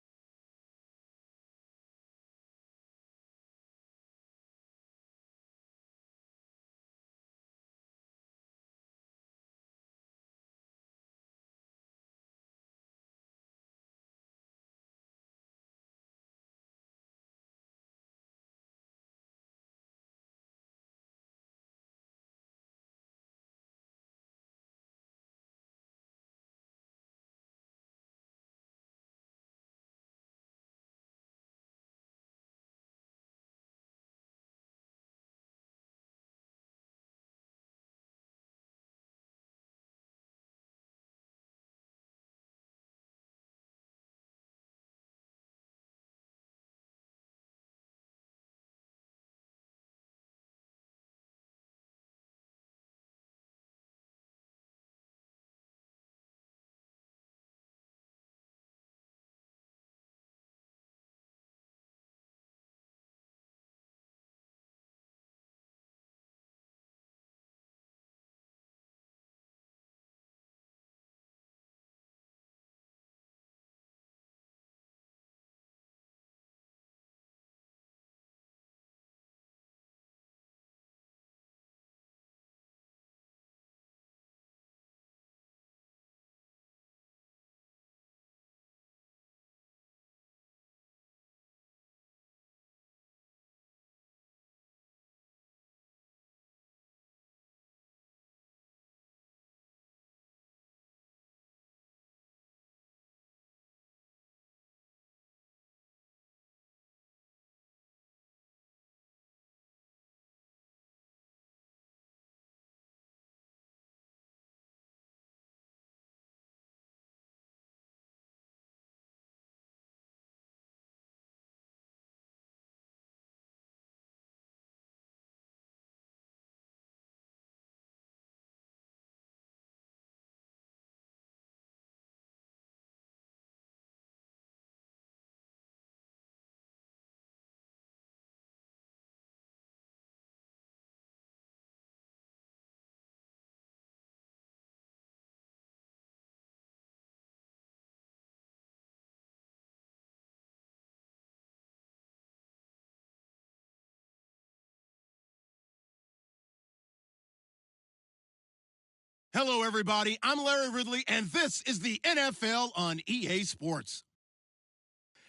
Hello, everybody. I'm Larry Ridley, and this is the NFL on EA Sports.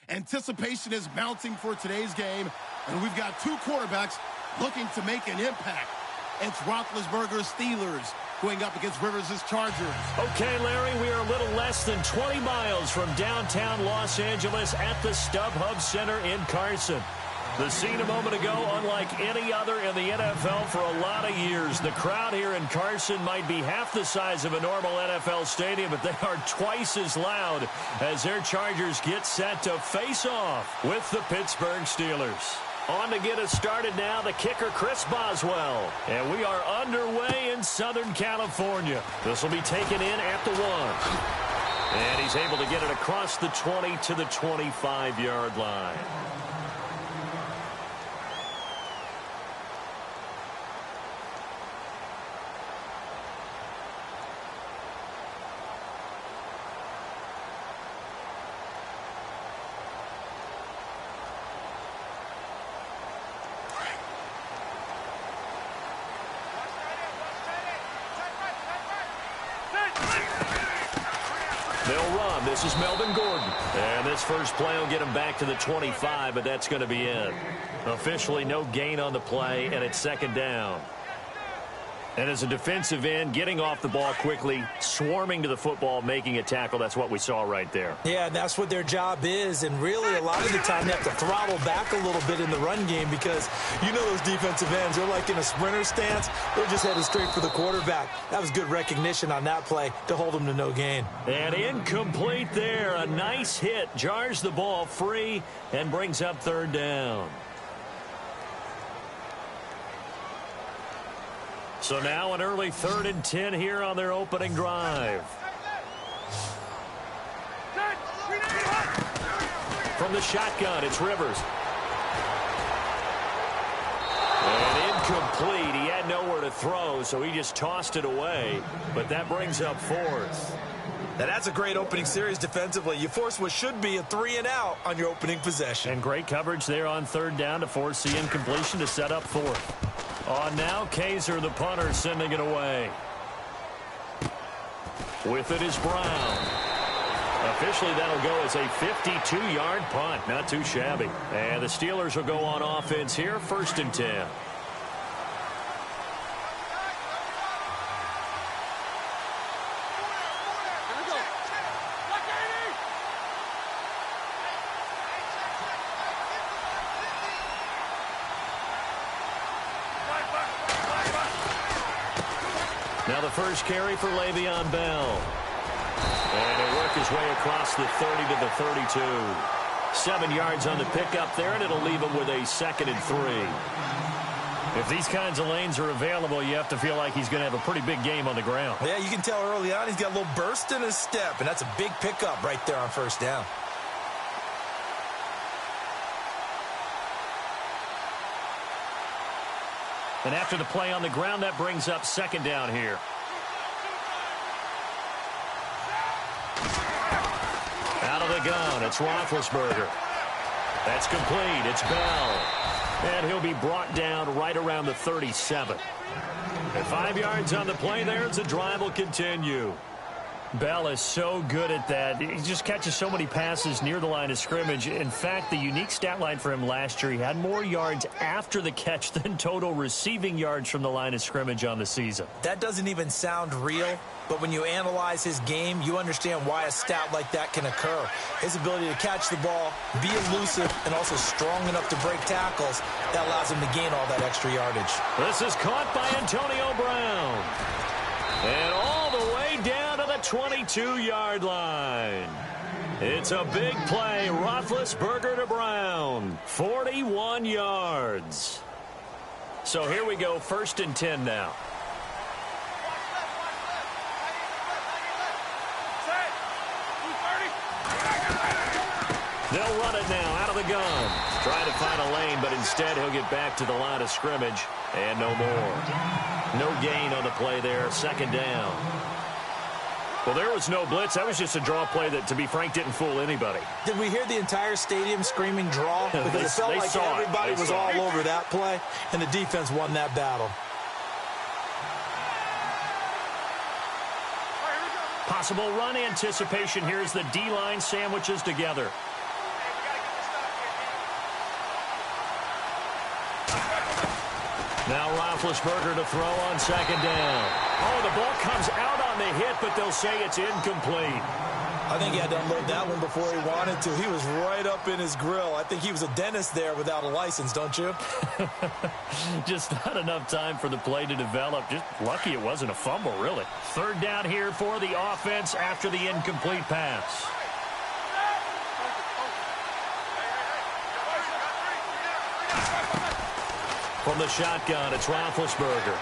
Anticipation is mounting for today's game, and we've got two quarterbacks looking to make an impact. It's Roethlisberger's Steelers going up against Rivers' Chargers. Okay, Larry, we are a little less than 20 miles from downtown Los Angeles at the StubHub Center in Carson. The scene a moment ago, unlike any other in the NFL for a lot of years. The crowd here in Carson might be half the size of a normal NFL stadium, but they are twice as loud as their Chargers get set to face off with the Pittsburgh Steelers. On to get us started now, the kicker, Chris Boswell. And we are underway in Southern California. This will be taken in at the 1. And he's able to get it across the 20 to the 25-yard line. They'll run. This is Melvin Gordon. And this first play will get him back to the 25, but that's going to be it. Officially no gain on the play, and it's second down. And as a defensive end, getting off the ball quickly, swarming to the football, making a tackle, that's what we saw right there. Yeah, and that's what their job is. And really, a lot of the time, they have to throttle back a little bit in the run game because you know those defensive ends, they're like in a sprinter stance. They're just headed straight for the quarterback. That was good recognition on that play to hold them to no gain. And incomplete there. A nice hit. Jars the ball free and brings up third down. So now an early 3rd and 10 here on their opening drive. From the shotgun, it's Rivers. And incomplete. He had nowhere to throw, so he just tossed it away. But that brings up 4th. Now, that's a great opening series defensively. You force what should be a 3-and-out on your opening possession. And great coverage there on 3rd down to force the incompletion to set up 4th. On now, Kaiser, the punter, sending it away. With it is Brown. Officially, that'll go as a 52-yard punt. Not too shabby. And the Steelers will go on offense here, 1st and 10. Now the first carry for Le'Veon Bell. And he'll work his way across the 30 to the 32. 7 yards on the pickup there, and it'll leave him with a 2nd and 3. If these kinds of lanes are available, you have to feel like he's going to have a pretty big game on the ground. Yeah, you can tell early on he's got a little burst in his step, and that's a big pickup right there on 1st down. And after the play on the ground, that brings up 2nd down here. Out of the gun, it's Roethlisberger. That's complete. It's Bell. And he'll be brought down right around the 37. And 5 yards on the play there as the drive will continue. Bell is so good at that. He just catches so many passes near the line of scrimmage. In fact, the unique stat line for him last year, he had more yards after the catch than total receiving yards from the line of scrimmage on the season. That doesn't even sound real, but when you analyze his game, you understand why a stat like that can occur. His ability to catch the ball, be elusive, and also strong enough to break tackles, that allows him to gain all that extra yardage. This is caught by Antonio Brown. And all the way down to the 22-yard line. It's a big play. Roethlisberger to Brown. 41 yards. So here we go, 1st and 10 now. They'll run it now out of the gun. Trying to find a lane, but instead he'll get back to the line of scrimmage. And no more. No gain on the play there. 2nd down. Well, there was no blitz. That was just a draw play that, to be frank, didn't fool anybody. Did we hear the entire stadium screaming draw? Because it felt like everybody was all over that play, and the defense won that battle. Possible run anticipation. Here's the D-line sandwiches together. Now Roethlisberger to throw on 2nd down. Oh, the ball comes out on the hit, but they'll say it's incomplete. I think he had to unload that one before he wanted to. He was right up in his grill. I think he was a dentist there without a license, don't you? Just not enough time for the play to develop. Just lucky it wasn't a fumble, really. Third down here for the offense after the incomplete pass. From the shotgun, it's Roethlisberger.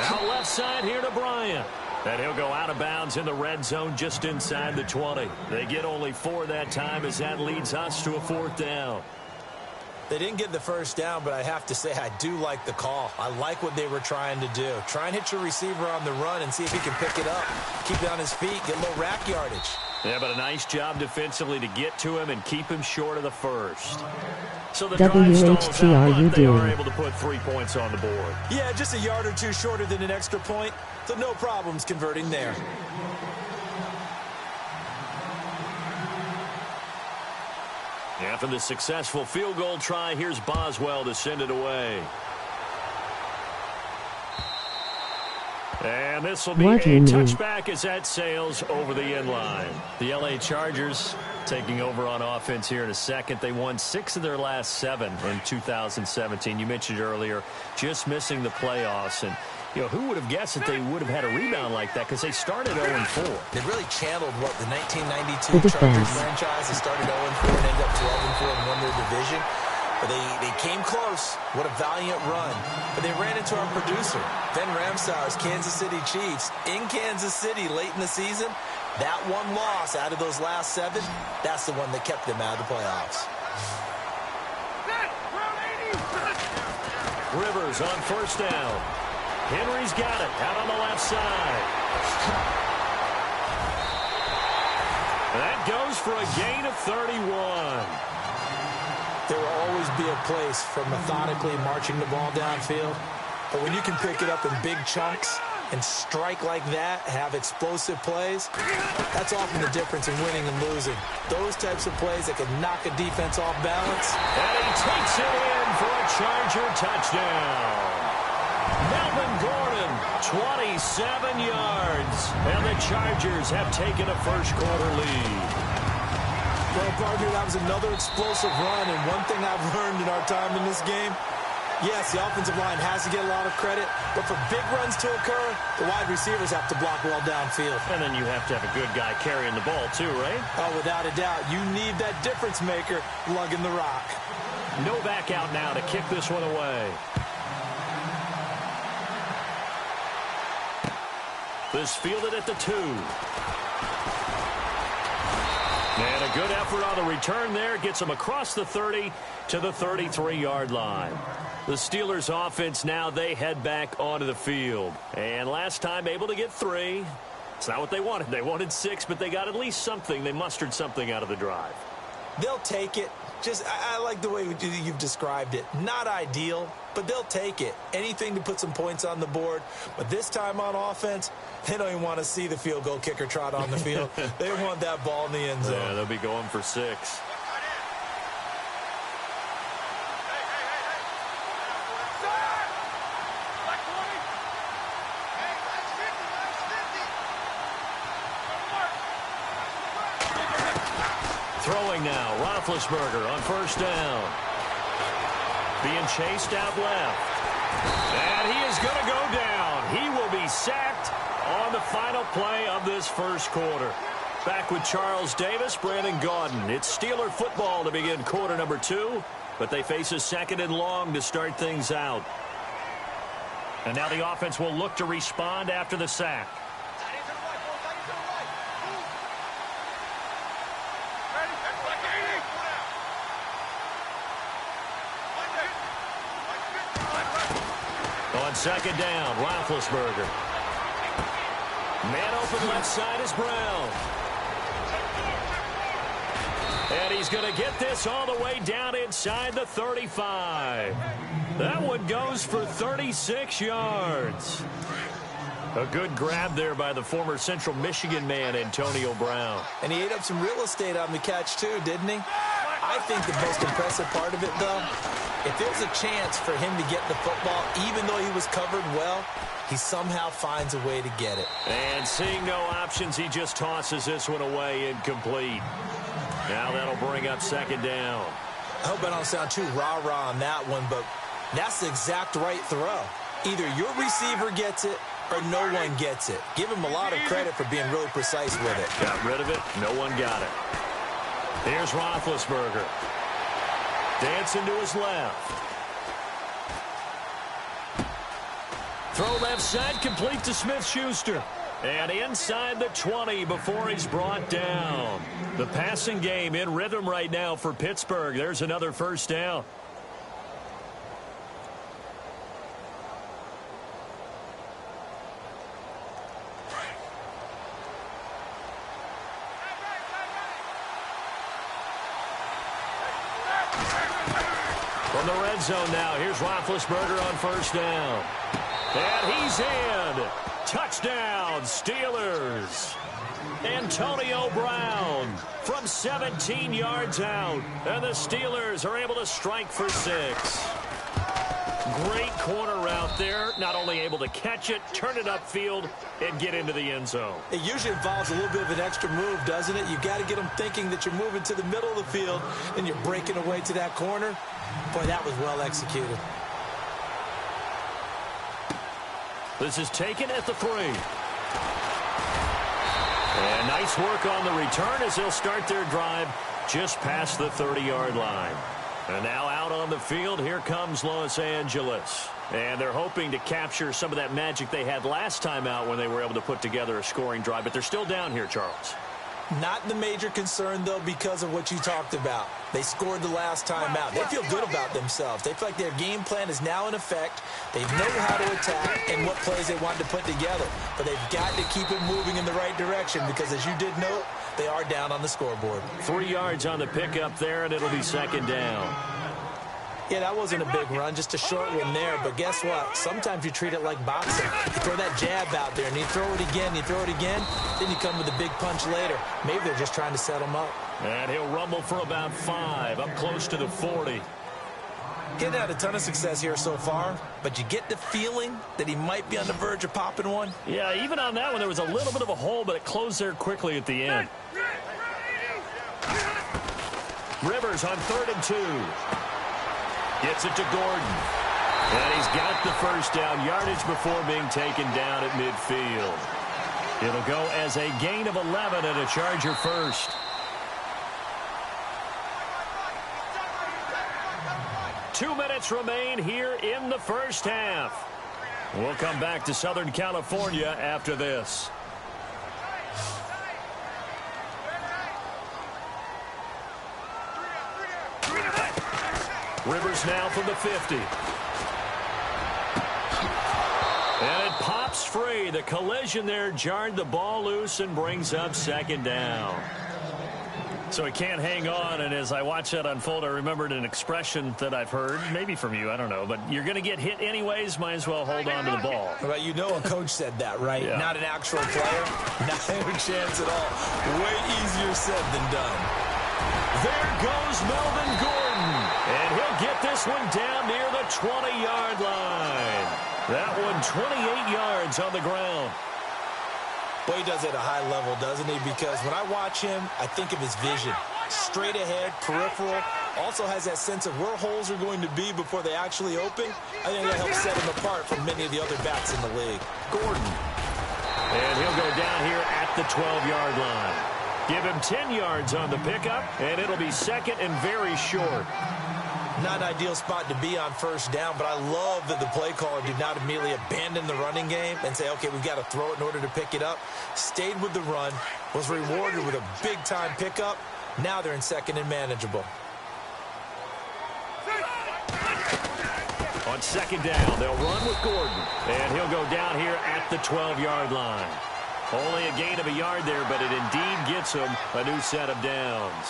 Out left side here to Bryant. And he'll go out of bounds in the red zone just inside the 20. They get only 4 that time as that leads us to a 4th down. They didn't get the first down, but I have to say I do like the call. I like what they were trying to do. Try and hit your receiver on the run and see if he can pick it up. Keep it on his feet, get a little rack yardage. Yeah, but a nice job defensively to get to him and keep him short of the first. So the WHTRU they are able to put 3 points on the board. Yeah, just a yard or two shorter than an extra point, so no problems converting there. After the successful field goal try, here's Boswell to send it away. And this will be a touchback as that sails over the end line. The LA Chargers taking over on offense here in a second. They won 6 of their last 7 in 2017. You mentioned earlier just missing the playoffs. And, you know, who would have guessed that they would have had a rebound like that because they started 0-4. They really channeled what the 1992 Chargers franchise that started 0-4 and ended up 12-4 and won their division. But they came close. What a valiant run. But they ran into our producer, Ben Ramsauer's Kansas City Chiefs, in Kansas City late in the season. That one loss out of those last 7, that's the one that kept them out of the playoffs. Rivers on first down. Henry's got it out on the left side. That goes for a gain of 31. There will always be a place for methodically marching the ball downfield. But when you can pick it up in big chunks and strike like that, have explosive plays, that's often the difference in winning and losing. Those types of plays that can knock a defense off balance. And he takes it in for a Charger touchdown. Melvin Gordon, 27 yards. And the Chargers have taken a first-quarter lead. Well, partner, that was another explosive run, and one thing I've learned in our time in this game, yes, the offensive line has to get a lot of credit, but for big runs to occur, the wide receivers have to block well downfield. And then you have to have a good guy carrying the ball too, right? Oh, without a doubt. You need that difference maker lugging the rock. No back out now to kick this one away. This fielded at the 2. And a good effort on the return there. Gets him across the 30 to the 33-yard line. The Steelers offense now, they head back onto the field. And last time able to get 3. It's not what they wanted. They wanted 6, but they got at least something. They mustered something out of the drive. They'll take it. Just, I like the way you've described it. Not ideal, but they'll take it. Anything to put some points on the board. But this time on offense, they don't even want to see the field goal kicker trot on the field. They want that ball in the end zone. Yeah, they'll be going for 6. Throwing now, Roethlisberger on first down. Being chased out left. And he is going to go down. He will be sacked on the final play of this first quarter. Back with Charles Davis, Brandon Gaudin. It's Steeler football to begin quarter number 2, but they face a 2nd and long to start things out. And now the offense will look to respond after the sack. On 2nd down, Roethlisberger. Man open left side is Brown. And he's going to get this all the way down inside the 35. That one goes for 36 yards. A good grab there by the former Central Michigan man, Antonio Brown. And he ate up some real estate on the catch, too, didn't he? I think the most impressive part of it, though, if there's a chance for him to get the football, even though he was covered well, he somehow finds a way to get it. And seeing no options, he just tosses this one away incomplete. Now that'll bring up second down. I hope I don't sound too rah-rah on that one, but that's the exact right throw. Either your receiver gets it or no one gets it. Give him a lot of credit for being really precise with it. Got rid of it. No one got it. Here's Roethlisberger. Dancing to his left. Throw left side, complete to Smith-Schuster. And inside the 20 before he's brought down. The passing game in rhythm right now for Pittsburgh. There's another first down. From the red zone now, here's Roethlisberger on first down. And he's in. Touchdown, Steelers. Antonio Brown from 17 yards out. And the Steelers are able to strike for 6. Great corner route there. Not only able to catch it, turn it upfield, and get into the end zone. It usually involves a little bit of an extra move, doesn't it? You've got to get them thinking that you're moving to the middle of the field, and you're breaking away to that corner. Boy, that was well executed. This is taken at the 3. And nice work on the return as they'll start their drive just past the 30-yard line. And now out on the field, here comes Los Angeles. And they're hoping to capture some of that magic they had last time out when they were able to put together a scoring drive. But they're still down here, Charles. Not the major concern, though, because of what you talked about. They scored the last time out. They feel good about themselves. They feel like their game plan is now in effect. They know how to attack and what plays they want to put together. But they've got to keep it moving in the right direction because, as you did note, they are down on the scoreboard. 3 yards on the pickup there, and it'll be second down. Yeah, that wasn't a big run, just a short one there. But guess what? Sometimes you treat it like boxing. You throw that jab out there, and you throw it again, you throw it again, then you come with a big punch later. Maybe they're just trying to set him up. And he'll rumble for about 5, up close to the 40. Getting had a ton of success here so far, but you get the feeling that he might be on the verge of popping one. Yeah, even on that one, there was a little bit of a hole, but it closed there quickly at the end. Rivers on 3rd and 2. Gets it to Gordon. And he's got the first down, yardage before being taken down at midfield. It'll go as a gain of 11 and a Charger first. 2 minutes remain here in the first half. We'll come back to Southern California after this. Rivers now from the 50. And it pops free. The collision there jarred the ball loose and brings up second down. So he can't hang on, and as I watch that unfold, I remembered an expression that I've heard, maybe from you, I don't know, but you're going to get hit anyways, might as well hold on to the ball. Right, you know a coach said that, right? Yeah. Not an actual player. Not a chance at all. Way easier said than done. There goes Melvin Gordon, and he'll get this one down near the 20-yard line. That one 28 yards on the ground. Boy, he does it at a high level, doesn't he? Because when I watch him, I think of his vision. Straight ahead, peripheral. Also has that sense of where holes are going to be before they actually open. I think that helps set him apart from many of the other backs in the league. Gordon. And he'll go down here at the 12-yard line. Give him 10 yards on the pickup, and it'll be second and very short. Not an ideal spot to be on first down, but I love that the play caller did not immediately abandon the running game and say, okay, we've got to throw it in order to pick it up. Stayed with the run, was rewarded with a big-time pickup. Now they're in second and manageable. On second down, they'll run with Gordon, and he'll go down here at the 12-yard line. Only a gain of a yard there, but it indeed gets him a new set of downs.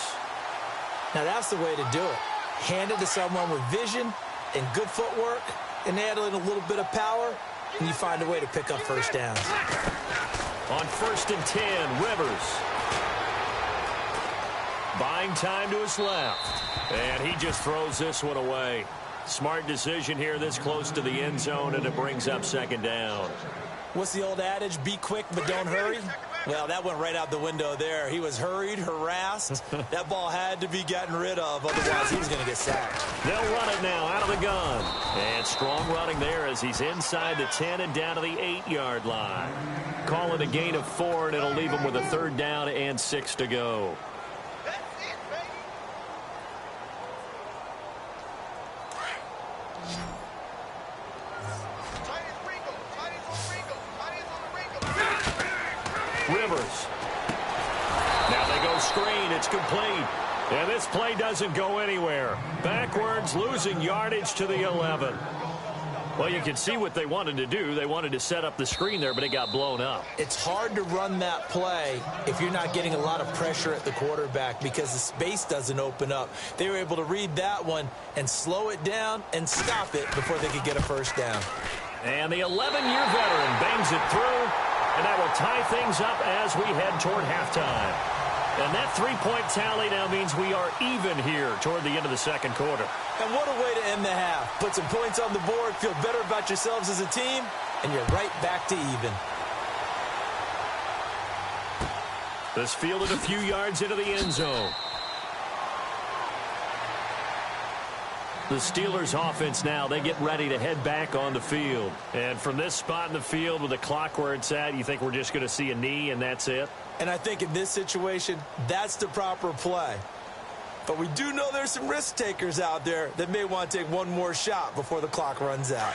Now that's the way to do it. Hand it to someone with vision and good footwork, and add in a little bit of power, and you find a way to pick up first downs. On 1st and 10, Rivers. Buying time to his left. And he just throws this one away. Smart decision here this close to the end zone, and it brings up second down. What's the old adage? Be quick, but don't hurry. Well, that went right out the window there. He was hurried, harassed. That ball had to be gotten rid of, otherwise he was going to get sacked. They'll run it now out of the gun. And strong running there as he's inside the 10 and down to the 8-yard line. Call it a gain of 4, and it'll leave him with a 3rd down and 6 to go. Rivers. Now they go screen. It's complete. And this play doesn't go anywhere. Backwards, losing yardage to the 11. Well, you can see what they wanted to do. They wanted to set up the screen there, but it got blown up. It's hard to run that play if you're not getting a lot of pressure at the quarterback because the space doesn't open up. They were able to read that one and slow it down and stop it before they could get a 1st down. And the 11-year veteran bangs it through, and that will tie things up as we head toward halftime. And that 3-point tally now means we are even here toward the end of the second quarter. And what a way to end the half. Put some points on the board, feel better about yourselves as a team, and you're right back to even. This fielded a few yards into the end zone. The Steelers offense now, they get ready to head back on the field. And from this spot in the field with the clock where it's at, you think we're just going to see a knee and that's it? And I think in this situation, that's the proper play. But we do know there's some risk takers out there that may want to take one more shot before the clock runs out.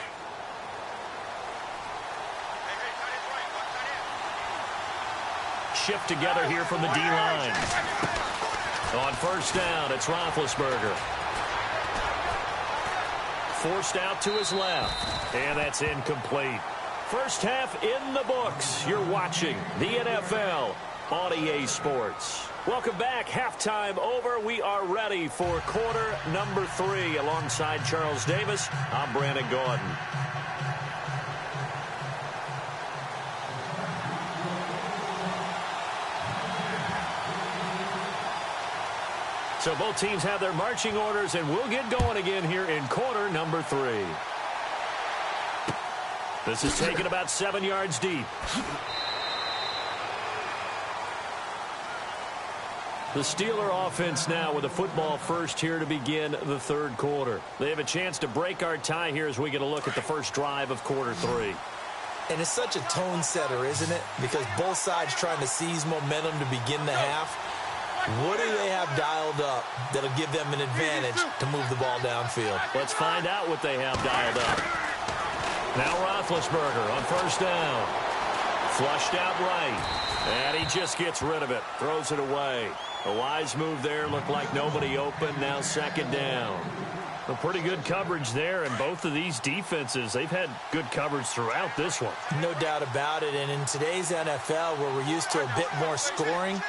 Shift together here from the D-line. On 1st down, it's Roethlisberger. Forced out to his left, and that's incomplete. First half in the books. You're watching the NFL on EA Sports. Welcome back. Halftime over. We are ready for quarter number 3. Alongside Charles Davis, I'm Brandon Gordon. So both teams have their marching orders, and we'll get going again here in quarter number 3. This is taken about 7 yards deep. The Steeler offense now with a football first here to begin the 3rd quarter. They have a chance to break our tie here as we get a look at the first drive of quarter 3. And it's such a tone setter, isn't it? Because both sides trying to seize momentum to begin the half. What do they have dialed up that'll give them an advantage to move the ball downfield? Let's find out what they have dialed up. Now Roethlisberger on 1st down. Flushed out right. And he just gets rid of it. Throws it away. A wise move there. Looked like nobody open. Now 2nd down. A pretty good coverage there. And both of these defenses, they've had good coverage throughout this one. No doubt about it. And in today's NFL, where we're used to a bit more scoring,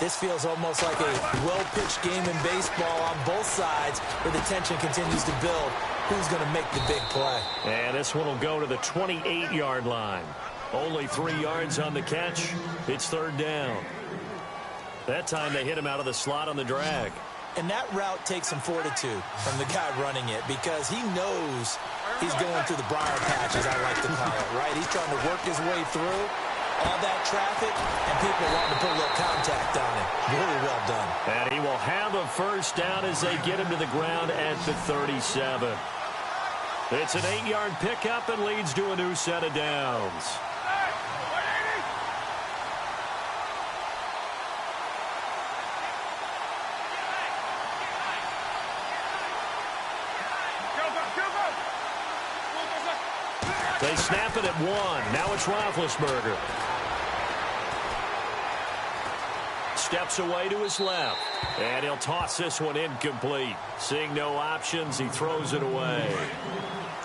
this feels almost like a well-pitched game in baseball on both sides where the tension continues to build. Who's going to make the big play? And this one will go to the 28-yard line. Only 3 yards on the catch. It's 3rd down. That time they hit him out of the slot on the drag. And that route takes some fortitude from the guy running it because he knows he's going through the briar patch, as I like to call it, right? He's trying to work his way through all that traffic, and people want to put a little contact on it. Really well done. And he will have a 1st down as they get him to the ground at the 37. It's an 8-yard pickup and leads to a new set of downs. They snap it at 1. Now it's Roethlisberger. Steps away to his left. And he'll toss this one incomplete. Seeing no options, he throws it away.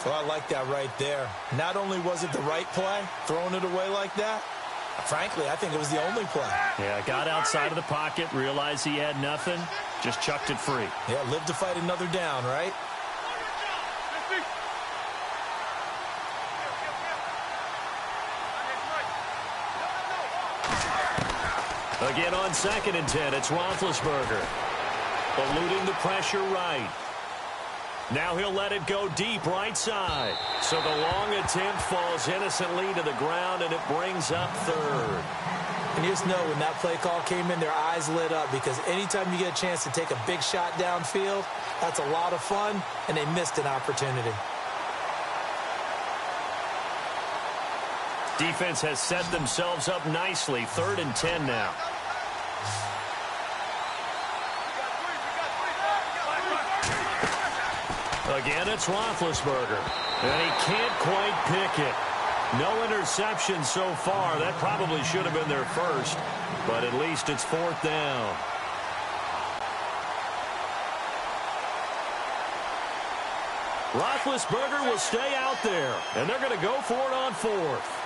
Well, I like that right there. Not only was it the right play, throwing it away like that, frankly, I think it was the only play. Yeah, got outside of the pocket, realized he had nothing, just chucked it free. Yeah, live to fight another down, right? Again on 2nd and 10, it's Roethlisberger. eluding the pressure right. Now he'll let it go deep right side. So the long attempt falls innocently to the ground, and it brings up third. And you just know when that play call came in, their eyes lit up, because anytime you get a chance to take a big shot downfield, that's a lot of fun, and they missed an opportunity. Defense has set themselves up nicely. 3rd and 10 now. Again, it's Roethlisberger, and he can't quite pick it. No interception so far. That probably should have been their first, but at least it's 4th down. Roethlisberger will stay out there, and they're going to go for it on 4th.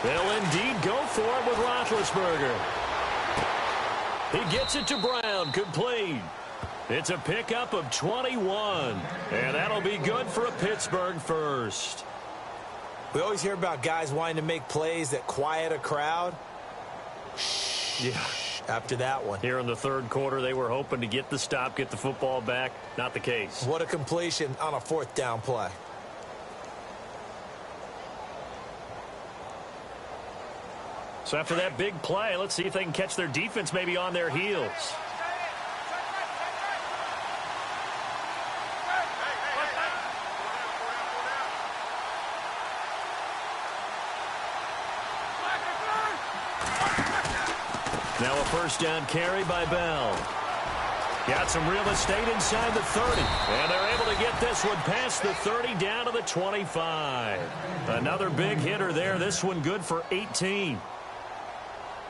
They'll indeed go for it with Roethlisberger. He gets it to Brown, complete. It's a pickup of 21, and that'll be good for a Pittsburgh first. We always hear about guys wanting to make plays that quiet a crowd. Yeah. After that one. Here in the 3rd quarter, they were hoping to get the stop, get the football back. Not the case. What a completion on a 4th down play. So after that big play, let's see if they can catch their defense maybe on their heels. Now a 1st down carry by Bell. Got some real estate inside the 30. And they're able to get this one past the 30 down to the 25. Another big hitter there. This one good for 18.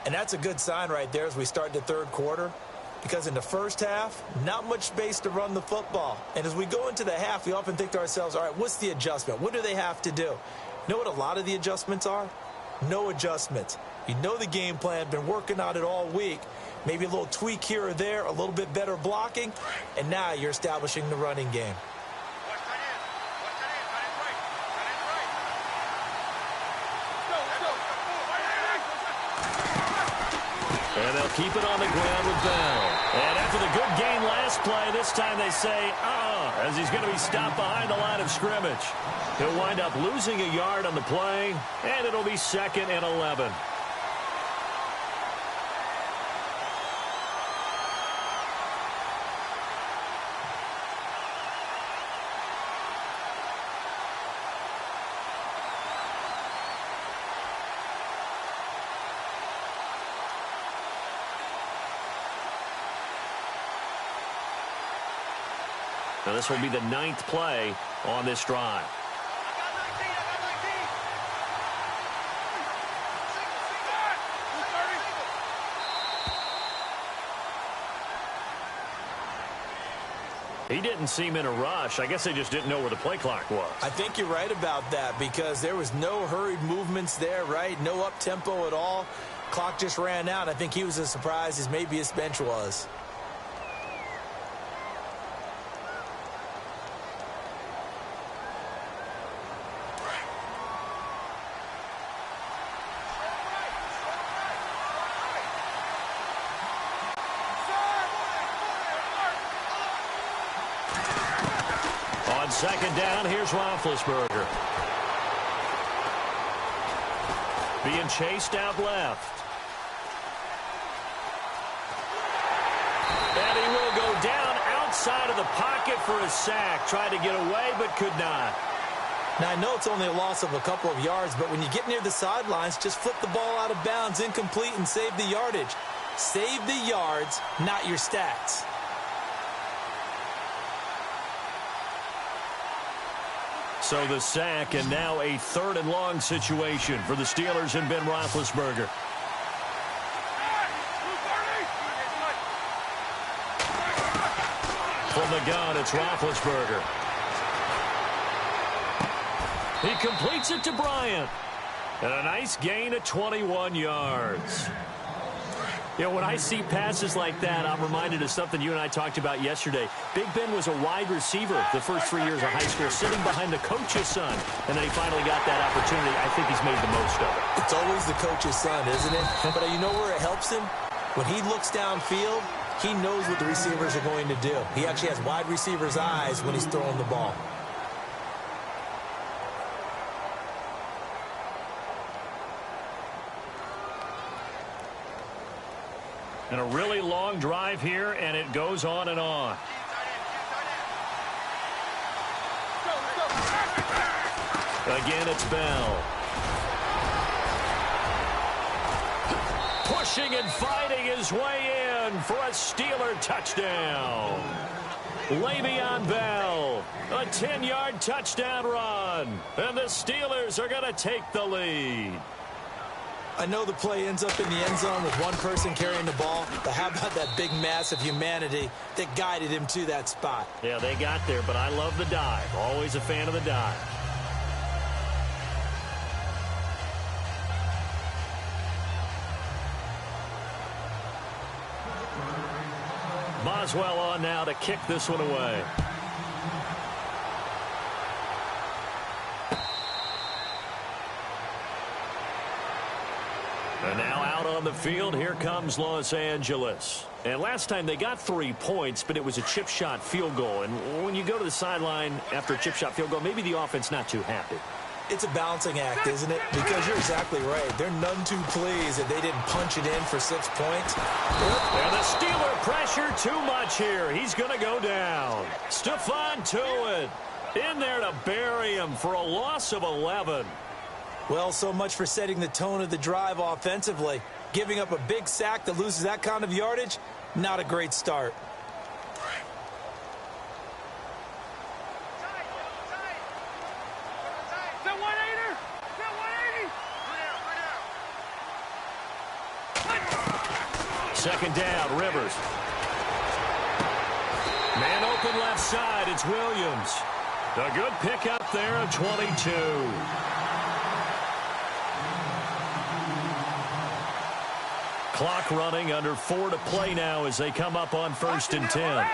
And that's a good sign right there as we start the 3rd quarter, because in the first half, not much space to run the football. And as we go into the half, we often think to ourselves, all right, what's the adjustment? What do they have to do? You know what a lot of the adjustments are? No adjustments. You know the game plan, been working on it all week. Maybe a little tweak here or there, a little bit better blocking, and now you're establishing the running game. And they'll keep it on the ground with Bell. And after the good gain last play, this time they say, as he's going to be stopped behind the line of scrimmage. He'll wind up losing a yard on the play, and it'll be 2nd and 11. Now this will be the 9th play on this drive. He didn't seem in a rush. I guess they just didn't know where the play clock was. I think you're right about that, because there was no hurried movements there, right? No up-tempo at all. Clock just ran out. I think he was as surprised as maybe his bench was. On 2nd down, here's Roethlisberger. Being chased out left. And he will go down outside of the pocket for a sack. Tried to get away, but could not. Now, I know it's only a loss of a couple of yards, but when you get near the sidelines, just flip the ball out of bounds, incomplete, and save the yardage. Save the yards, not your stats. So the sack, and now a 3rd and long situation for the Steelers and Ben Roethlisberger. From the gun, it's Roethlisberger. He completes it to Bryant. And a nice gain of 21 yards. You know, when I see passes like that, I'm reminded of something you and I talked about yesterday. Big Ben was a wide receiver the first 3 years of high school, sitting behind the coach's son. And then he finally got that opportunity. I think he's made the most of it. It's always the coach's son, isn't it? But you know where it helps him? When he looks downfield, he knows what the receivers are going to do. He actually has wide receivers' eyes when he's throwing the ball. And a really long drive here, and it goes on and on. Again, it's Bell. Pushing and fighting his way in for a Steeler touchdown. Le'Veon Bell, a 10-yard touchdown run. And the Steelers are going to take the lead. I know the play ends up in the end zone with one person carrying the ball, but how about that big mass of humanity that guided him to that spot? Yeah, they got there, but I love the dive. Always a fan of the dive. Boswell on now to kick this one away. And now out on the field, here comes Los Angeles. And last time they got 3 points, but it was a chip shot field goal. And when you go to the sideline after a chip shot field goal, maybe the offense not too happy. It's a balancing act, isn't it? Because you're exactly right. They're none too pleased that they didn't punch it in for 6 points. And the Steeler pressure too much here. He's going to go down. Stephon Tuitt in there to bury him for a loss of 11. Well, so much for setting the tone of the drive offensively. Giving up a big sack that loses that kind of yardage, not a great start. Second down, Rivers. Man open left side, it's Williams. A good pickup there of 22. Clock running, under 4 to play now as they come up on 1st and 10.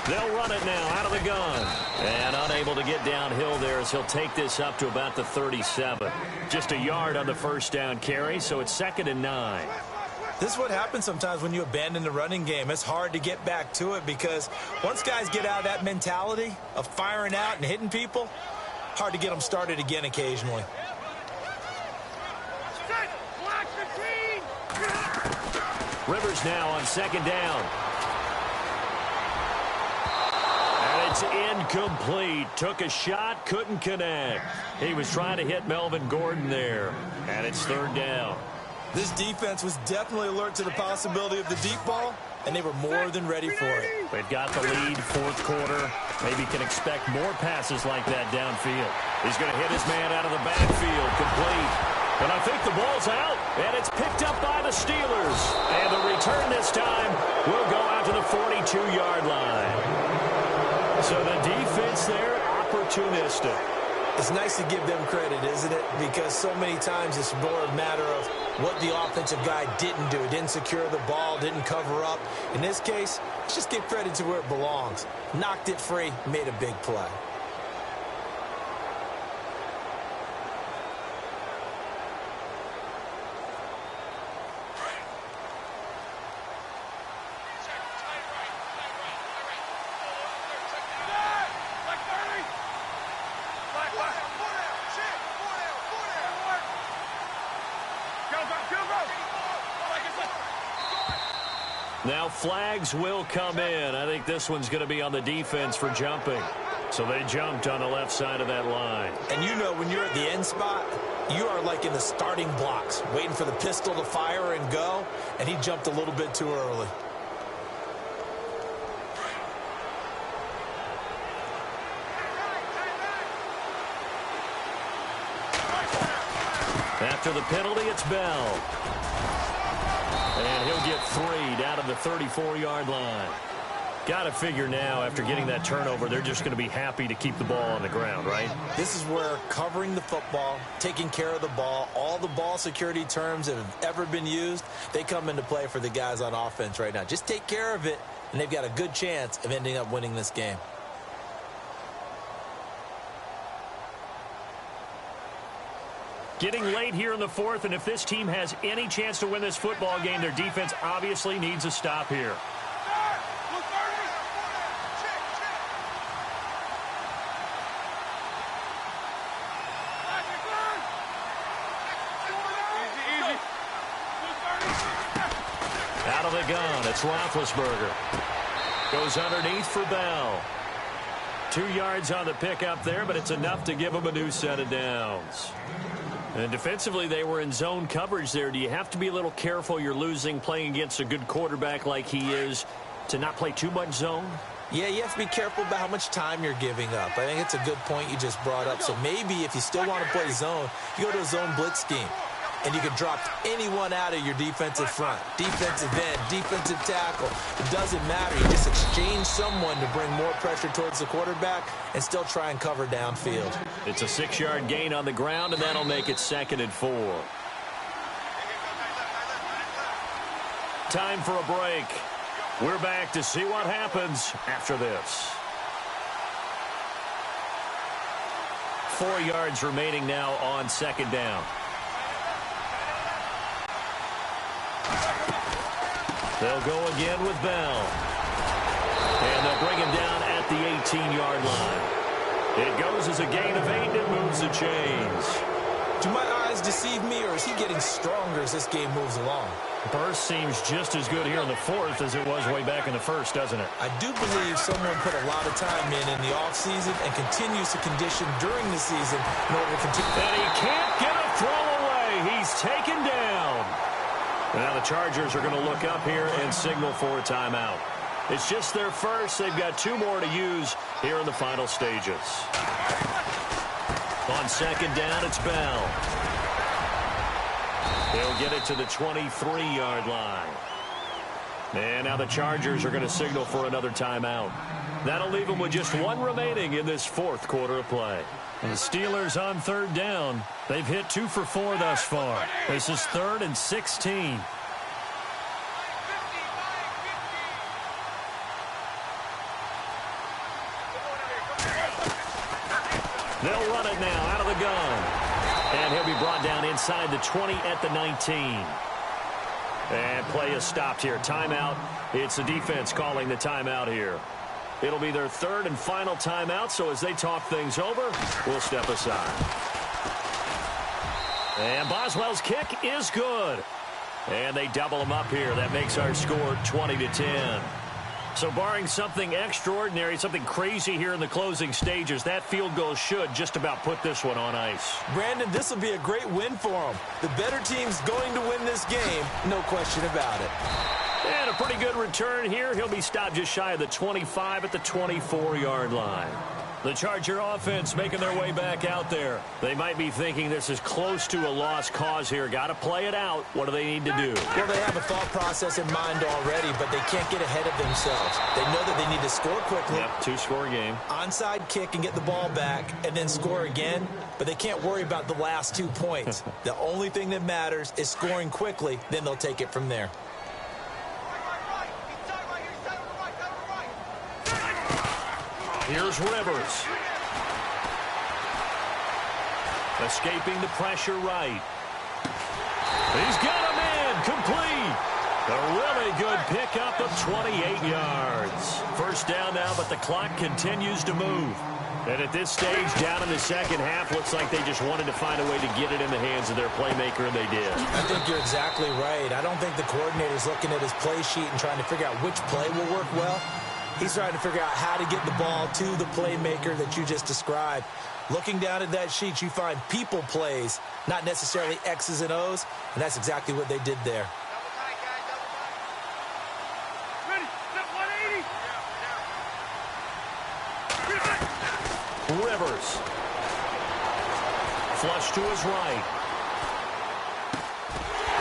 They'll run it now out of the gun. And unable to get downhill there as he'll take this up to about the 37. Just a yard on the first down carry, so it's 2nd and 9. This is what happens sometimes when you abandon the running game. It's hard to get back to it because once guys get out of that mentality of firing out and hitting people, hard to get them started again occasionally. Rivers now on 2nd down. And it's incomplete. Took a shot, couldn't connect. He was trying to hit Melvin Gordon there. And it's 3rd down. This defense was definitely alert to the possibility of the deep ball, and they were more than ready for it. They've got the lead, 4th quarter. Maybe can expect more passes like that downfield. He's going to hit his man out of the backfield, complete. And I think the ball's out, and it's picked up by the Steelers. And the return this time will go out to the 42-yard line. So the defense there, opportunistic. It's nice to give them credit, isn't it? Because so many times it's more a matter of what the offensive guy didn't do. Didn't secure the ball, didn't cover up. In this case, let's just give credit to where it belongs. Knocked it free, made a big play. Now flags will come in. I think this one's going to be on the defense for jumping. So they jumped on the left side of that line. And you know when you're at the end spot, you are like in the starting blocks, waiting for the pistol to fire and go, and he jumped a little bit too early. After the penalty, it's Bell. And he'll get 3 down to the 34-yard line. Got to figure now, after getting that turnover, they're just going to be happy to keep the ball on the ground, right? This is where covering the football, taking care of the ball, all the ball security terms that have ever been used, they come into play for the guys on offense right now. Just take care of it, and they've got a good chance of ending up winning this game. Getting late here in the fourth, and if this team has any chance to win this football game, their defense obviously needs a stop here. Out of the gun, it's Roethlisberger. Goes underneath for Bell. 2 yards on the pickup there, but it's enough to give them a new set of downs. And defensively, they were in zone coverage there. Do you have to be a little careful? You're losing playing against a good quarterback like he is to not play too much zone? Yeah, you have to be careful about how much time you're giving up. I think it's a good point you just brought up. So maybe if you still want to play zone, you go to a zone blitz scheme. And you can drop anyone out of your defensive front. Defensive end, defensive tackle. It doesn't matter. You just exchange someone to bring more pressure towards the quarterback and still try and cover downfield. It's a 6-yard gain on the ground, and that'll make it 2nd and 4. Time for a break. We're back to see what happens after this. 4 yards remaining now on 2nd down. They'll go again with Bell. And they'll bring him down at the 18-yard line. It goes as a gain of 8 and moves the chains. Do my eyes deceive me, or is he getting stronger as this game moves along? Burst seems just as good here in the fourth as it was way back in the first, doesn't it? I do believe someone put a lot of time in the offseason and continues to condition during the season in order to continue. And he can't get a throw away. He's taken down. Now the Chargers are going to look up here and signal for a timeout. It's just their first. They've got 2 more to use here in the final stages. On 2nd down, it's Bell. They'll get it to the 23-yard line. And now the Chargers are going to signal for another timeout. That'll leave them with just 1 remaining in this 4th quarter of play. And the Steelers on 3rd down. They've hit 2 for 4 thus far. This is 3rd and 16. They'll run it now out of the gun. And he'll be brought down inside the 20 at the 19. And play is stopped here. Timeout. It's the defense calling the timeout here. It'll be their 3rd and final timeout, so as they talk things over, we'll step aside. And Boswell's kick is good. And they double him up here. That makes our score 20-10. So barring something extraordinary, something crazy here in the closing stages, that field goal should just about put this one on ice. Brandon, this will be a great win for them. The better team's going to win this game, no question about it. And a pretty good return here. He'll be stopped just shy of the 25 at the 24-yard line. The Charger offense making their way back out there. They might be thinking this is close to a lost cause here. Got to play it out. What do they need to do? Well, they have a thought process in mind already, but they can't get ahead of themselves. They know that they need to score quickly. Yep, 2-score game. Onside kick and get the ball back and then score again, but they can't worry about the last 2 points. The only thing that matters is scoring quickly, then they'll take it from there. Here's Rivers. Escaping the pressure right. He's got him in. Complete. A really good pickup of 28 yards. First down now, but the clock continues to move. And at this stage, down in the second half, looks like they just wanted to find a way to get it in the hands of their playmaker, and they did. I think you're exactly right. I don't think the coordinator's looking at his play sheet and trying to figure out which play will work well. He's trying to figure out how to get the ball to the playmaker that you just described. Looking down at that sheet, you find people plays, not necessarily X's and O's, and that's exactly what they did there. Rivers. Flush to his right.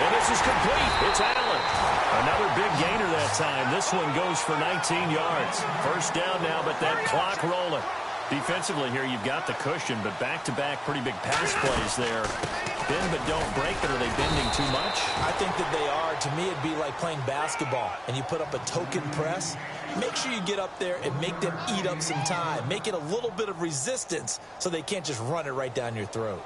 And This is complete. It's Allen. Another big gainer that time. This one goes for 19 yards. First down now, but that clock rolling. Defensively here, you've got the cushion, but back-to-back pretty big pass plays there. Bend but don't break it. Are they bending too much? I think that they are. To me, it'd be like playing basketball, and you put up a token press. Make sure you get up there and make them eat up some time. Make it a little bit of resistance so they can't just run it right down your throat.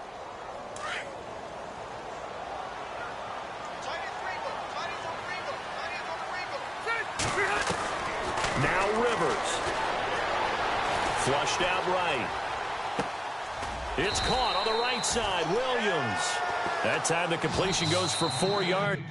Now Rivers. Flushed out right. It's caught on the right side. Williams. That time the completion goes for 4 yards.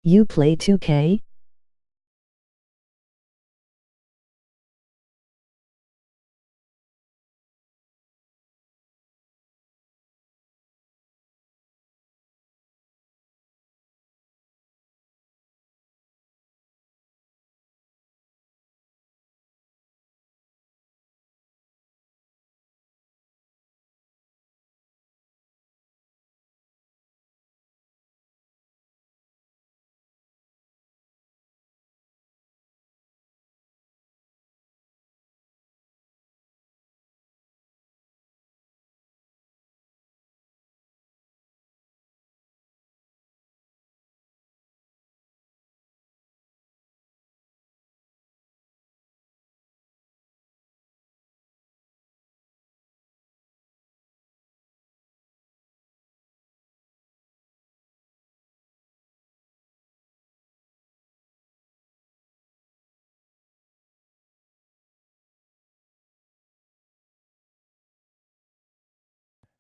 You play 2K?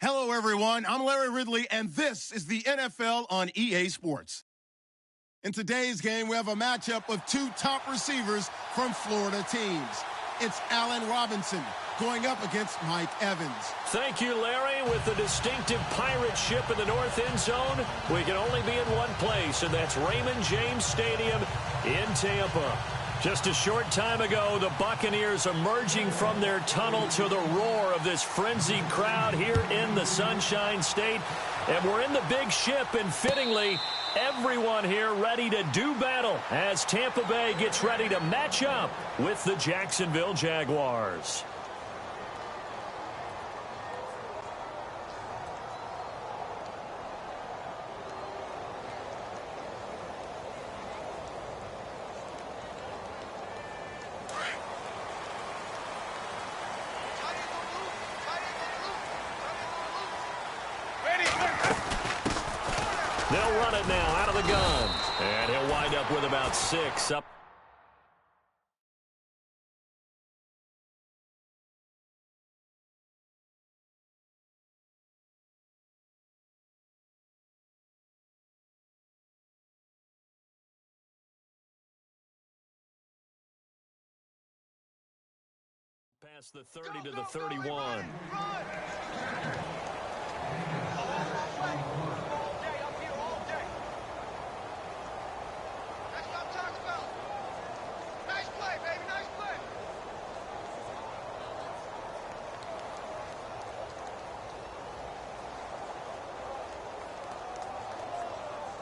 Hello, everyone. I'm Larry Ridley, and this is the NFL on EA Sports. In today's game, we have a matchup of two top receivers from Florida teams. It's Allen Robinson going up against Mike Evans. Thank you, Larry. With the distinctive pirate ship in the north end zone, we can only be in one place, and that's Raymond James Stadium in Tampa. Just a short time ago, the Buccaneers emerging from their tunnel to the roar of this frenzied crowd here in the Sunshine State. And we're in the big ship, and fittingly, everyone here ready to do battle as Tampa Bay gets ready to match up with the Jacksonville Jaguars. They'll run it now out of the gun. And he'll wind up with about 6 up. Past the 30 to the 31.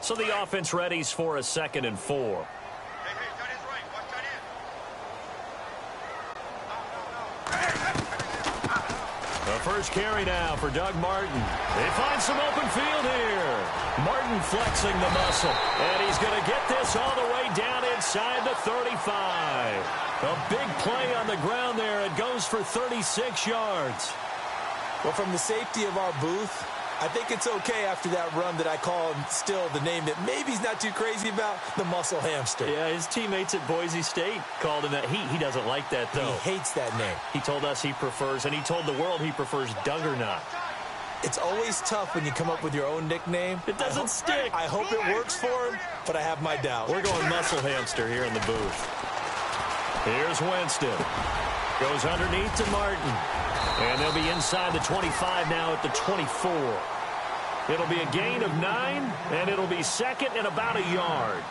So the offense readies for a 2nd and 4. Hey, tight end's right. Watch tight end. The first carry now for Doug Martin. They find some open field here. Martin flexing the muscle. And he's going to get this all the way down inside the 35. A big play on the ground there. It goes for 36 yards. Well, from the safety of our booth, I think it's okay after that run that I call him still the name that maybe he's not too crazy about, the muscle hamster. Yeah, his teammates at Boise State called him that. He doesn't like that, though. He hates that name. He told us he prefers, and he told the world he prefers Duggernaut. It's always tough when you come up with your own nickname. It doesn't stick. I hope it works for him, but I have my doubts. We're going muscle hamster here in the booth. Here's Winston. Goes underneath to Martin. And they'll be inside the 25 now at the 24. It'll be a gain of 9, and it'll be 2nd and about a yard.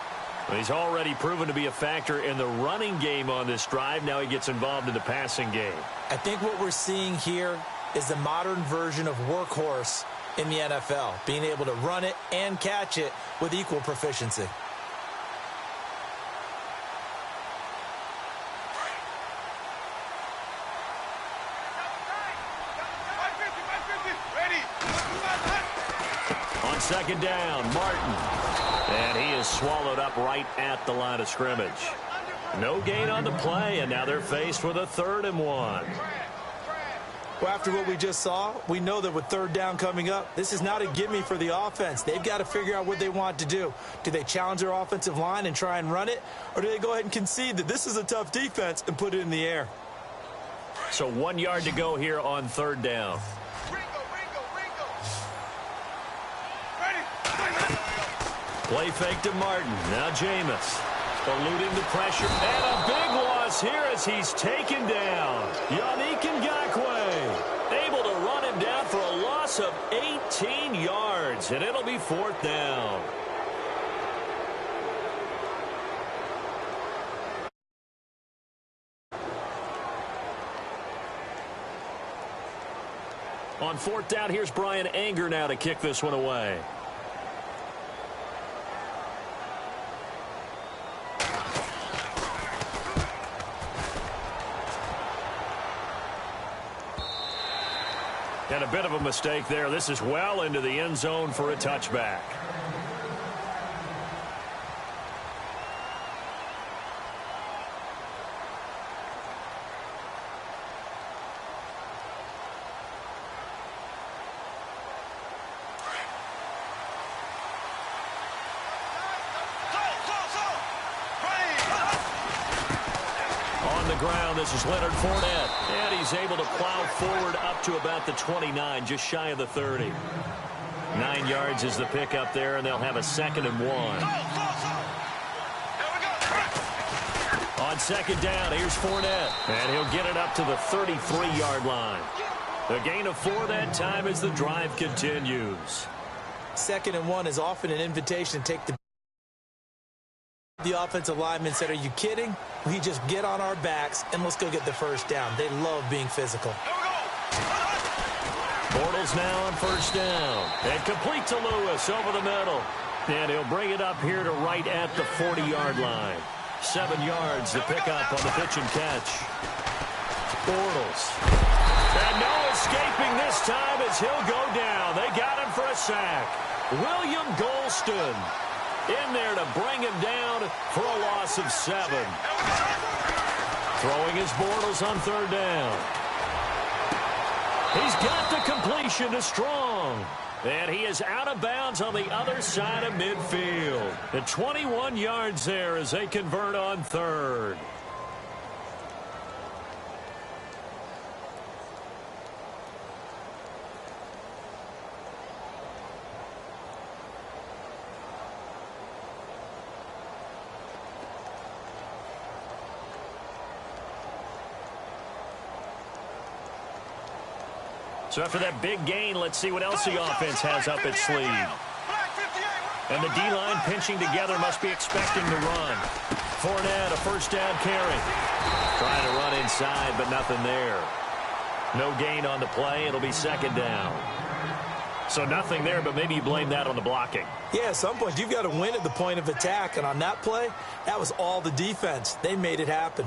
He's already proven to be a factor in the running game on this drive. Now he gets involved in the passing game. I think what we're seeing here is the modern version of workhorse in the NFL, being able to run it and catch it with equal proficiency. On 2nd down, Martin. And he is swallowed up right at the line of scrimmage. No gain on the play, and now they're faced with a 3rd and 1. Well, after what we just saw, we know that with 3rd down coming up, this is not a gimme for the offense. They've got to figure out what they want to do. Do they challenge their offensive line and try and run it? Or do they go ahead and concede that this is a tough defense and put it in the air? So 1 yard to go here on 3rd down. Play fake to Martin. Now Jameis eluding the pressure. And a big loss here as he's taken down. Yannick Ngakoue able to run him down for a loss of 18 yards. And it'll be 4th down. On 4th down, here's Brian Anger now to kick this one away. And a bit of a mistake there. This is well into the end zone for a touchback. On the ground. This is Leonard Fournette. And he's able to plow forward up to about the 29, just shy of the 30. 9 yards is the pickup there, and they'll have a 2nd and 1. On 2nd down, here's Fournette. And he'll get it up to the 33-yard line. The gain of 4 that time as the drive continues. 2nd and 1 is often an invitation to take the offensive lineman said, "Are you kidding? We just get on our backs and let's go get the first down." They love being physical. Bortles now on 1st down. And complete to Lewis over the middle. And he'll bring it up here to right at the 40-yard line. 7 yards to pick up on the pitch and catch. Bortles. And no escaping this time as he'll go down. They got him for a sack. William Golston in there to bring him down for a loss of 7. Throwing his Bortles on 3rd down. He's got the completion to Strong. And he is out of bounds on the other side of midfield. The 21 yards there as they convert on 3rd. So after that big gain, let's see what else the offense has up its sleeve. And the D-line pinching together must be expecting to run. Fournette, a 1st down carry. Trying to run inside, but nothing there. No gain on the play. It'll be 2nd down. So nothing there, but maybe you blame that on the blocking. Yeah, at some point you've got to win at the point of attack. And on that play, that was all the defense. They made it happen.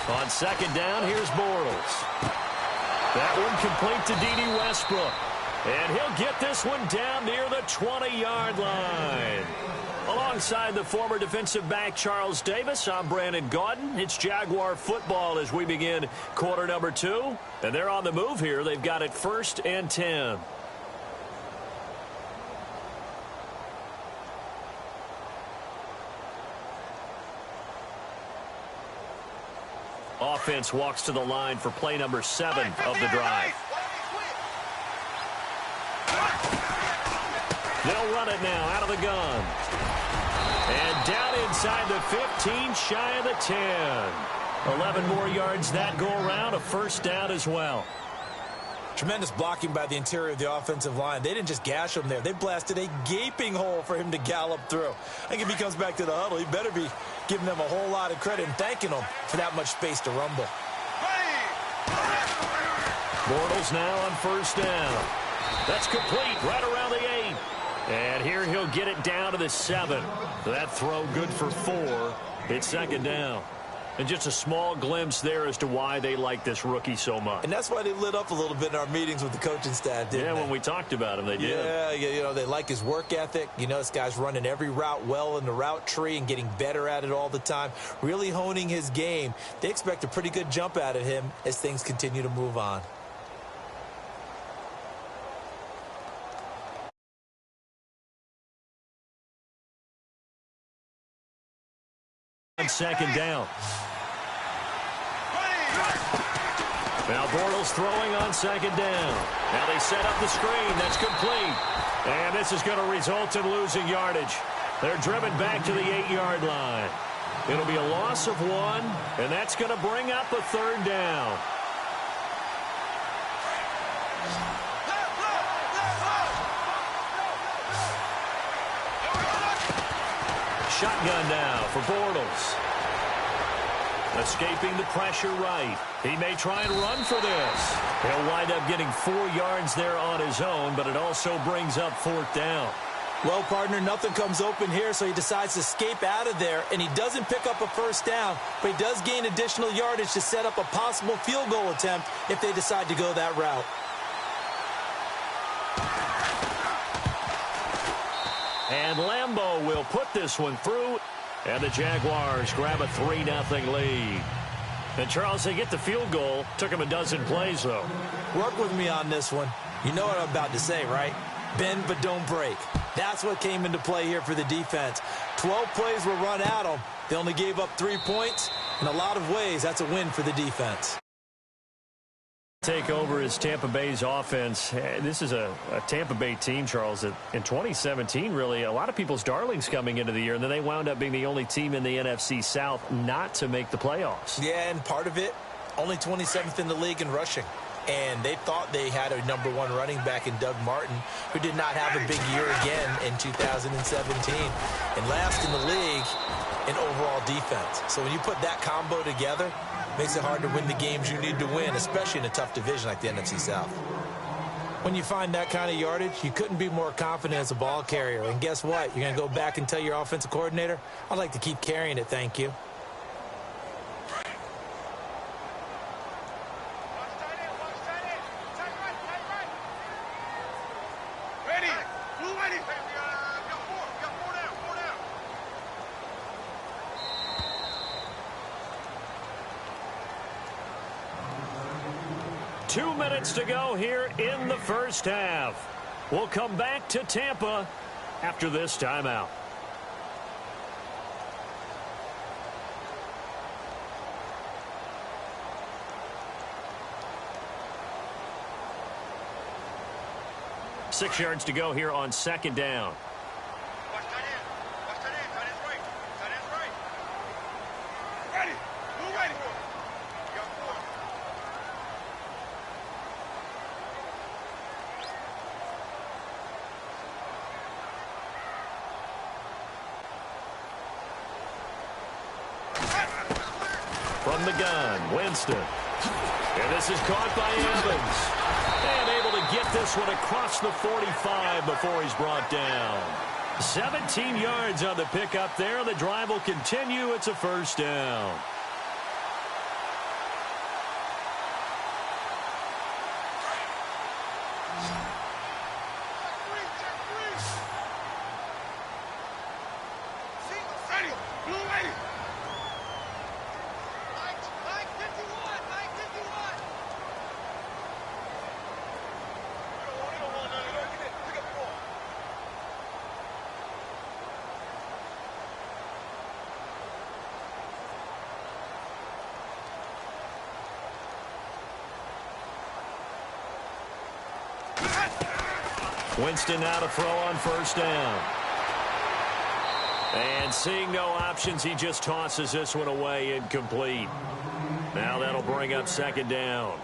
On 2nd down, here's Bortles. That one complete to D.D. Westbrook. And he'll get this one down near the 20-yard line. Alongside the former defensive back Charles Davis, I'm Brandon Gaudin. It's Jaguar football as we begin quarter number 2. And they're on the move here. They've got it 1st and 10. Offense walks to the line for play number 7 of the drive. They'll run it now out of the gun. And down inside the 15, shy of the 10. 11 more yards that go around, a 1st down as well. Tremendous blocking by the interior of the offensive line. They didn't just gash him there. They blasted a gaping hole for him to gallop through. I think if he comes back to the huddle, he better be giving them a whole lot of credit and thanking them for that much space to rumble. Bortles now on 1st down. That's complete right around the 8. And here he'll get it down to the 7. That throw good for 4. It's 2nd down. And just a small glimpse there as to why they like this rookie so much. And that's why they lit up a little bit in our meetings with the coaching staff, didn't they? When we talked about him, they did. Yeah, you know, they like his work ethic. You know, this guy's running every route well in the route tree and getting better at it all the time, really honing his game. They expect a pretty good jump out of him as things continue to move on. On 2nd down. Now Bortles throwing on 2nd down. Now they set up the screen. That's complete. And this is going to result in losing yardage. They're driven back to the 8-yard line. It'll be a loss of 1, and that's going to bring up a 3rd down. Shotgun now for Bortles. Escaping the pressure right. He may try and run for this. He'll wind up getting 4 yards there on his own, but it also brings up 4th down. Well, partner, nothing comes open here, so he decides to escape out of there, and he doesn't pick up a 1st down, but he does gain additional yardage to set up a possible field goal attempt if they decide to go that route. And Lambeau will put this one through, and the Jaguars grab a 3-0 lead. And, Charles, they get the field goal. Took him a dozen plays, though. Work with me on this one. You know what I'm about to say, right? Bend but don't break. That's what came into play here for the defense. 12 plays were run at them. They only gave up 3 points. In a lot of ways, that's a win for the defense. Take over is Tampa Bay's offense. This is a Tampa Bay team, Charles, that in 2017, really, a lot of people's darlings coming into the year, and then they wound up being the only team in the NFC South not to make the playoffs. Yeah, and part of it, only 27th in the league in rushing. And they thought they had a #1 running back in Doug Martin, who did not have a big year again in 2017. And last in the league in overall defense. So when you put that combo together, it makes it hard to win the games you need to win, especially in a tough division like the NFC South. When you find that kind of yardage, you couldn't be more confident as a ball carrier. And guess what? You're going to go back and tell your offensive coordinator, I'd like to keep carrying it, thank you. To go here in the first half. We'll come back to Tampa after this timeout. Six yards to go here on second down. Watch tight end. Watch tight end. Tight end's right. Tight end's right. Ready. Move ready. You got 4. From the gun, Winston. And this is caught by Evans. And able to get this one across the 45 before he's brought down. 17 yards on the pickup there. The drive will continue. It's a first down. Winston now to throw on first down. And seeing no options, he just tosses this one away incomplete. Now that'll bring up second down.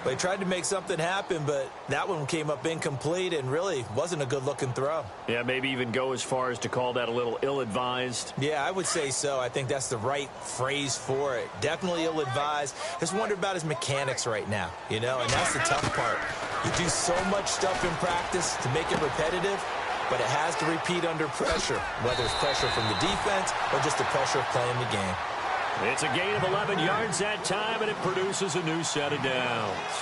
They tried to make something happen, but that one came up incomplete and really wasn't a good-looking throw. Yeah, maybe even go as far as to call that a little ill-advised. Yeah, I would say so. I think that's the right phrase for it. Definitely ill-advised. Just wonder about his mechanics right now, you know, and that's the tough part. You do so much stuff in practice to make it repetitive, but it has to repeat under pressure, whether it's pressure from the defense or just the pressure of playing the game. It's a gain of 11 yards that time, and it produces a new set of downs.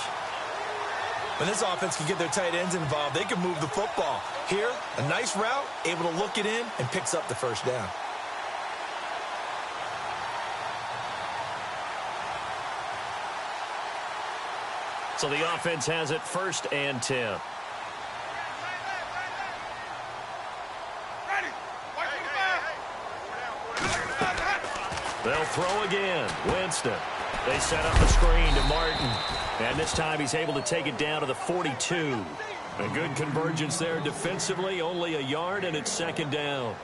When this offense can get their tight ends involved, they can move the football. Here, a nice route, able to look it in, and picks up the first down. So the offense has it 1st and 10. They'll throw again. Winston. They set up the screen to Martin. And this time he's able to take it down to the 42. A good convergence there defensively. Only a yard, and it's second down.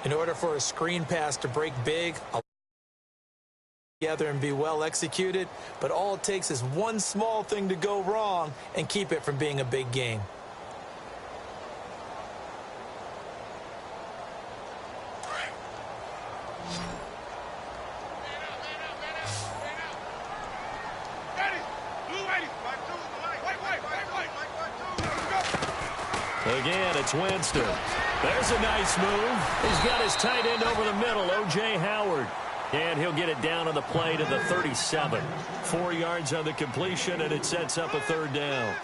In order for a screen pass to break big, together and be well executed, but all it takes is one small thing to go wrong and keep it from being a big game. Again, it's Winston. There's a nice move. He's got his tight end over the middle, O.J. Howard. And he'll get it down on the play to the 37. 4 yards on the completion, and it sets up a third down.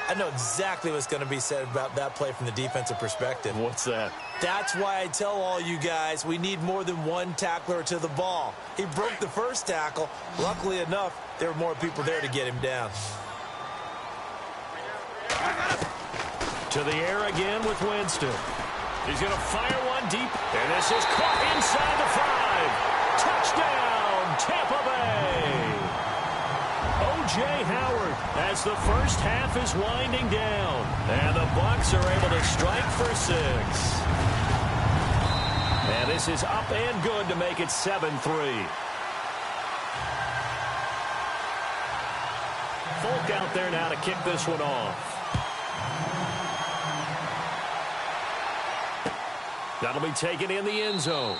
I know exactly what's going to be said about that play from the defensive perspective. What's that? That's why I tell all you guys we need more than one tackler to the ball. He broke the first tackle. Luckily enough, there were more people there to get him down. To the air again with Winston. He's going to fire one deep, and this is caught inside the 5. Touchdown, Tampa Bay. O.J. Howard as the first half is winding down, and the Bucs are able to strike for 6. And this is up and good to make it 7-3. Folk out there now to kick this one off. That'll be taken in the end zone.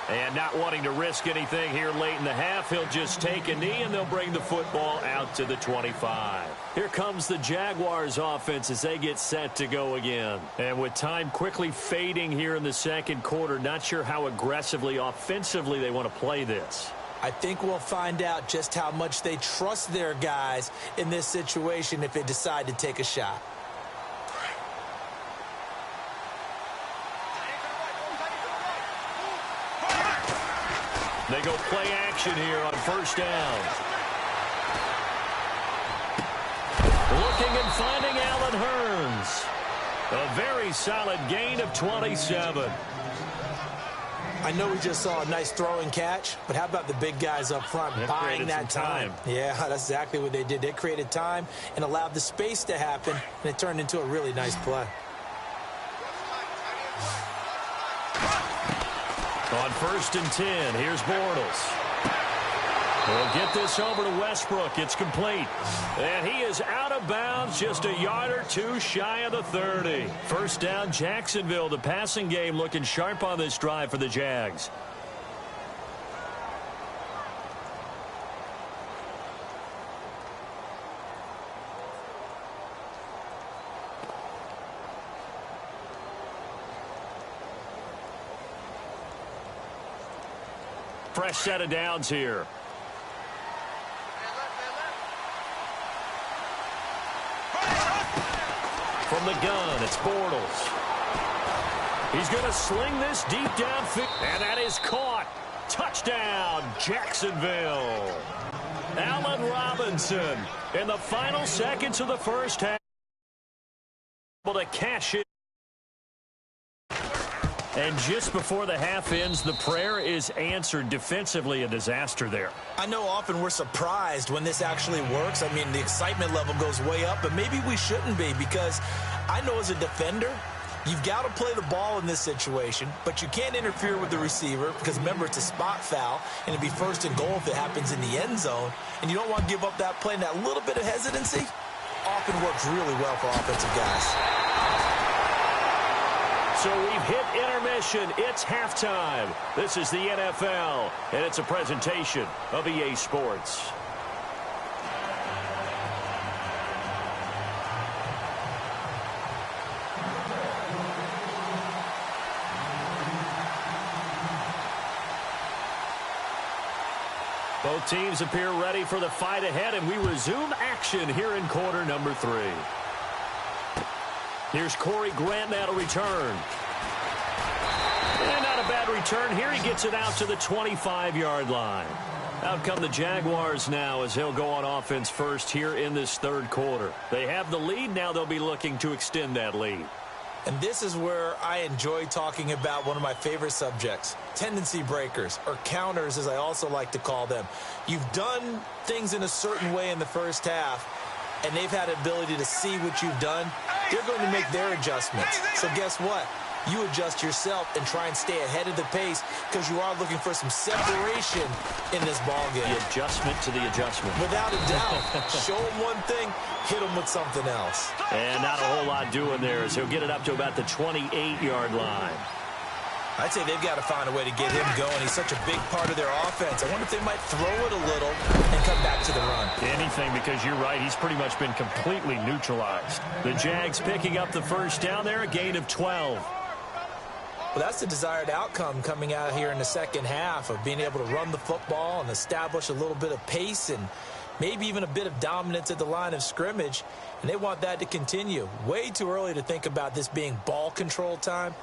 And not wanting to risk anything here late in the half, he'll just take a knee, and they'll bring the football out to the 25. Here comes the Jaguars offense as they get set to go again. And with time quickly fading here in the second quarter, not sure how aggressively, offensively they want to play this. I think we'll find out just how much they trust their guys in this situation if they decide to take a shot. They go play action here on first down. Looking and finding Allen Hurns. A very solid gain of 27. I know we just saw a nice throw and catch, but how about the big guys up front buying that time? Yeah, that's exactly what they did. They created time and allowed the space to happen, and it turned into a really nice play. On first and 10, here's Bortles. We'll get this over to Westbrook. It's complete. And he is out of bounds, just a yard or two shy of the 30. First down, Jacksonville. The passing game looking sharp on this drive for the Jags. Fresh set of downs here. From the gun, it's Bortles. He's going to sling this deep downfield, and that is caught. Touchdown, Jacksonville. Allen Robinson in the final seconds of the first half, able to cash it. And just before the half ends, the prayer is answered. Defensively, a disaster there. I know often we're surprised when this actually works. I mean, the excitement level goes way up, but maybe we shouldn't be, because I know as a defender, you've got to play the ball in this situation, but you can't interfere with the receiver because, remember, it's a spot foul, and it'd be first and goal if it happens in the end zone, and you don't want to give up that play. And that little bit of hesitancy often works really well for offensive guys. So we've hit intermission. It's halftime. This is the NFL, and it's a presentation of EA Sports. Both teams appear ready for the fight ahead, and we resume action here in quarter number 3. Here's Corey Grant now to return. And not a bad return here. He gets it out to the 25-yard line. Out come the Jaguars now as he'll go on offense first here in this third quarter. They have the lead. Now they'll be looking to extend that lead. And this is where I enjoy talking about one of my favorite subjects, tendency breakers, or counters as I also like to call them. You've done things in a certain way in the first half, and they've had the ability to see what you've done. They're going to make their adjustments. So guess what? You adjust yourself and try and stay ahead of the pace because you are looking for some separation in this ballgame. The adjustment to the adjustment. Without a doubt. Show them one thing, hit them with something else. And not a whole lot doing there as he'll get it up to about the 28-yard line. I'd say they've got to find a way to get him going. He's such a big part of their offense. I wonder if they might throw it a little and come back to the run. Anything, because you're right. He's pretty much been completely neutralized. The Jags picking up the first down there, a gain of 12. Well, that's the desired outcome coming out here in the second half of being able to run the football and establish a little bit of pace and maybe even a bit of dominance at the line of scrimmage, and they want that to continue. Way too early to think about this being ball control time,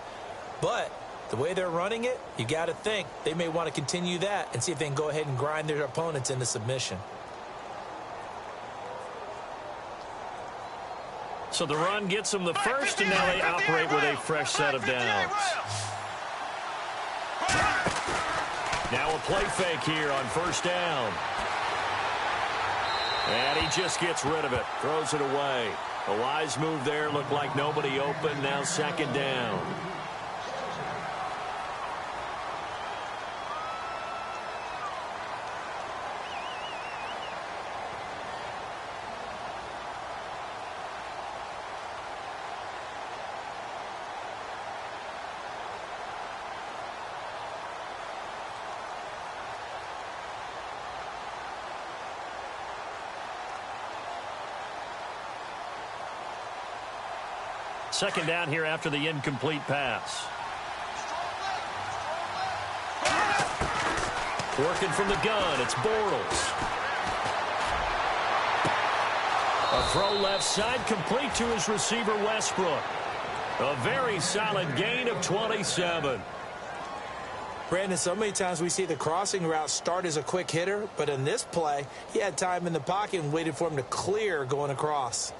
but the way they're running it, you got to think they may want to continue that and see if they can go ahead and grind their opponents into submission. So the run gets them the first, and now they operate with a fresh set of downs. Now a play fake here on first down. And he just gets rid of it, throws it away. A wise move there, looked like nobody open, now second down. Second down here after the incomplete pass. Working from the gun, it's Bortles. A throw left side, complete to his receiver, Westbrook. A very solid gain of 27. Brandon, so many times we see the crossing route start as a quick hitter, but in this play, he had time in the pocket and waited for him to clear going across.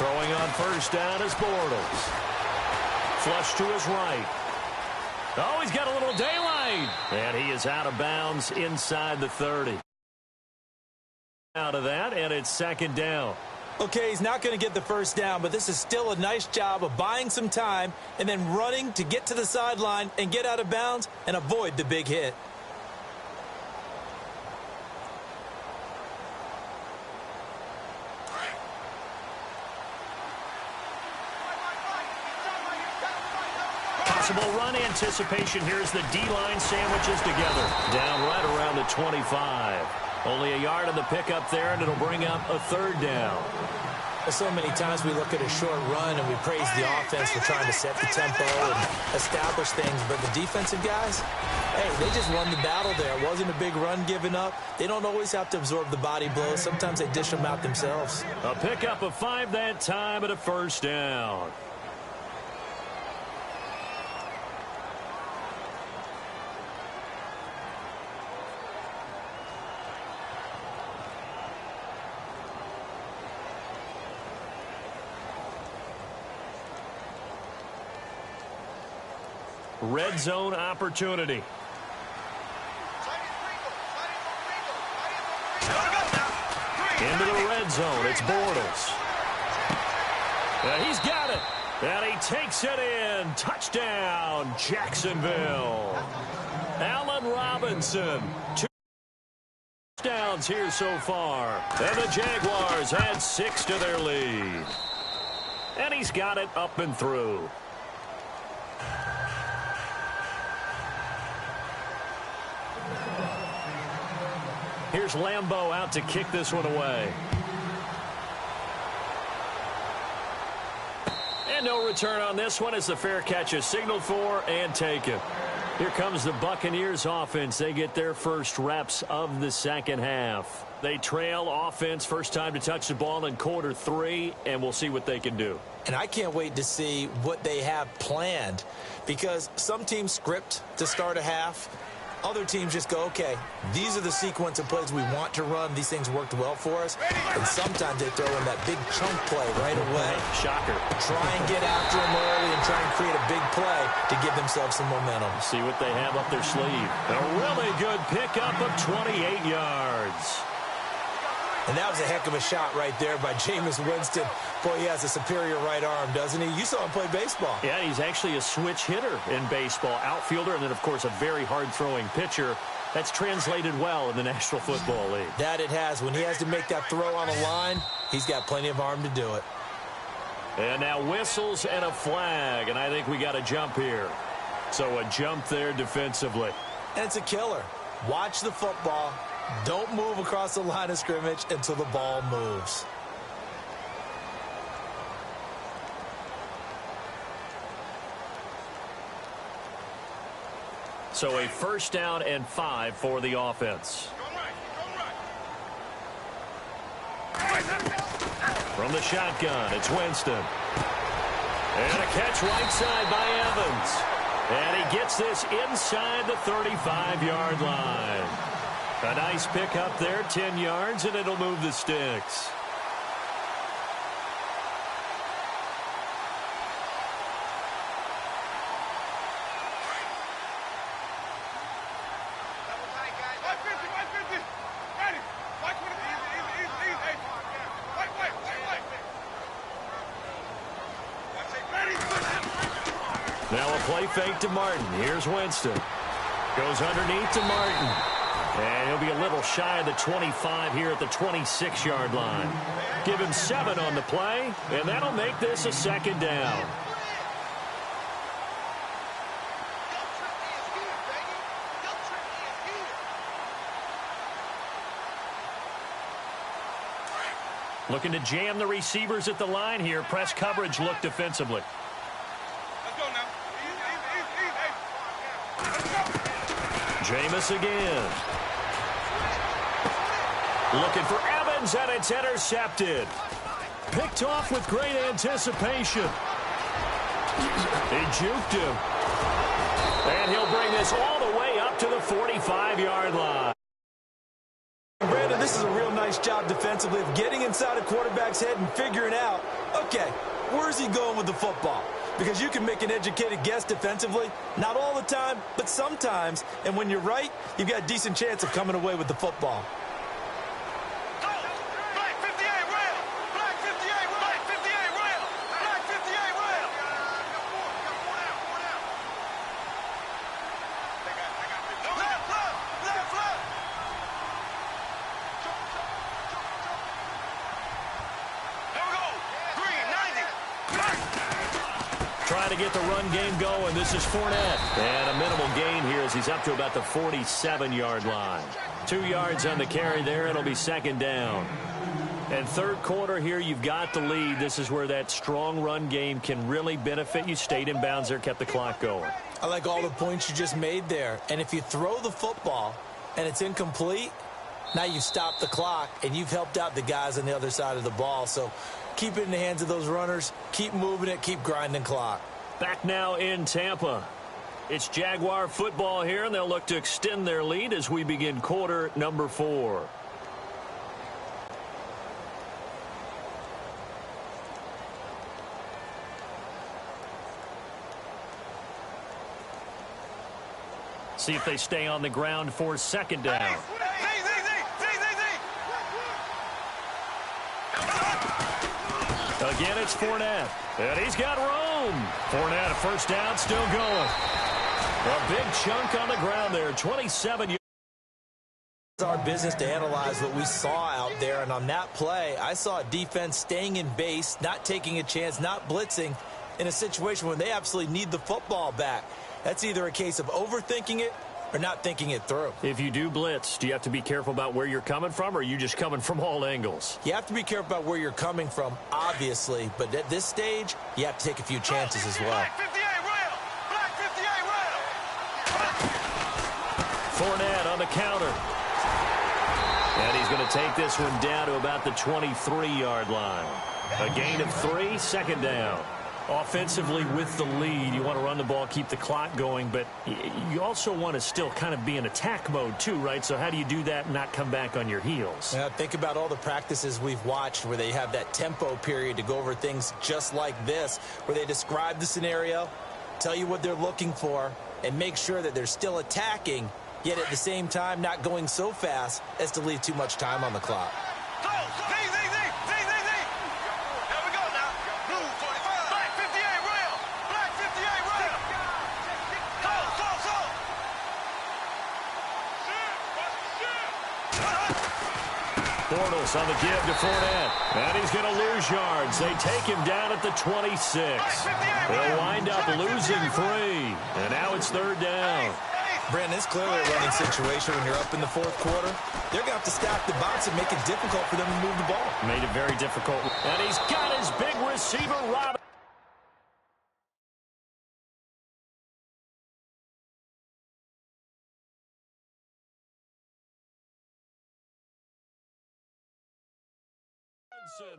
Throwing on first down is Bortles. Flush to his right. Oh, he's got a little daylight. And he is out of bounds inside the 30. Out of that, and it's second down. Okay, he's not going to get the first down, but this is still a nice job of buying some time and then running to get to the sideline and get out of bounds and avoid the big hit. Possible run anticipation here as the D-line sandwiches together. Down right around the 25. Only a yard on the pickup there, and it'll bring up a third down. So many times we look at a short run and we praise the offense for trying to set the tempo and establish things, but the defensive guys, hey, they just won the battle there. It wasn't a big run given up. They don't always have to absorb the body blows. Sometimes they dish them out themselves. A pickup of 5 that time and a first down. Red zone opportunity. Into the red zone, it's Bortles. He's got it. And he takes it in. Touchdown, Jacksonville. Allen Robinson. 2 touchdowns here so far. And the Jaguars add 6 to their lead. And he's got it up and through. Here's Lambeau out to kick this one away. And no return on this one as the fair catch is signaled for and taken. Here comes the Buccaneers offense. They get their first reps of the second half. They trail offense, first time to touch the ball in quarter 3, and we'll see what they can do. And I can't wait to see what they have planned, because some teams script to start a half. Other teams just go, okay, these are the sequence of plays we want to run. These things worked well for us. And sometimes they throw in that big chunk play right away. Shocker. Try and get after them early and try and create a big play to give themselves some momentum. See what they have up their sleeve. A really good pickup of 28 yards. And that was a heck of a shot right there by Jameis Winston. Boy, he has a superior right arm, doesn't he? You saw him play baseball. Yeah, he's actually a switch hitter in baseball. Outfielder, and then, of course, a very hard-throwing pitcher. That's translated well in the National Football League. That it has. When he has to make that throw on the line, he's got plenty of arm to do it. And now whistles and a flag, and I think we got a jump here. So a jump there defensively. And it's a killer. Watch the football. Don't move across the line of scrimmage until the ball moves. So a first down and 5 for the offense. From the shotgun, it's Winston. And a catch right side by Evans. And he gets this inside the 35-yard line. A nice pickup there, 10 yards, and it'll move the sticks. Now a play fake to Martin. Here's Winston. Goes underneath to Martin. And he'll be a little shy of the 25 here at the 26-yard line. Give him 7 on the play, and that'll make this a second down. Looking to jam the receivers at the line here. Press coverage look defensively. Jameis again. Looking for Evans, and it's intercepted. Picked off with great anticipation. He juked him. And he'll bring this all the way up to the 45-yard line. Brandon, this is a real nice job defensively of getting inside a quarterback's head and figuring out, okay, where's he going with the football? Because you can make an educated guess defensively, not all the time, but sometimes. And when you're right, you've got a decent chance of coming away with the football. Trying to get the run game going. This is Fournette. And a minimal gain here as he's up to about the 47-yard line. 2 yards on the carry there. It'll be second down. And third quarter here, you've got the lead. This is where that strong run game can really benefit you. Stayed in bounds there, kept the clock going. I like all the points you just made there. And if you throw the football and it's incomplete, now you stop the clock and you've helped out the guys on the other side of the ball. So keep it in the hands of those runners. Keep moving it. Keep grinding clock. Back now in Tampa. It's Jaguar football here, and they'll look to extend their lead as we begin quarter number 4. See if they stay on the ground for second down. Again, it's Fournette. And he's got room. Fournette, a first down, still going. A big chunk on the ground there, 27 yards. It's our business to analyze what we saw out there. And on that play, I saw a defense staying in base, not taking a chance, not blitzing in a situation where they absolutely need the football back. That's either a case of overthinking it or not thinking it through. If you do blitz, do you have to be careful about where you're coming from, or are you just coming from all angles? You have to be careful about where you're coming from, obviously, but at this stage, you have to take a few chances as well. Fournette on the counter. And he's going to take this one down to about the 23-yard line. A gain of 3, second down. Offensively with the lead, you want to run the ball, keep the clock going, but you also want to still kind of be in attack mode too, right? So how do you do that and not come back on your heels? Yeah, think about all the practices we've watched where they have that tempo period to go over things just like this, where they describe the scenario, tell you what they're looking for, and make sure that they're still attacking, yet at the same time not going so fast as to leave too much time on the clock. Bortles on the give to Fournette. And he's going to lose yards. They take him down at the 26. They'll wind up losing 3. And now it's 3rd down. Brandon, it's clearly a running situation when you're up in the 4th quarter. They're going to have to stack the box and make it difficult for them to move the ball. Made it very difficult. And he's got his big receiver, Robinson.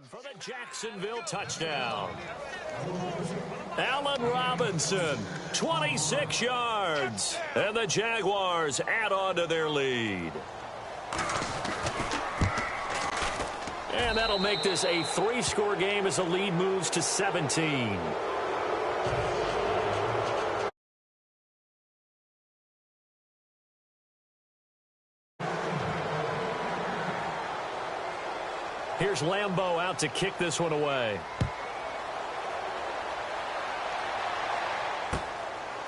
For the Jacksonville touchdown. Allen Robinson, 26 yards. And the Jaguars add on to their lead. And that'll make this a 3-score game as the lead moves to 17. Here's Lambeau out to kick this one away.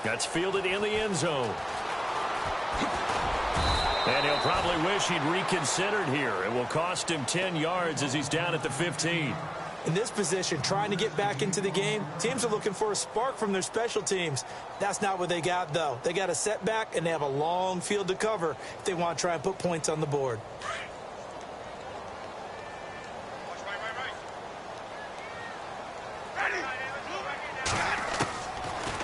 That's fielded in the end zone. And he'll probably wish he'd reconsidered here. It will cost him 10 yards as he's down at the 15. In this position, trying to get back into the game, teams are looking for a spark from their special teams. That's not what they got, though. They got a setback, and they have a long field to cover if they want to try and put points on the board.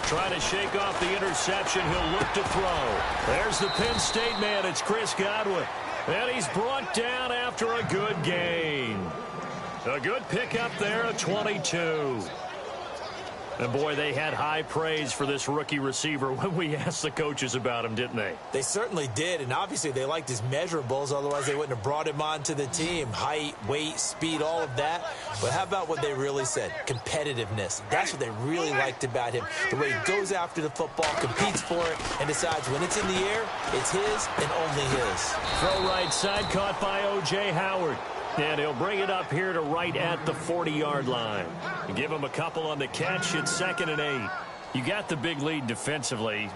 Trying to shake off the interception. He'll look to throw. There's the Penn State man. It's Chris Godwin. And he's brought down after a good gain. A good pickup there, a 22. And, boy, they had high praise for this rookie receiver when we asked the coaches about him, didn't they? They certainly did, and obviously they liked his measurables. Otherwise, they wouldn't have brought him onto the team. Height, weight, speed, all of that. But how about what they really said? Competitiveness. That's what they really liked about him. The way he goes after the football, competes for it, and decides when it's in the air, it's his and only his. Throw right side, caught by O.J. Howard. And he'll bring it up here to right at the 40-yard line. Give him a couple on the catch. It's 2nd and 8. You got the big lead defensively.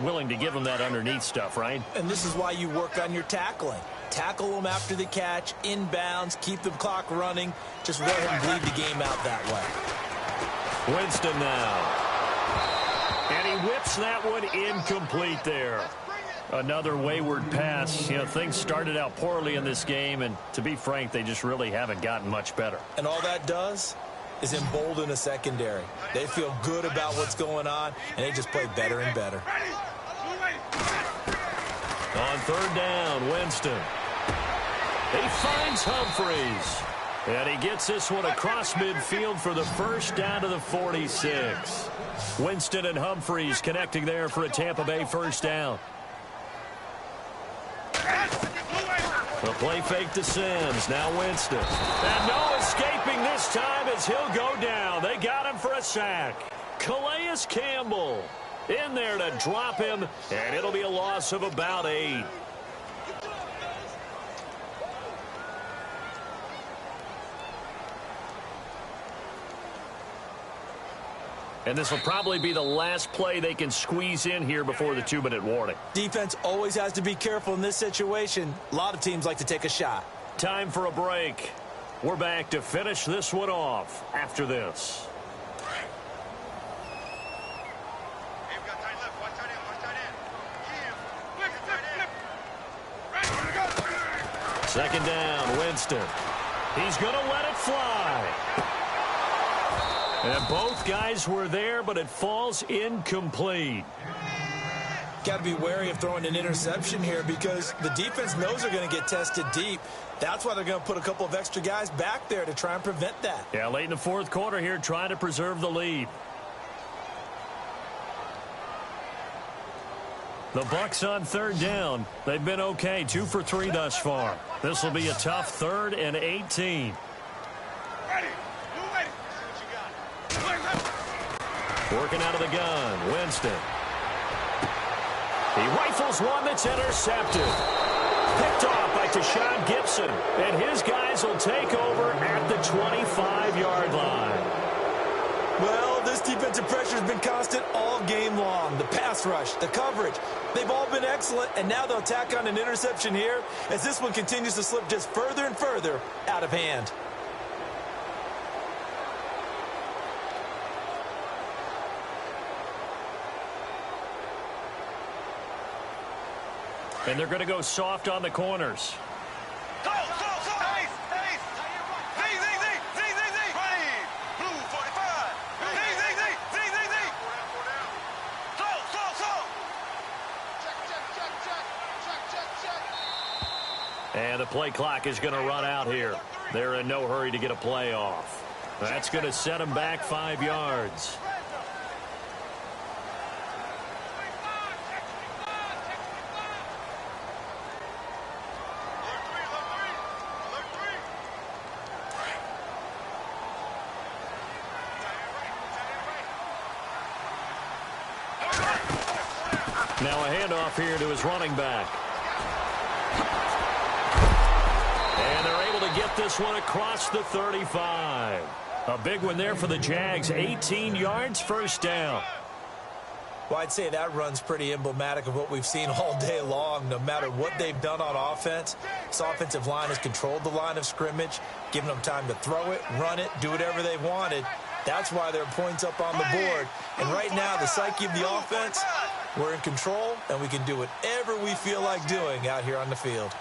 Willing to give him that underneath stuff, right? And this is why you work on your tackling. Tackle them after the catch, inbounds, keep the clock running. Just let him bleed the game out that way. Winston now. And he whips that one incomplete there. Another wayward pass. You know, things started out poorly in this game, and to be frank, they just really haven't gotten much better. And all that does is embolden a secondary. They feel good about what's going on, and they just play better and better. On 3rd down, Winston. He finds Humphries. And he gets this one across midfield for the first down to the 46. Winston and Humphries connecting there for a Tampa Bay first down. The play fake to Sims. Now Winston. And no escaping this time as he'll go down. They got him for a sack. Calais Campbell in there to drop him, and it'll be a loss of about 8. And this will probably be the last play they can squeeze in here before the 2-minute warning. Defense always has to be careful in this situation. A lot of teams like to take a shot. Time for a break. We're back to finish this one off after this. Second down, Winston. He's going to let it fly. And both guys were there, but it falls incomplete. Got to be wary of throwing an interception here because the defense knows they're going to get tested deep. That's why they're going to put a couple of extra guys back there to try and prevent that. Yeah, late in the 4th quarter here, trying to preserve the lead. The Bucs on 3rd down. They've been okay, 2 for 3 thus far. This will be a tough 3rd and 18. Working out of the gun, Winston. He rifles one that's intercepted. Picked off by Tashawn Gibson. And his guys will take over at the 25-yard line. Well, this defensive pressure has been constant all game long. The pass rush, the coverage, they've all been excellent, and now they'll tack on an interception here as this one continues to slip just further and further out of hand. And they're going to go soft on the corners. Go, go, go. Ace, ace. Z, Z, Z, Z, Z, Z. 20. Blue 45. Z, Z, Z, Z, Z, Z. Slow, slow, slow. Check, check, check, check. Check, check, check. And the play clock is going to run out here. They're in no hurry to get a play off. That's going to set them back 5 yards. Now a handoff here to his running back. And they're able to get this one across the 35. A big one there for the Jags. 18 yards, first down. Well, I'd say that run's pretty emblematic of what we've seen all day long. No matter what they've done on offense, this offensive line has controlled the line of scrimmage, given them time to throw it, run it, do whatever they wanted. That's why there are points up on the board. And right now, the psyche of the offense, we're in control, and we can do whatever we feel like doing out here on the field.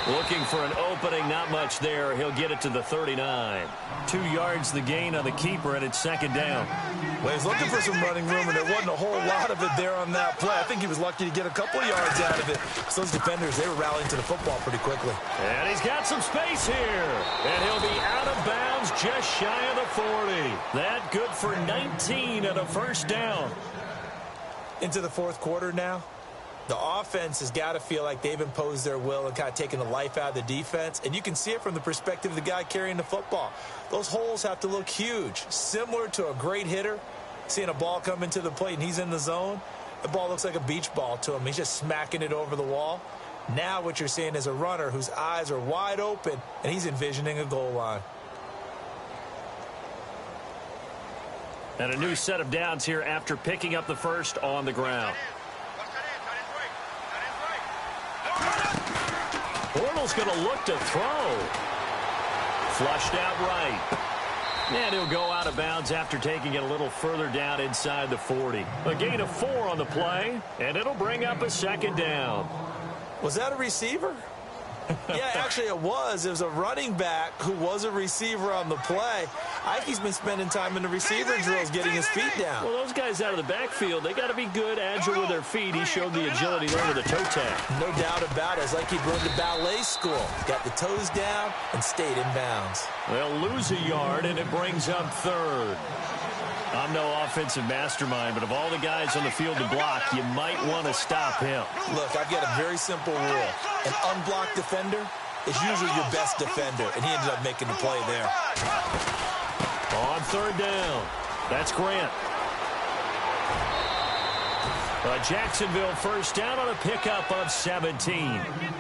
Looking for an opening, not much there. He'll get it to the 39. 2 yards the gain on the keeper, and it's second down. Well, he's looking for some running room, and there wasn't a whole lot of it there on that play. I think he was lucky to get a couple of yards out of it. So those defenders, they were rallying to the football pretty quickly. And he's got some space here. And he'll be out of bounds just shy of the 40. That good for 19 and a first down. Into the fourth quarter now. The offense has got to feel like they've imposed their will and kind of taken the life out of the defense. And you can see it from the perspective of the guy carrying the football. Those holes have to look huge, similar to a great hitter. Seeing a ball come into the plate and he's in the zone, the ball looks like a beach ball to him. He's just smacking it over the wall. Now what you're seeing is a runner whose eyes are wide open, and he's envisioning a goal line. And a new set of downs here after picking up the first on the ground. Bortles going to look to throw. Flushed out right. And he'll go out of bounds after taking it a little further down inside the 40. A gain of 4 on the play, and it'll bring up a second down. Was that a receiver? Yeah, actually it was. It was a running back who was a receiver on the play. I think he's been spending time in the receiver drills getting his feet down. Well, those guys out of the backfield, they got to be good, agile with their feet. He showed the agility there with a toe tap. No doubt about it. It's like he'd run to ballet school. Got the toes down and stayed in bounds. They'll lose a yard, and it brings up third. I'm no offensive mastermind, but of all the guys on the field to block, you might want to stop him. Look, I've got a very simple rule. An unblocked defender is usually your best defender, and he ended up making the play there. On third down, that's Grant. Jacksonville first down on a pickup of 17.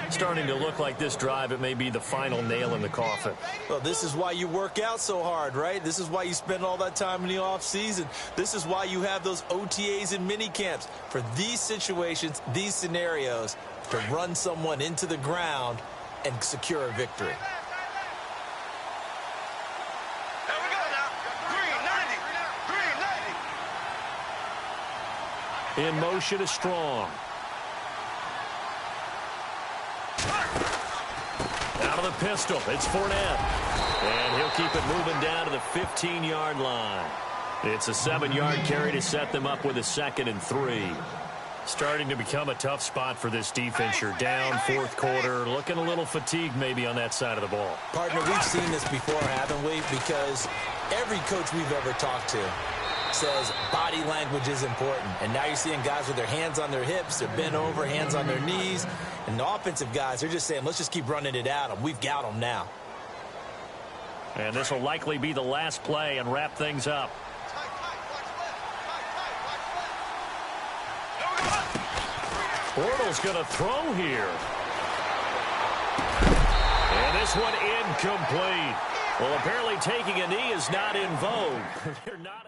Starting to look like this drive, it may be the final nail in the coffin. Well, this is why you work out so hard, right? This is why you spend all that time in the offseason. This is why you have those OTAs and mini camps. For these situations, these scenarios, to run someone into the ground and secure a victory. In motion is Strong. Out of the pistol, it's Fournette. And he'll keep it moving down to the 15-yard line. It's a 7-yard carry to set them up with a 2nd and 3. Starting to become a tough spot for this defense. You're down fourth quarter, looking a little fatigued maybe on that side of the ball. Partner, we've seen this before, haven't we? Because every coach we've ever talked to says body language is important. And now you're seeing guys with their hands on their hips, they're bent over, hands on their knees. And the offensive guys, they're just saying, let's just keep running it at them. We've got them now. And this will likely be the last play and wrap things up. Bortles going to throw here. this one incomplete. Well, apparently taking a knee is not in vogue. They're not